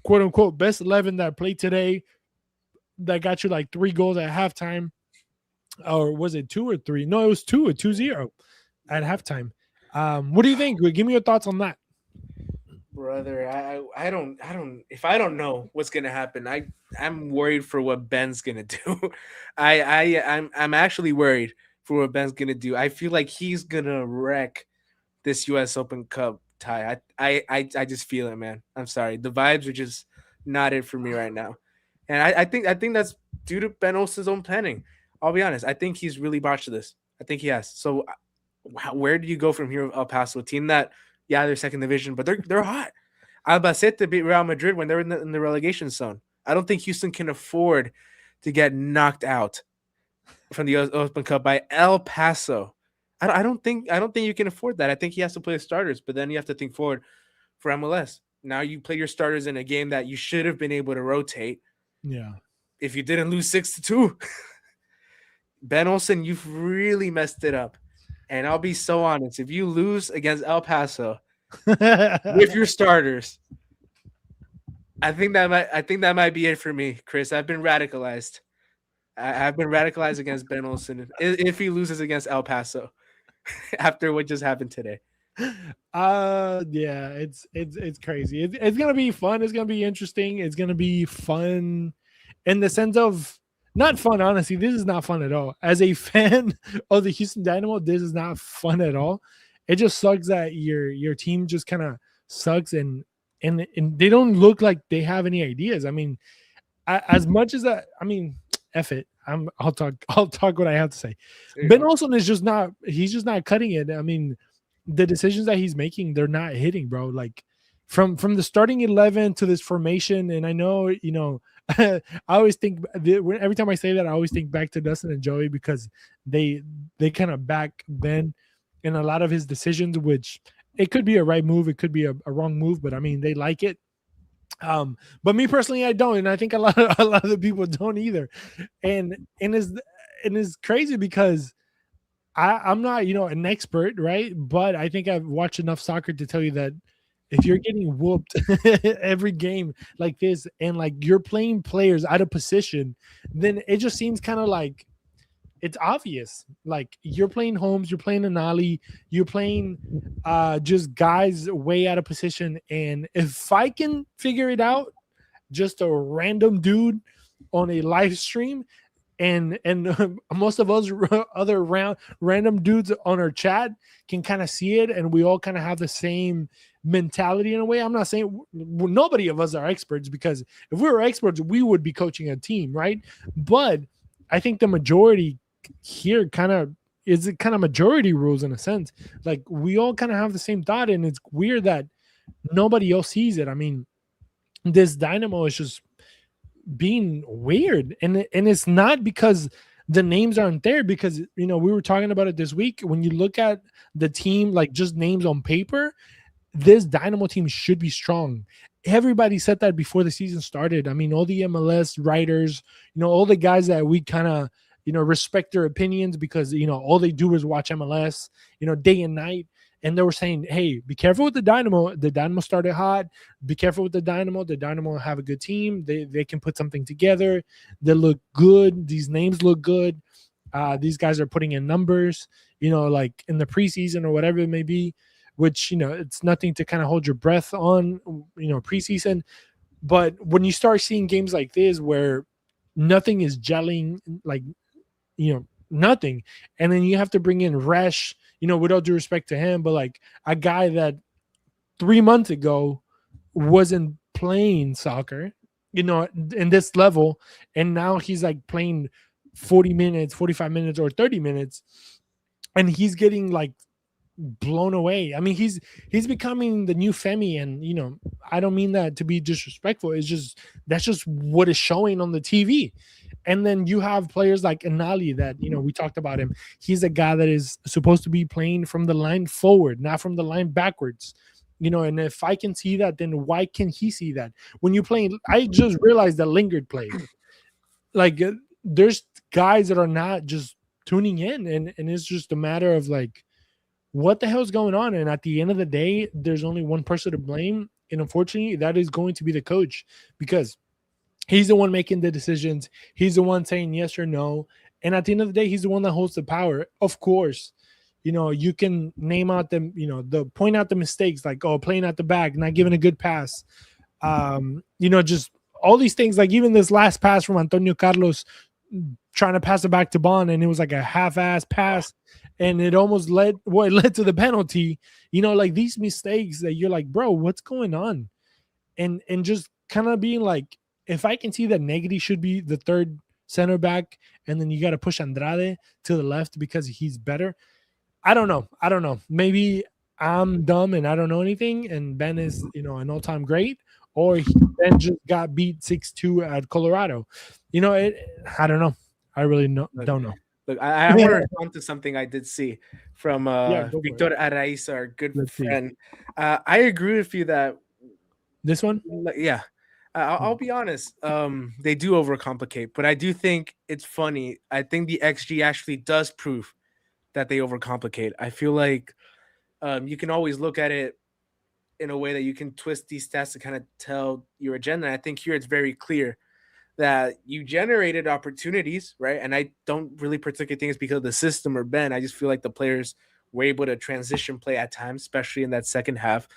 quote unquote best 11 that played today, that got you like 3 goals at halftime, or was it 2 or 3? No, it was 2-0 at halftime. What do you think? Give me your thoughts on that. Brother, I don't if I don't know what's gonna happen, I'm worried for what Ben's gonna do. I'm actually worried for what Ben's gonna do. I feel like he's gonna wreck this US Open Cup tie. I just feel it, man. I'm sorry. The vibes are just not it for me right now. And I think that's due to Ben Olsen's own planning. I'll be honest. I think he's really botched this. I think he has. So where do you go from here with El Paso? A team that, yeah, they're second division, but they're hot. Albacete beat Real Madrid when they're in the relegation zone. I don't think Houston can afford to get knocked out from the Open Cup by El Paso. I don't think you can afford that. I think he has to play the starters, but then you have to think forward for MLS. Now you play your starters in a game that you should have been able to rotate. Yeah. If you didn't lose 6-2, Ben Olsen, you've really messed it up. And I'll be so honest, if you lose against El Paso with your starters, I think that might be it for me, Chris. I've been radicalized. I've been radicalized against Ben Olsen if he loses against El Paso after what just happened today. Yeah, it's crazy. It's gonna be fun. It's gonna be interesting. It's gonna be fun in the sense of not fun. Honestly, this is not fun at all. As a fan of the Houston Dynamo, this is not fun at all. It just sucks that your team just kind of sucks and they don't look like they have any ideas. I mean, as much as that, I mean, F it. I'll talk what I have to say. Ben Olsen is just not. He's just not cutting it. I mean, the decisions that he's making, they're not hitting, bro. Like from the starting 11 to this formation, and I know, I always think every time I say that, I always think back to Dustin and Joey because they kind of back Ben in a lot of his decisions, which it could be a right move, it could be a wrong move, but I mean they like it. But me personally, I don't, and I think a lot of the people don't either. And it's crazy because I'm not, an expert, right? But I think I've watched enough soccer to tell you that if you're getting whooped every game like this and like you're playing players out of position, then it just seems kind of like it's obvious. Like you're playing Holmes, you're playing Anali, you're playing just guys way out of position. And if I can figure it out, just a random dude on a live stream, and most of us other random dudes on our chat can kind of see it, and we all kind of have the same mentality in a way. I'm not saying nobody of us are experts, because if we were experts, we would be coaching a team, right? But I think the majority here kind of majority rules in a sense. Like we all kind of have the same thought, and it's weird that nobody else sees it. I mean, this Dynamo is just being weird, and it's not because the names aren't there, because we were talking about it this week. When you look at the team, like just names on paper, this Dynamo team should be strong. Everybody said that before the season started. I mean, all the MLS writers, all the guys that we kind of respect their opinions, because all they do is watch MLS day and night. And they were saying, hey, be careful with the Dynamo. The Dynamo started hot. Be careful with the Dynamo. The Dynamo have a good team. They can put something together. They look good. These names look good. These guys are putting in numbers, like in the preseason or whatever it may be, which, it's nothing to kind of hold your breath on, preseason. But when you start seeing games like this where nothing is gelling, like, nothing, and then you have to bring in Resh, with all due respect to him, but like a guy that 3 months ago wasn't playing soccer, in this level, and now he's like playing 40 minutes, 45 minutes, or 30 minutes, and he's getting like blown away. I mean, he's becoming the new Femi, and I don't mean that to be disrespectful. It's just that's just what is showing on the TV. And then you have players like Anali that we talked about him. He's a guy that is supposed to be playing from the line forward, not from the line backwards. And if I can see that, then why can he see that? When you play, I just realized that Lingard played. Like there's guys that are not just tuning in, and it's just a matter of like, what the hell's going on? And at the end of the day, there's only one person to blame, and unfortunately, that is going to be the coach, because he's the one making the decisions. He's the one saying yes or no, and at the end of the day, he's the one that holds the power. Of course, you can name out them, point out the mistakes, like playing at the back, not giving a good pass, just all these things. Like even this last pass from Antonio Carlos, trying to pass it back to Bond, and it was like a half-ass pass, and it almost led to the penalty. Like these mistakes that you're like, bro, what's going on? And just kind of being like, if I can see that Negri should be the third center back, and then you got to push Andrade to the left because he's better. I don't know. Maybe I'm dumb and I don't know anything, and Ben is, an all-time great, or Ben just got beat 6-2 at Colorado. I don't know. I really don't know. Look, I want to respond to something I did see from Victor Araiza, our good friend. I agree with you that this one, yeah. I'll be honest. They do overcomplicate, but I do think it's funny. I think the XG actually does prove that they overcomplicate. I feel like you can always look at it in a way that you can twist these stats to kind of tell your agenda. And I think here it's very clear that you generated opportunities, right? And I don't really particularly think it's because of the system or Ben. I just feel like the players were able to transition play at times, especially in that second half.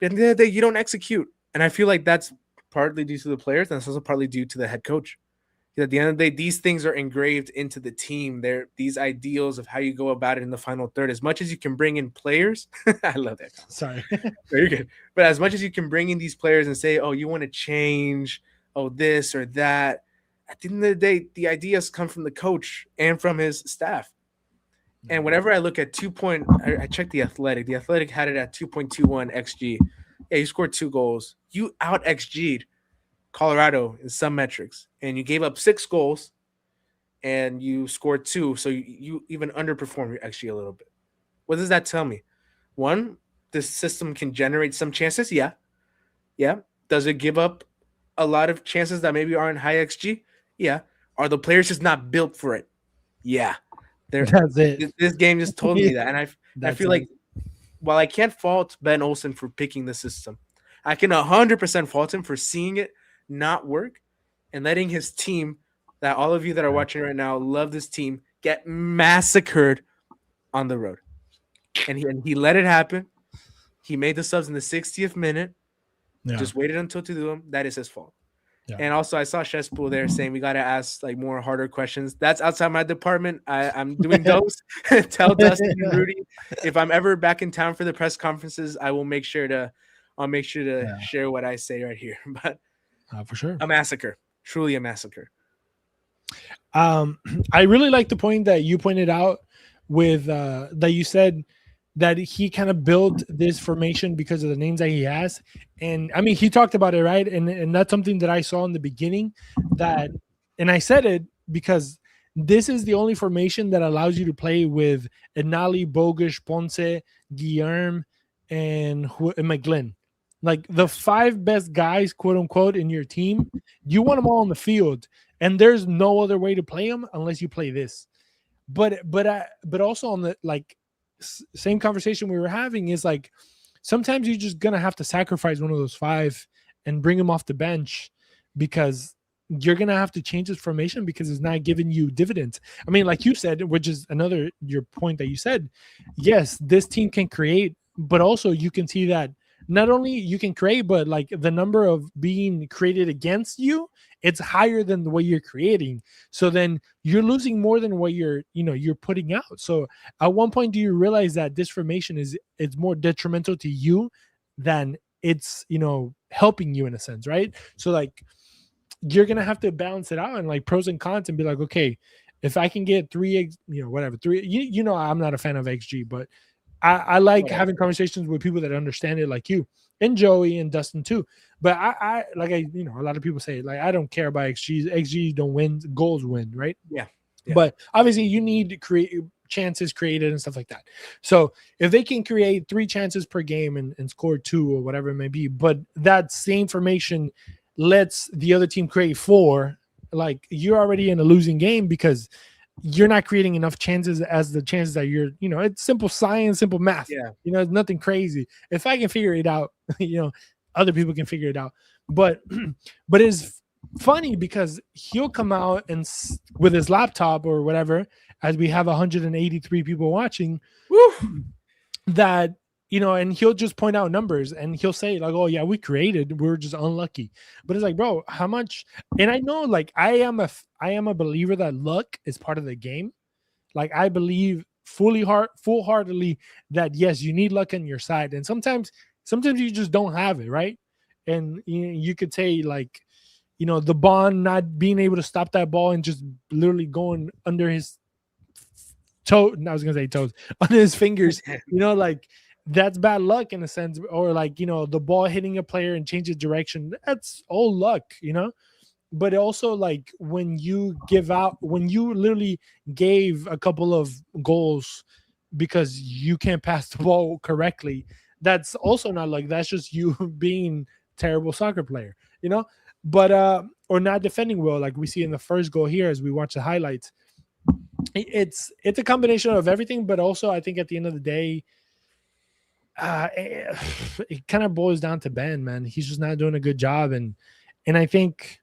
And then you don't execute. And I feel like that's partly due to the players, and it's also partly due to the head coach. At the end of the day, these things are engraved into the team. They're these ideals of how you go about it in the final third. As much as you can bring in players, I love that. Sorry. Very good. But as much as you can bring in these players and say, oh, you want to change, this or that, at the end of the day, the ideas come from the coach and from his staff. And whenever I look at I checked the Athletic. The Athletic had it at 2.21 XG. Yeah, you scored 2 goals. You out XG'd Colorado in some metrics, and you gave up 6 goals and you scored 2. So you even underperform your XG a little bit. What does that tell me? One, this system can generate some chances. Yeah. Does it give up a lot of chances that maybe aren't high XG? Yeah. Are the players just not built for it? Yeah. That's it. This game just told me that. And I feel like while I can't fault Ben Olsen for picking the system, I can 100% fault him for seeing it not work and letting his team, that all of you that are watching right now love this team, get massacred on the road. And he let it happen. He made the subs in the 60th minute. Yeah. Just waited until to do them. That is his fault. Yeah. And also, I saw Chespool there saying we got to ask like more harder questions. That's outside my department. I'm doing those. Tell Dustin and Rudy if I'm ever back in town for the press conferences, I'll make sure to share what I say right here. But for sure, a massacre, truly a massacre. I really like the point that you pointed out with that you said that he kind of built this formation because of the names that he has. And I mean, he talked about it, right? And that's something that I saw in the beginning and I said it because this is the only formation that allows you to play with Enali, Bogusz, Ponce, Guillermo, and McGlynn. Like the 5 best guys, quote unquote, in your team, you want them all on the field. And there's no other way to play them unless you play this. But also on the same conversation we were having is like sometimes you're just gonna have to sacrifice one of those 5 and bring them off the bench because you're gonna have to change this formation because it's not giving you dividends. I mean, like you said, which is your point that you said, yes, this team can create, but also you can see that not only you can create, but like the number of being created against you, it's higher than the way you're creating. So then you're losing more than what you're putting out. So at one point, do you realize that this formation it's more detrimental to you than it's, helping you in a sense, right? So like you're gonna have to balance it out and like pros and cons and be like, okay, if I can get whatever three, I'm not a fan of XG, but I like having conversations with people that understand it, like you and Joey and Dustin too. But a lot of people say like I don't care about XG. XG don't win, goals win, right? Yeah. But obviously you need to create chances created and stuff like that. So if they can create 3 chances per game and score 2 or whatever it may be, but that same formation lets the other team create 4, like you're already in a losing game because you're not creating enough chances as the chances that it's simple science, simple math. Yeah. It's nothing crazy. If I can figure it out, other people can figure it out. But it's funny because he'll come out and with his laptop or whatever, as we have 183 people watching, that and he'll just point out numbers and he'll say like, oh yeah, we created, we're just unlucky. But it's like, bro, how much? And I know like I am a believer that luck is part of the game. Like I believe full-heartedly that yes, you need luck on your side, and sometimes you just don't have it, right? And you could say like, the Bond not being able to stop that ball and just literally going under his toe. I was gonna say toes, under his fingers. Like that's bad luck in a sense, or like the ball hitting a player and changes direction. That's all luck, But also like when you literally gave a couple of goals because you can't pass the ball correctly, that's also not luck. That's just you being terrible soccer player, But or not defending well, like we see in the first goal here as we watch the highlights. It's a combination of everything, but also I think at the end of the day, it kind of boils down to Ben, man. He's just not doing a good job, and I think,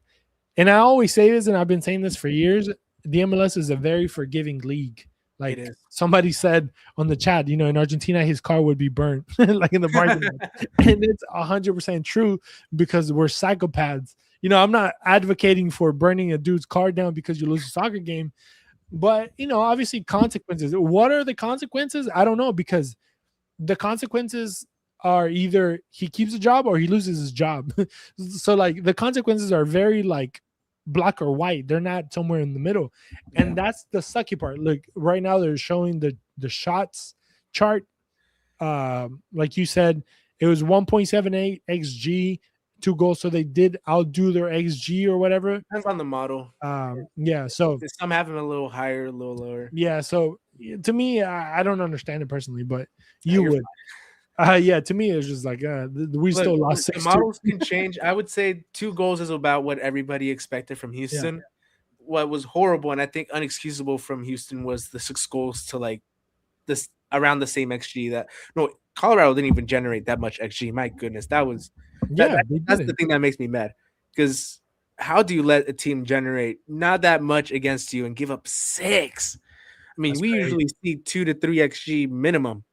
and I always say this, and I've been saying this for years, the MLS is a very forgiving league. Like somebody said on the chat, in Argentina his car would be burnt like in the parking lot, and it's 100% true because we're psychopaths. I'm not advocating for burning a dude's car down because you lose a soccer game, but obviously consequences. What are the consequences? I don't know, because the consequences are either he keeps a job or he loses his job. So like the consequences are very like black or white. They're not somewhere in the middle. And that's the sucky part. Look, right now they're showing the shots chart. Like you said, it was 1.78 XG, 2 goals. So they did outdo their XG or whatever. Depends on the model. So some have them a little higher, a little lower. Yeah. So to me, I don't understand it personally, but you would. To me, it's just like we still lost 6-2. The models can change. I would say 2 goals is about what everybody expected from Houston. Yeah. What was horrible and I think unexcusable from Houston was the 6 goals to like this around the same XG. Colorado didn't even generate that much XG. My goodness, that's the thing that makes me mad, because how do you let a team generate not that much against you and give up 6? I mean, we usually see 2 to 3 XG minimum.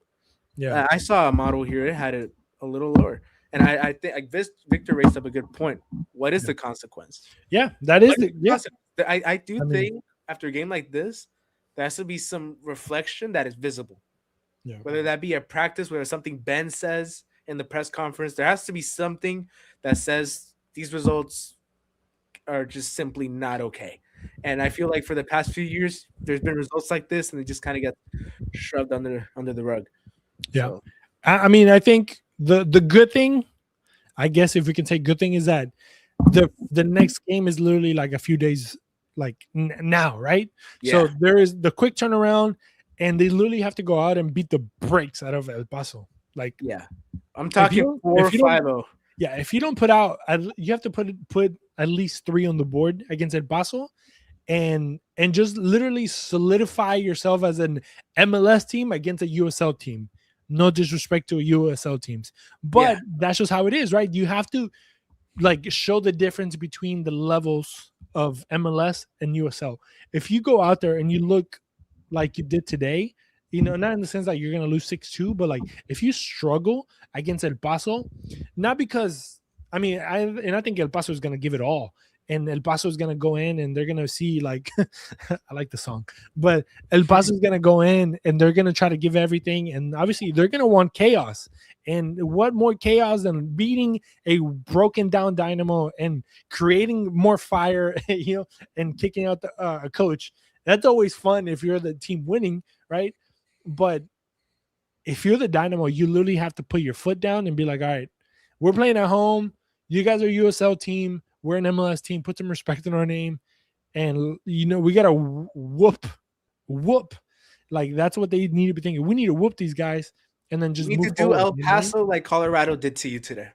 Yeah, I saw a model here. It had it a little lower, and I think like Victor raised up a good point. What is the consequence? Yeah, that is I think after a game like this, there has to be some reflection that is visible. Yeah. Whether that be a practice, whether something Ben says in the press conference, there has to be something that says these results are just simply not okay. And I feel like for the past few years, there's been results like this, and they just kind of get shoved under the rug. Yeah. So. I mean, I think the good thing, I guess if we can say good thing, is that the next game is literally like a few days like now, right? Yeah. So there is the quick turnaround, and they literally have to go out and beat the brakes out of El Paso. Like, yeah, I'm talking 4-5-0. Yeah, if you don't put out, you have to put at least 3 on the board against El Paso, and just literally solidify yourself as an MLS team against a USL team. No disrespect to USL teams, but that's just how it is, right? You have to like show the difference between the levels of MLS and USL. If you go out there and you look like you did today, not in the sense that you're going to lose 6-2, but like if you struggle against El Paso, not because, I think El Paso is going to give it all. and El Paso is gonna go in, and they're gonna see like I like the song, but El Paso is gonna go in, and they're gonna try to give everything, and obviously they're gonna want chaos. And what more chaos than beating a broken down Dynamo and creating more fire, and kicking out a coach? That's always fun if you're the team winning, right? But if you're the Dynamo, you literally have to put your foot down and be like, all right, we're playing at home. You guys are a USL team. We're an MLS team. Put some respect in our name. And, we got to whoop. Like, that's what they need to be thinking. We need to whoop these guys and then just You need to do forward, El Paso like Colorado did to you today.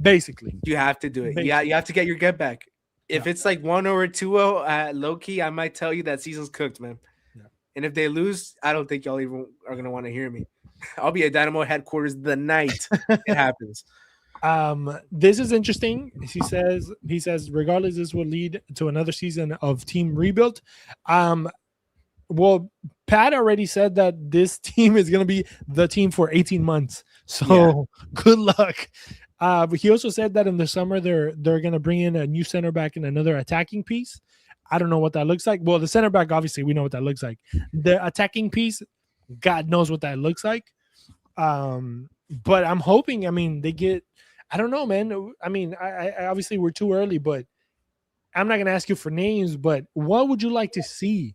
Basically. You have to do it. Yeah, you have to get your get back. If it's like 1-0 or 2-0, low key, I might tell you that season's cooked, man. Yeah. And if they lose, I don't think y'all even are gonna want to hear me. I'll be at Dynamo headquarters the night it happens. This is interesting. He says, regardless, this will lead to another season of team rebuild. Well, Pat already said that this team is going to be the team for 18 months. So good luck. But he also said that in the summer, they're going to bring in a new center back and another attacking piece. I don't know what that looks like. Well, the center back, obviously, we know what that looks like. The attacking piece, God knows what that looks like. But I'm hoping, they get, I don't know, man. I obviously we're too early, but I'm not going to ask you for names, but what would you like to see?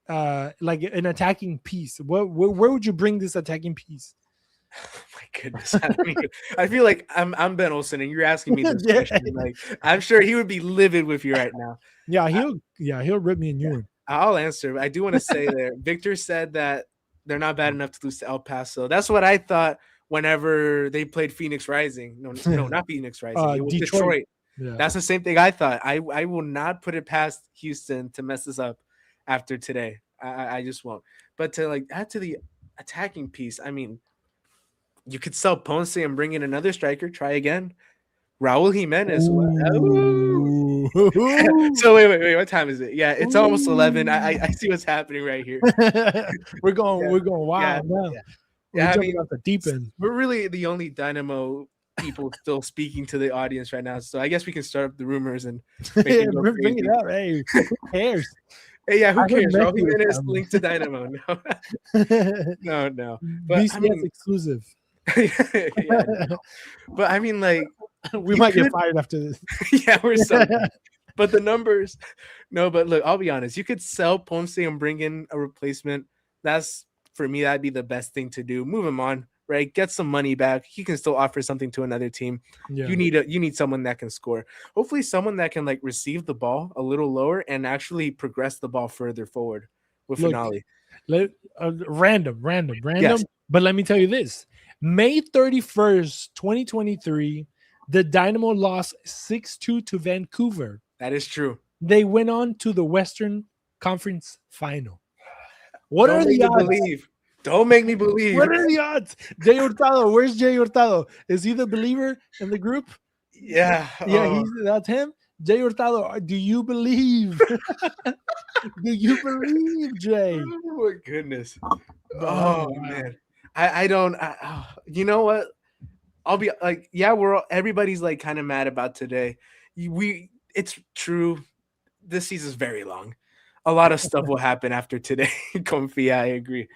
Like an attacking piece. Where would you bring this attacking piece? Oh my goodness. I feel like I'm Ben Olsen and you're asking me this question. Like, I'm sure he would be livid with you right now. Yeah, he'll rip me a new one. I'll answer. I do want to say there. Victor said that they're not bad enough to lose to El Paso. That's what I thought whenever they played Phoenix Rising. No, not Phoenix Rising. It was Detroit. Yeah. That's the same thing I thought. I will not put it past Houston to mess this up after today. I just won't. But to add to the attacking piece, you could sell Ponce and bring in another striker. Try again. Raul Jimenez. So wait. What time is it? Yeah, it's almost 11. I see what's happening right here. We're going wild now. Yeah, off the deep end. We're really the only Dynamo people still speaking to the audience right now. So I guess we can start up the rumors and bring it up. Hey, who cares? Hey, yeah, who cares? Raul Jimenez linked to Dynamo. No. But, BCS exclusive. But we might get fired after this. Yeah, we're so. But the numbers, no. But look, I'll be honest. You could sell Ponce and bring in a replacement. That's for me. That'd be the best thing to do. Move him on, right? Get some money back. He can still offer something to another team. Yeah. You need someone that can score. Hopefully, someone that can receive the ball a little lower and actually progress the ball further forward with Finale. Random. Yes. But let me tell you this: May 31st, 2023, the Dynamo lost 6-2 to Vancouver. That is true. They went on to the Western Conference Final. What are the odds? Don't make me believe. What are the odds? Jay Hurtado. Where's Jay Hurtado? Is he the believer in the group? Yeah. Yeah, that's him. Jay Hurtado, do you believe? Do you believe, Jay? Oh, my goodness. Oh man. I don't. You know what? I'll be everybody's kind of mad about today. It's true. This season's very long. A lot of stuff will happen after today. Confia, I agree.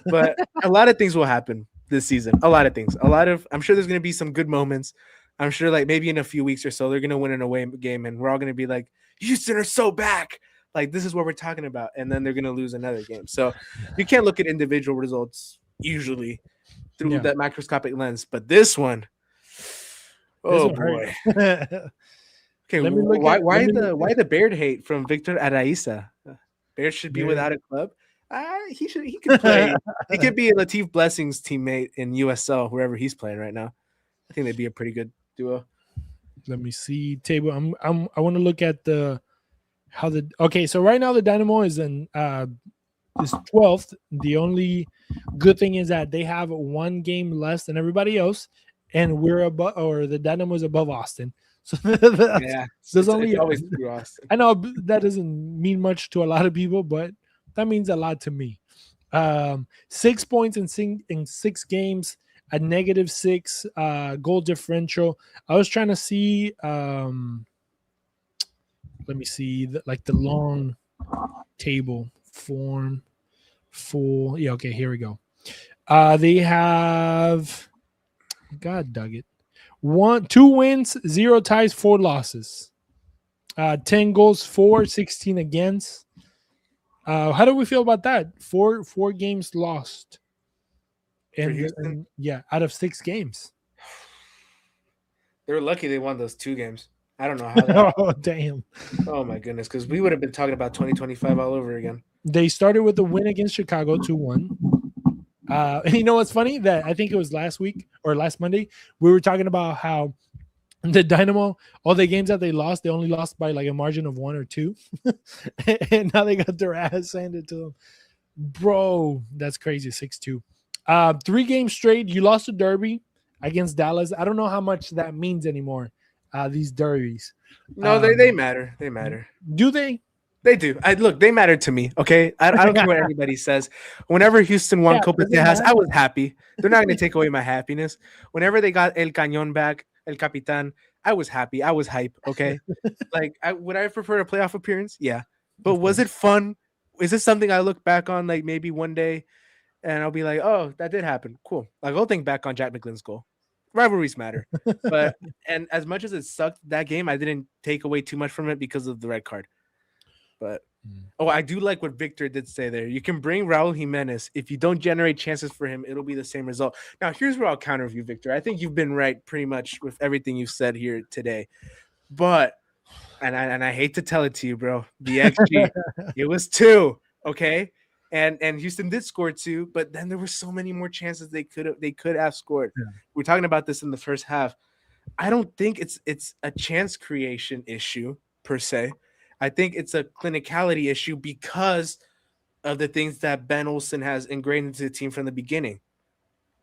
But a lot of things will happen this season. A lot of things. I'm sure there's going to be some good moments. I'm sure maybe in a few weeks or so, they're going to win an away game and we're all going to be like, Houston are so back. This is what we're talking about. And then they're going to lose another game. So you can't look at individual results usually through that microscopic lens. But this one, oh boy. Okay, why the Baird hate from Victor Araiza? Baird should be without a club. He could play. He could be a Latif Blessings teammate in USL wherever he's playing right now. I think they'd be a pretty good duo. Let me see table. I want to look at so right now the Dynamo is in is 12th. The only good thing is that they have one game less than everybody else, and we're above, or the Dynamo is above Austin. So there's only always through Austin. I know that doesn't mean much to a lot of people, but that means a lot to me. 6 points in 6 games, a -6 goal differential. I was trying to see let me see, like the long table form full. Yeah, okay, here we go. They have, God dug it. 2 wins, 0 ties, 4 losses. 10 goals for, 16 against. How do we feel about that? Four games lost. For And, Houston? yeah, out of 6 games. They were lucky they won those 2 games. I don't know how that. Oh, damn. Oh my goodness, because we would have been talking about 2025 all over again. They started with a win against Chicago 2-1. You know what's funny? That I think it was last week or last Monday, we were talking about how the Dynamo, all the games that they lost, they only lost by like a margin of 1 or 2. And now they got their ass handed to them. Bro, that's crazy. 6-2. 3 games straight. You lost a derby against Dallas. I don't know how much that means anymore. These derbies. No, they matter. They matter. Do they? They do. Look, they matter to me. Okay, I don't care what anybody says. Whenever Houston won Copa Tejas, I was happy. They're not going to take away my happiness. Whenever they got El Cañón back, El Capitan, I was happy. I was hype. Okay, like would I prefer a playoff appearance? Yeah, but was it fun? Is this something I look back on like maybe one day, and I'll be like, oh, that did happen. Cool. Like I'll think back on Jack McGlynn's goal. Rivalries matter, but and as much as it sucked that game, I didn't take away too much from it because of the red card. But I do like what Victor did say there. You can bring Raul Jimenez. If you don't generate chances for him, it'll be the same result. Now, here's where I'll counter you, Victor. I think you've been right pretty much with everything you've said here today. But and I hate to tell it to you, bro. The XG, it was 2, okay? And Houston did score 2, but then there were so many more chances they could have scored. Yeah. We're talking about this in the first half. I don't think it's a chance creation issue per se. I think it's a clinicality issue because of the things that Ben Olsen has ingrained into the team from the beginning.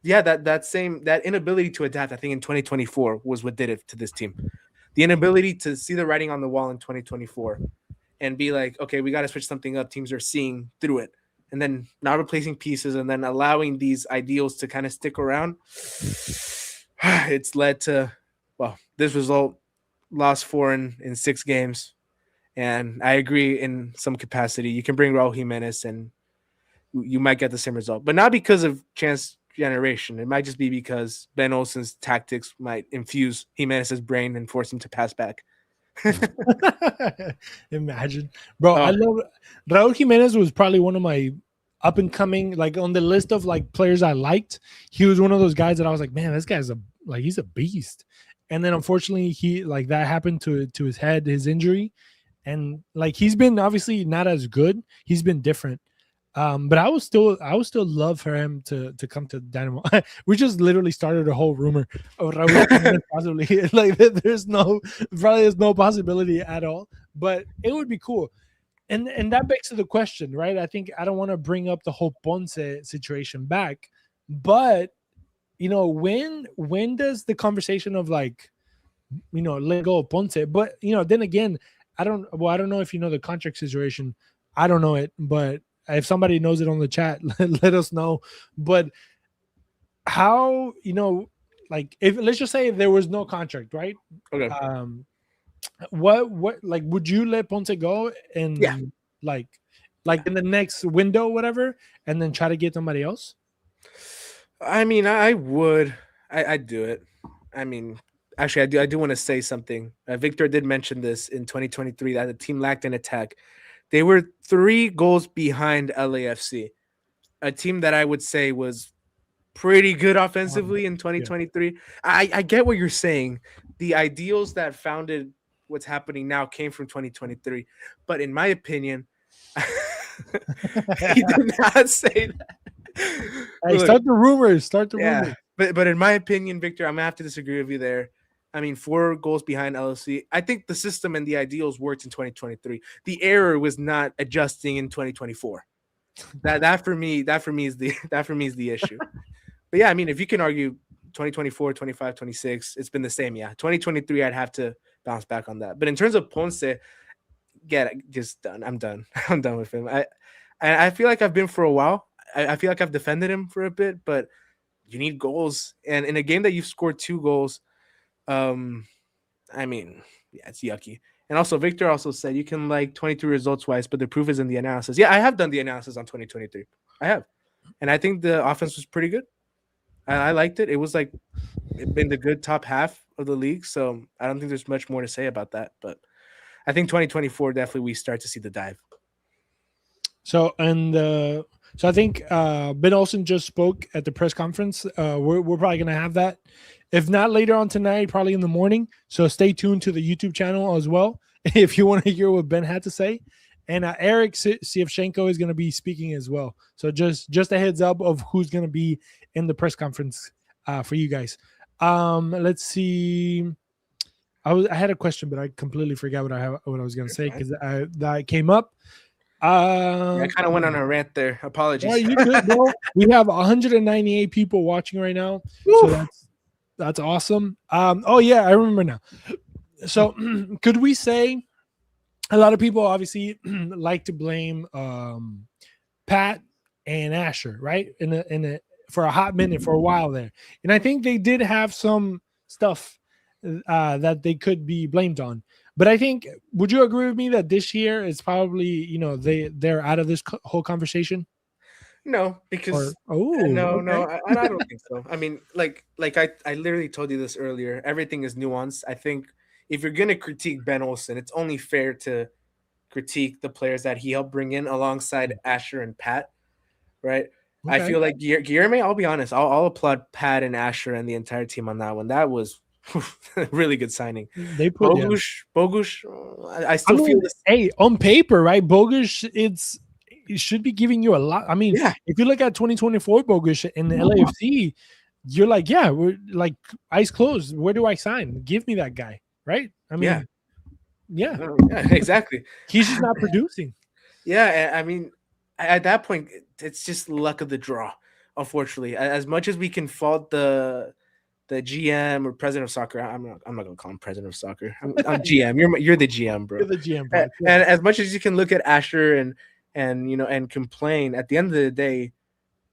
Yeah, that inability to adapt, I think in 2024 was what did it to this team. The inability to see the writing on the wall in 2024 and be like, okay, we got to switch something up. Teams are seeing through it. And then not replacing pieces and then allowing these ideals to kind of stick around. It's led to, this result, lost 4 in 6 games. And I agree in some capacity. You can bring Raul Jimenez and you might get the same result. But not because of chance generation. It might just be because Ben Olsen's tactics might infuse Jimenez's brain and force him to pass back. Imagine. Bro, I love Raul Jimenez was probably one of my up and coming, like on the list of like players I liked. He was one of those guys that I was like, man, this guy's he's a beast. And then unfortunately he like that happened to his head, his injury. And like he's been obviously not as good. He's been different. But I would still love for him to come to Dynamo. We just literally started a whole rumor of Raul possibly. Like there's no possibility at all. But it would be cool. And that begs to the question, right? I think I don't want to bring up the whole Ponce situation back, but you know, when does the conversation of like, you know, let go of Ponce? But you know, then again, I don't know if you know the contract situation. I don't know it, but if somebody knows it on the chat, let us know. But how, you know, like if let's just say there was no contract, right? Okay. What like would you let Ponce go and like in the next window, whatever, and then try to get somebody else? I mean, I would. I'd do it. I mean, actually, I do want to say something. Victor did mention this in 2023 that the team lacked an attack. They were 3 goals behind LAFC, a team that I would say was pretty good offensively in 2023. Yeah. I get what you're saying. The ideals that founded what's happening now came from 2023. But in my opinion, he did not say that. Hey, start the rumors. Rumors. But in my opinion, Victor, I'm going to have to disagree with you there. I mean, 4 goals behind LLC. I think the system and the ideals worked in 2023. The error was not adjusting in 2024. That for me is the issue. But yeah, I mean, if you can argue 2024, 25, 26, it's been the same. Yeah, 2023, I'd have to bounce back on that. But in terms of Ponce, just done. I'm done. I'm done with him. I feel like I've been for a while. I feel like I've defended him for a bit, but you need goals. And in a game that you've scored 2 goals, I mean, yeah, it's yucky. And also, Victor also said you can like 22 results twice, but the proof is in the analysis. Yeah, I have done the analysis on 2023. I have, and I think the offense was pretty good. I liked it. It was like in the good top half of the league, so I don't think there's much more to say about that. But I think 2024 definitely we start to see the dive. So so I think Ben Olsen just spoke at the press conference. We're probably gonna have that, if not later on tonight, probably in the morning. So stay tuned to the YouTube channel as well if you want to hear what Ben had to say. And Eric Sievchenko is going to be speaking as well. So just a heads up of who's going to be in the press conference for you guys. Let's see. I had a question, but I completely forgot what I was going to say because that came up. I kind of went on a rant there. Apologies. Yeah, you good, bro. We have 198 people watching right now, so that's awesome. Oh yeah, I remember now. So could we say a lot of people obviously like to blame Pat and Asher, right? For a hot minute, for a while there, and I think they did have some stuff that they could be blamed on. But I think, would you agree with me that this year is probably, they're out of this whole conversation? No, because okay. no, I don't think so. I mean, like I literally told you this earlier. Everything is nuanced. I think if you're gonna critique Ben Olsen, it's only fair to critique the players that he helped bring in alongside Asher and Pat, right? Okay. I feel like Guilherme, I'll be honest, I'll applaud Pat and Asher and the entire team on that one. That was a really good signing. They put Bogusz. I still feel this. Hey, on paper, right? Bogusz, it should be giving you a lot. I mean, if you look at 2024 Bogusz in the LAFC, you're like, yeah, we're like eyes closed. Where do I sign? Give me that guy, right? I mean, yeah, exactly. He's just not producing. Yeah, I mean, at that point, it's just luck of the draw. Unfortunately, as much as we can fault the GM or president of soccer, I'm not gonna call him president of soccer. I'm GM. You're the GM, bro. You're the GM, bro. And as much as you can look at Asher and complain, at the end of the day,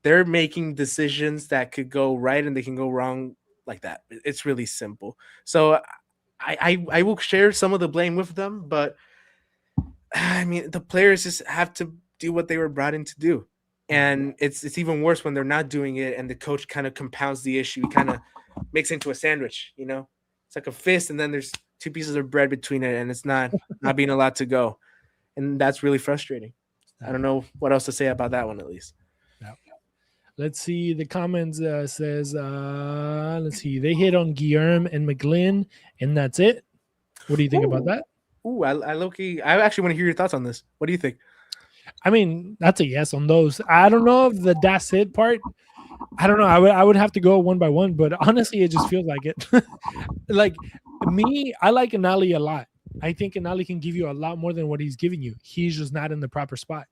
they're making decisions that could go right and they can go wrong like that. It's really simple. So I will share some of the blame with them, but I mean the players just have to do what they were brought in to do. And it's even worse when they're not doing it and the coach kind of compounds the issue. He kind of makes it into a sandwich, It's like a fist and then there's two pieces of bread between it and it's not being allowed to go. And that's really frustrating. I don't know what else to say about that one, at least. Let's see. The comments says, let's see. They hit on Guilherme and McGlynn, and that's it. What do you think about that? Ooh, I actually want to hear your thoughts on this. What do you think? I mean, that's a yes on those. I don't know if the that's it part. I don't know. I would have to go one by one, but honestly, it just feels like it. Like me, I like Anali a lot. I think Anali can give you a lot more than what he's giving you. He's just not in the proper spot.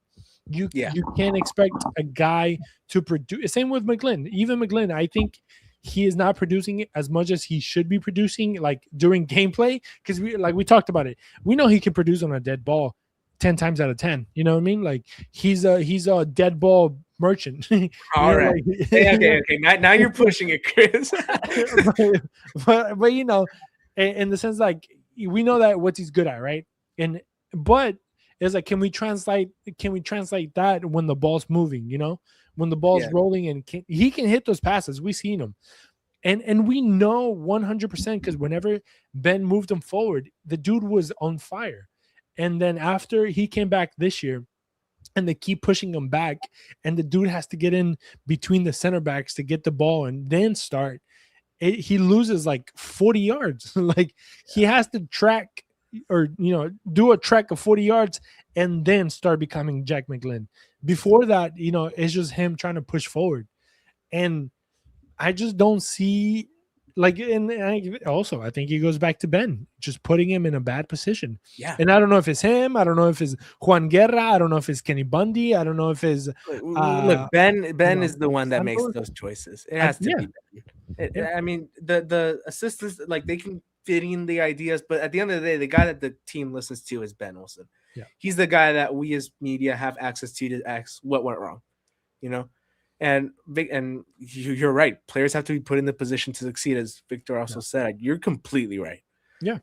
You can't expect a guy to produce. Same with McGlynn. Even McGlynn, I think he is not producing as much as he should be producing, like during gameplay. Because we talked about it. We know he can produce on a dead ball 10 times out of 10. You know what I mean? Like he's a dead ball merchant. All right. Like, okay. Now you're pushing it, Chris. but in the sense, like we know that what he's good at, right? But it's like, can we translate that when the ball's moving, when the ball's rolling and he can hit those passes. We've seen him. And we know 100% because whenever Ben moved him forward, the dude was on fire. And then after he came back this year and they keep pushing him back and the dude has to get in between the center backs to get the ball and then start, he loses like 40 yards. Like he has to track or, do a track of 40 yards and then start becoming Jack McGlynn. Before that, it's just him trying to push forward. And I just don't see like, and I think he goes back to Ben, just putting him in a bad position. Yeah. And I don't know if it's him. I don't know if it's Juan Guerra. I don't know if it's Kenny Bundy. I don't know if it's look, Ben is the one that makes those choices. It has to be Ben. I mean, the assistants, like they can fit in the ideas, but at the end of the day, the guy that the team listens to is Ben Olsen. Yeah. He's the guy that we as media have access to ask what went wrong, And you're right. Players have to be put in the position to succeed, as Victor also said. You're completely right. Yeah.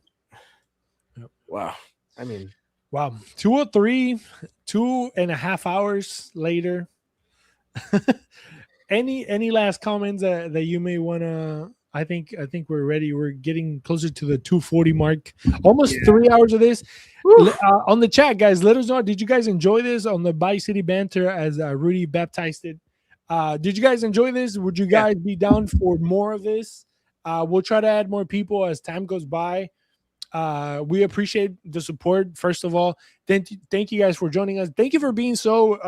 Wow. I mean, Wow. 203, 2.5 hours later. Any last comments that you may want to? I think we're ready. We're getting closer to the 240 mark. Almost 3 hours of this. On the chat, guys, let us know. Did you guys enjoy this on the Bike City Banter as Rudy baptized it? Did you guys enjoy this? Would you guys be down for more of this? We'll try to add more people as time goes by. We appreciate the support. First of all, thank you guys for joining us. Thank you for being so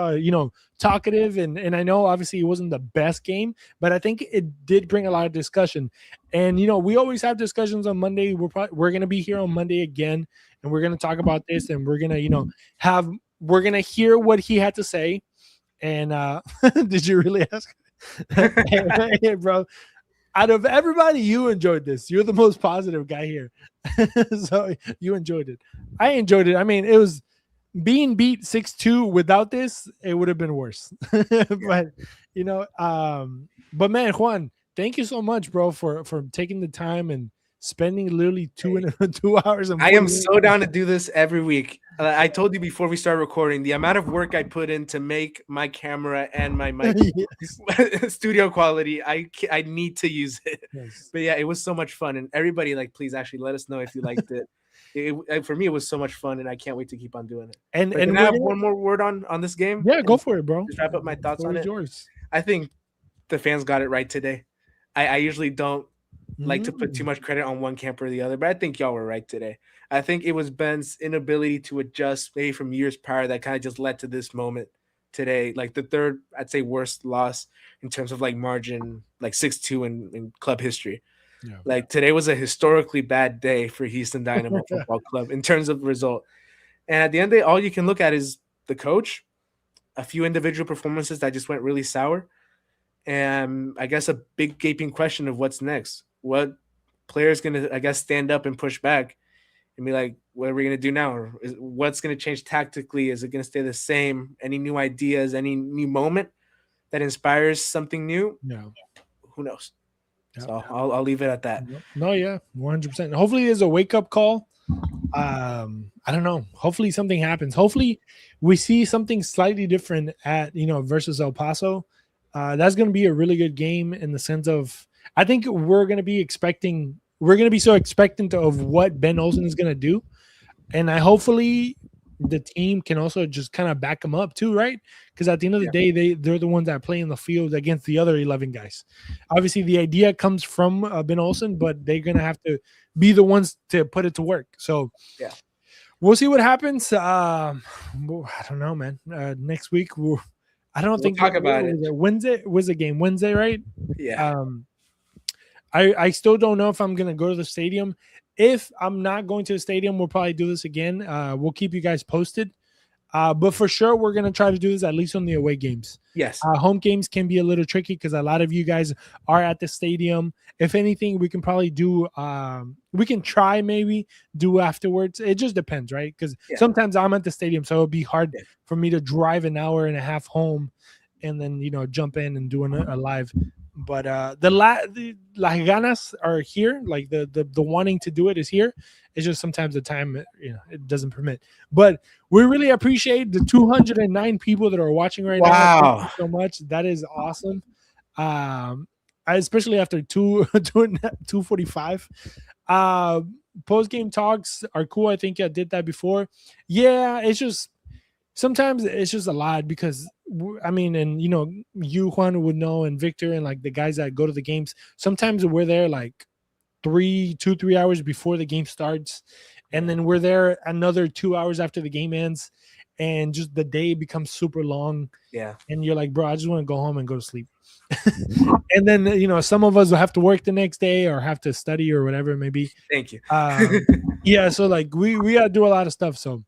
talkative, and I know obviously it wasn't the best game, but I think it did bring a lot of discussion. And we always have discussions on Monday. We're gonna be here on Monday again, and we're gonna talk about this, and we're gonna we're gonna hear what he had to say. And did you really ask? Hey, bro. Out of everybody, you enjoyed this. You're the most positive guy here. So you enjoyed it. I enjoyed it. I mean, it was being beat 6-2 without this, it would have been worse. But but man, Juan, thank you so much, bro, for taking the time and spending literally 2 hours. I am so down to do this every week. I told you before we started recording the amount of work I put in to make my camera and my mic studio quality. I need to use it. Yes. But yeah, it was so much fun, and everybody, like, please actually let us know if you liked it. For me, it was so much fun, and I can't wait to keep on doing it. And can I have one more word on this game? Yeah, go for it, bro. Just wrap up my thoughts on it. Yours. I think the fans got it right today. I usually don't like to put too much credit on one camp or the other, but I think y'all were right today. I think it was Ben's inability to adjust maybe from years prior that kind of just led to this moment today. Like the third, I'd say, worst loss in terms of like margin, like 6-2 in club history. Yeah. Like today was a historically bad day for Houston Dynamo Football Club in terms of result. And at the end of the day, all you can look at is the coach, a few individual performances that just went really sour, and I guess a big gaping question of what's next. What player's going to, I guess, stand up and push back and be like, what are we going to do now? Or what's going to change tactically? Is it going to stay the same? Any new ideas, any new moment that inspires something new? No. Who knows? Yeah. So I'll leave it at that. No, yeah, 100%. Hopefully there's a wake-up call. I don't know. Hopefully something happens. Hopefully we see something slightly different at, versus El Paso. That's going to be a really good game in the sense of, I think we're going to be so expectant of what Ben Olsen is going to do. And hopefully the team can also just kind of back him up too, right? Because at the end of the day, they're the ones that play in the field against the other 11 guys. Obviously, the idea comes from Ben Olsen, but they're going to have to be the ones to put it to work. So we'll see what happens. I don't know, man. Next week, I don't think we'll talk about it. Wednesday was the game. Wednesday, right? Yeah. I still don't know if I'm going to go to the stadium. If I'm not going to the stadium, we'll probably do this again. We'll keep you guys posted. But for sure, we're going to try to do this at least on the away games. Yes. Home games can be a little tricky because a lot of you guys are at the stadium. If anything, we can probably do we can try maybe do afterwards. It just depends, right? Because sometimes I'm at the stadium, so it'll be hard for me to drive an hour and a half home and then, jump in and do a live. But the ganas are here, like the wanting to do it is here. It's just sometimes the time it doesn't permit. But we really appreciate the 209 people that are watching right now. Thank you so much. That is awesome. Especially after 2:45. Post game talks are cool. I think I did that before. Yeah, it's just sometimes it's just a lot because I mean, and you, Juan, would know, and Victor, and like the guys that go to the games, sometimes we're there like 3 hours before the game starts, and then we're there another 2 hours after the game ends, and just the day becomes super long. Yeah. And you're like, bro, I just want to go home and go to sleep. And then some of us will have to work the next day or have to study or whatever it may be. Thank you. Yeah, so like we gotta do a lot of stuff. So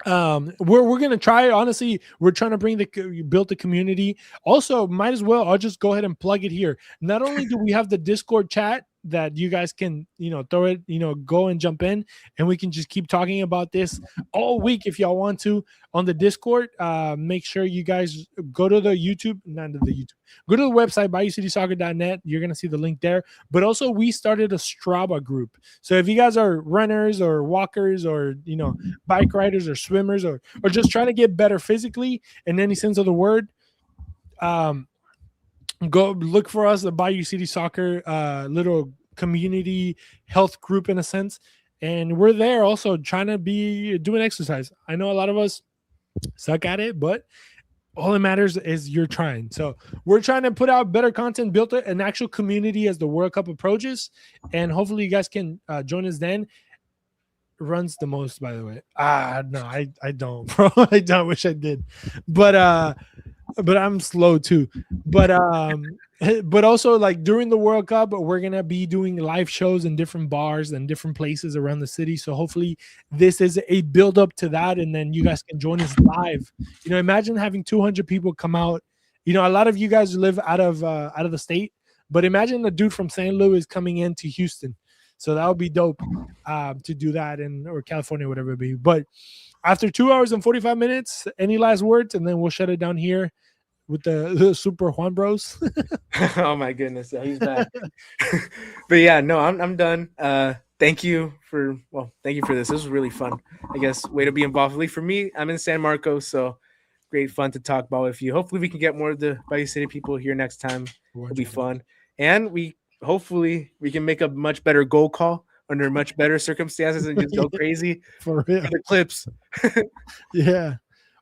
we're gonna try. Honestly, we're trying to build the community. Also, might as well, I'll just go ahead and plug it here. Not only do we have the Discord chat that you guys can, throw it, go and jump in, and we can just keep talking about this all week if y'all want to on the Discord. Make sure you guys go to the YouTube, not to the YouTube, go to the website, BayouCitySoccer.net. You're going to see the link there. But also, we started a Strava group. So if you guys are runners or walkers or, bike riders or swimmers or just trying to get better physically in any sense of the word, go look for us, the Bayou City Soccer little community health group in a sense. And we're there also trying to be doing exercise. I know a lot of us suck at it, but all that matters is you're trying. So we're trying to put out better content, build an actual community as the World Cup approaches. And hopefully you guys can join us then. Runs the most, by the way. No, I don't, bro. I don't. Wish I did. But I'm slow too. But also, like, during the World Cup, we're gonna be doing live shows in different bars and different places around the city. So hopefully this is a build up to that, and then you guys can join us live. Imagine having 200 people come out. A lot of you guys live out of the state, but imagine a dude from St. Louis coming into Houston. So that would be dope to do that, or California, whatever it be. But after 2 hours and 45 minutes, any last words? And then we'll shut it down here with the Super Juan Bros. Oh my goodness, he's back. But yeah, no, I'm done. Thank you for this. This was really fun. I guess way to be involved. At least for me, I'm in San Marcos, so great fun to talk about with you. Hopefully we can get more of the Bayou City people here next time. It'll be fun. And hopefully we can make a much better goal call under much better circumstances and just go crazy for real. For the clips. Yeah,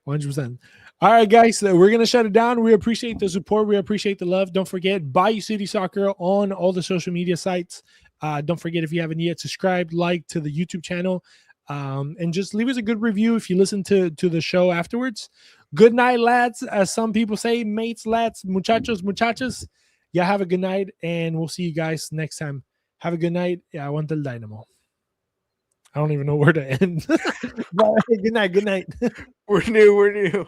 100%. All right, guys, so we're going to shut it down. We appreciate the support. We appreciate the love. Don't forget, Bayou City Soccer on all the social media sites. Don't forget, if you haven't yet, subscribe, like to the YouTube channel, and just leave us a good review if you listen to the show afterwards. Good night, lads. As some people say, mates, lads, muchachos, muchachas. Yeah, have a good night, and we'll see you guys next time. Have a good night. Yeah, I want the Dynamo. I don't even know where to end. Good night. We're new.